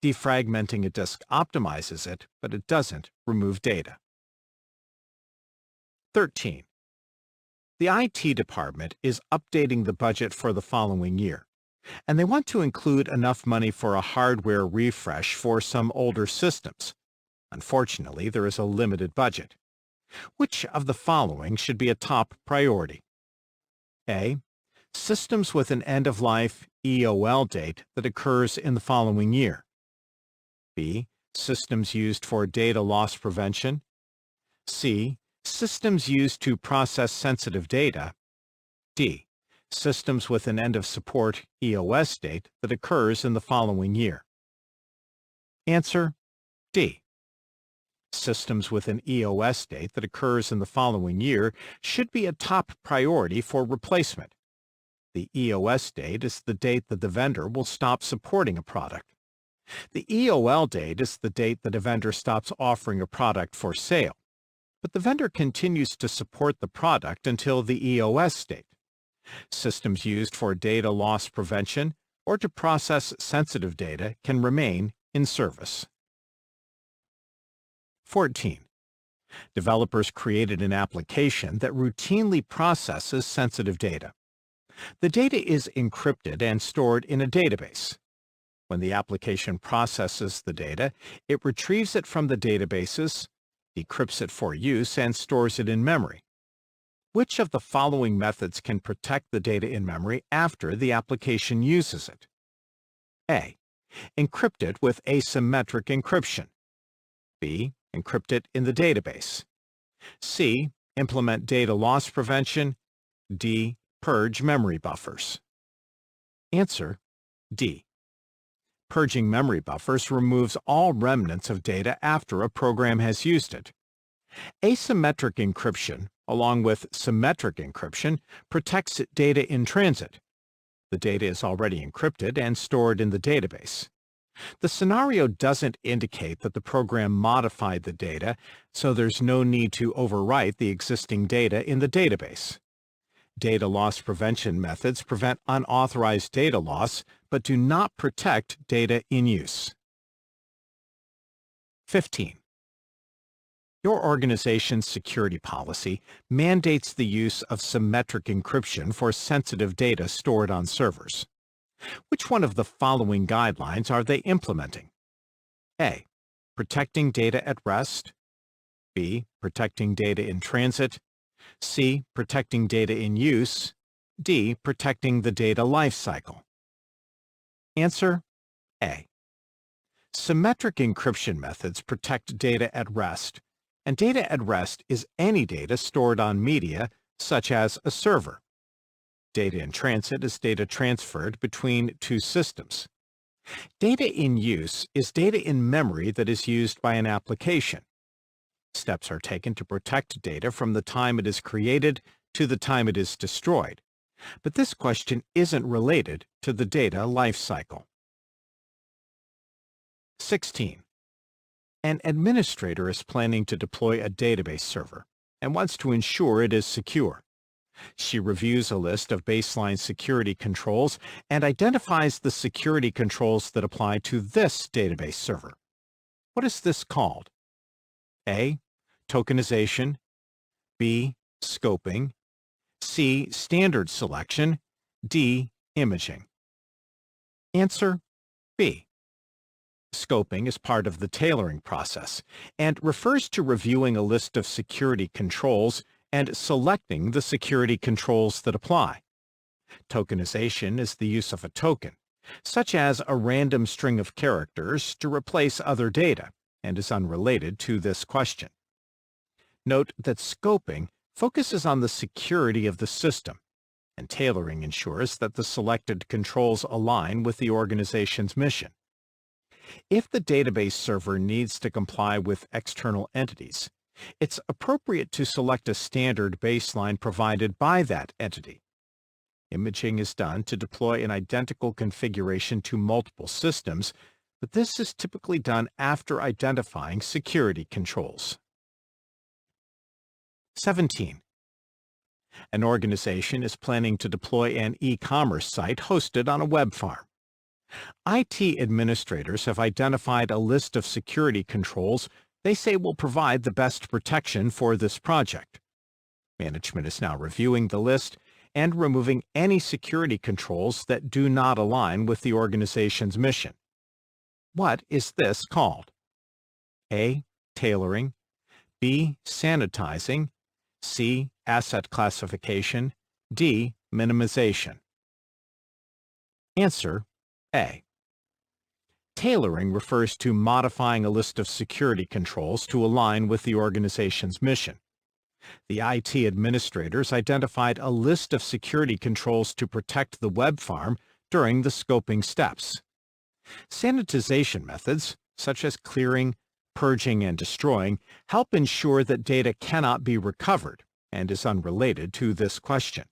Defragmenting a disk optimizes it, but it doesn't remove data. 13. The IT department is updating the budget for the following year, and they want to include enough money for a hardware refresh for some older systems. Unfortunately, there is a limited budget. Which of the following should be a top priority? A. Systems with an end-of-life EOL date that occurs in the following year. B. Systems used for data loss prevention. C. Systems used to process sensitive data. D. Systems with an end-of-support EOS date that occurs in the following year. Answer D. Systems with an EOS date that occurs in the following year should be a top priority for replacement. The EOS date is the date that the vendor will stop supporting a product. The EOL date is the date that a vendor stops offering a product for sale, but the vendor continues to support the product until the EOS date. Systems used for data loss prevention or to process sensitive data can remain in service. 14. Developers created an application that routinely processes sensitive data. The data is encrypted and stored in a database. When the application processes the data, it retrieves it from the databases, decrypts it for use, and stores it in memory. Which of the following methods can protect the data in memory after the application uses it? A. Encrypt it with asymmetric encryption. B. Encrypt it in the database. C. Implement data loss prevention. D. Purge memory buffers. Answer: D. Purging memory buffers removes all remnants of data after a program has used it. Asymmetric encryption, along with symmetric encryption, protects data in transit. The data is already encrypted and stored in the database. The scenario doesn't indicate that the program modified the data, so there's no need to overwrite the existing data in the database. Data loss prevention methods prevent unauthorized data loss, but do not protect data in use. 15. Your organization's security policy mandates the use of symmetric encryption for sensitive data stored on servers. Which one of the following guidelines are they implementing? A. Protecting data at rest. B. Protecting data in transit. C. Protecting data in use. D. Protecting the data lifecycle. Answer: A. Symmetric encryption methods protect data at rest, and data at rest is any data stored on media, such as a server. Data in transit is data transferred between two systems. Data in use is data in memory that is used by an application. Steps are taken to protect data from the time it is created to the time it is destroyed, but this question isn't related to the data life cycle. 16. An administrator is planning to deploy a database server and wants to ensure it is secure. She reviews a list of baseline security controls and identifies the security controls that apply to this database server. What is this called? A. Tokenization. B. Scoping. C. Standard selection. D. Imaging. Answer: B. Scoping is part of the tailoring process and refers to reviewing a list of security controls and selecting the security controls that apply. Tokenization is the use of a token, such as a random string of characters, to replace other data, and is unrelated to this question. Note that scoping focuses on the security of the system, and tailoring ensures that the selected controls align with the organization's mission. If the database server needs to comply with external entities, it's appropriate to select a standard baseline provided by that entity. Imaging is done to deploy an identical configuration to multiple systems, but this is typically done after identifying security controls. 17. An organization is planning to deploy an e-commerce site hosted on a web farm. IT administrators have identified a list of security controls they say will provide the best protection for this project. Management is now reviewing the list and removing any security controls that do not align with the organization's mission. What is this called? A. Tailoring. B. Sanitizing. C. Asset classification. D. Minimization. Answer: A. Tailoring refers to modifying a list of security controls to align with the organization's mission. The IT administrators identified a list of security controls to protect the web farm during the scoping steps. Sanitization methods, such as clearing, purging, and destroying, help ensure that data cannot be recovered and is unrelated to this question.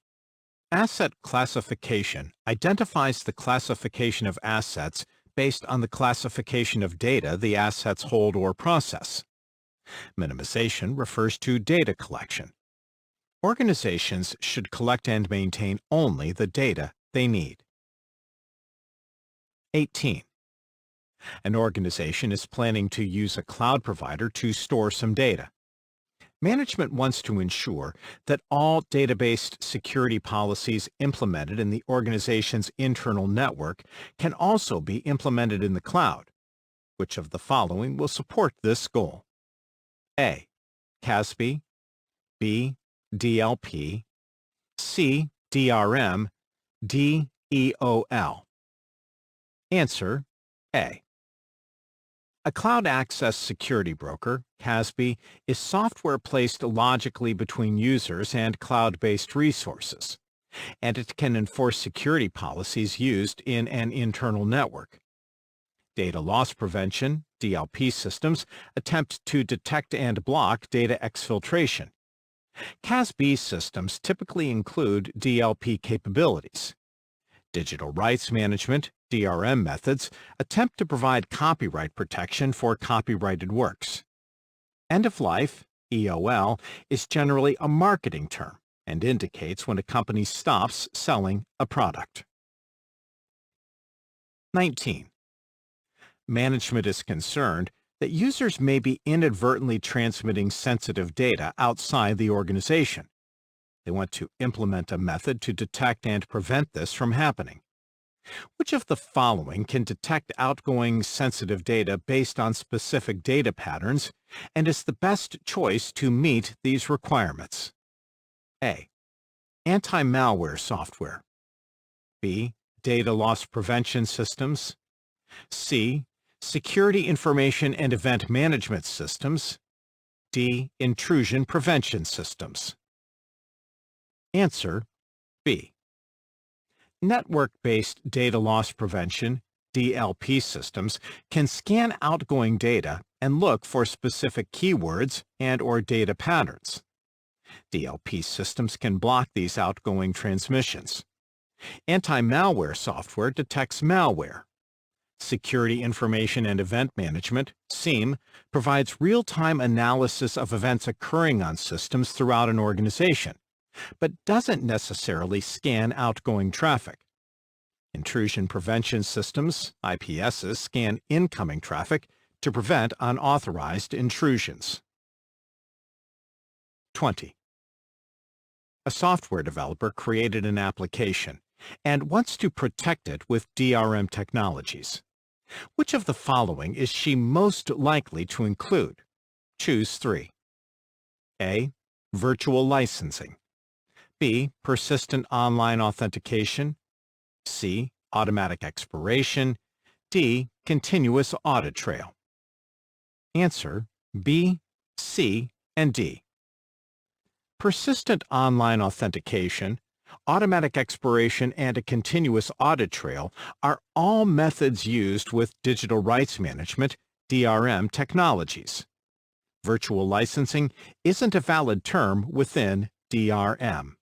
Asset classification identifies the classification of assets based on the classification of data the assets hold or process. Minimization refers to data collection. Organizations should collect and maintain only the data they need. 18. An organization is planning to use a cloud provider to store some data. Management wants to ensure that all database security policies implemented in the organization's internal network can also be implemented in the cloud. Which of the following will support this goal? A. CASB, B. DLP, C. DRM, D. EOL. Answer A. A cloud access security broker, CASB, is software placed logically between users and cloud-based resources, and it can enforce security policies used in an internal network. Data loss prevention, DLP systems, attempt to detect and block data exfiltration. CASB systems typically include DLP capabilities. Digital rights management, DRM methods, attempt to provide copyright protection for copyrighted works. End of life, EOL, is generally a marketing term and indicates when a company stops selling a product. 19. Management is concerned that users may be inadvertently transmitting sensitive data outside the organization. They want to implement a method to detect and prevent this from happening. Which of the following can detect outgoing sensitive data based on specific data patterns and is the best choice to meet these requirements? A. Anti-malware software. B. Data loss prevention systems. C. Security information and event management systems. D. Intrusion prevention systems. Answer B. Network-based data loss prevention, DLP systems, can scan outgoing data and look for specific keywords and/or data patterns. DLP systems can block these outgoing transmissions. Anti-malware software detects malware. Security Information and Event Management, SIEM, provides real-time analysis of events occurring on systems throughout an organization, but doesn't necessarily scan outgoing traffic. Intrusion prevention systems, IPSs, scan incoming traffic to prevent unauthorized intrusions. 20. A software developer created an application and wants to protect it with DRM technologies. Which of the following is she most likely to include? Choose 3. A. Virtual licensing. B. Persistent online authentication. C. Automatic expiration. D. Continuous audit trail. Answer B, C, and D. Persistent online authentication, automatic expiration, and a continuous audit trail are all methods used with digital rights management, DRM technologies. Virtual licensing isn't a valid term within DRM.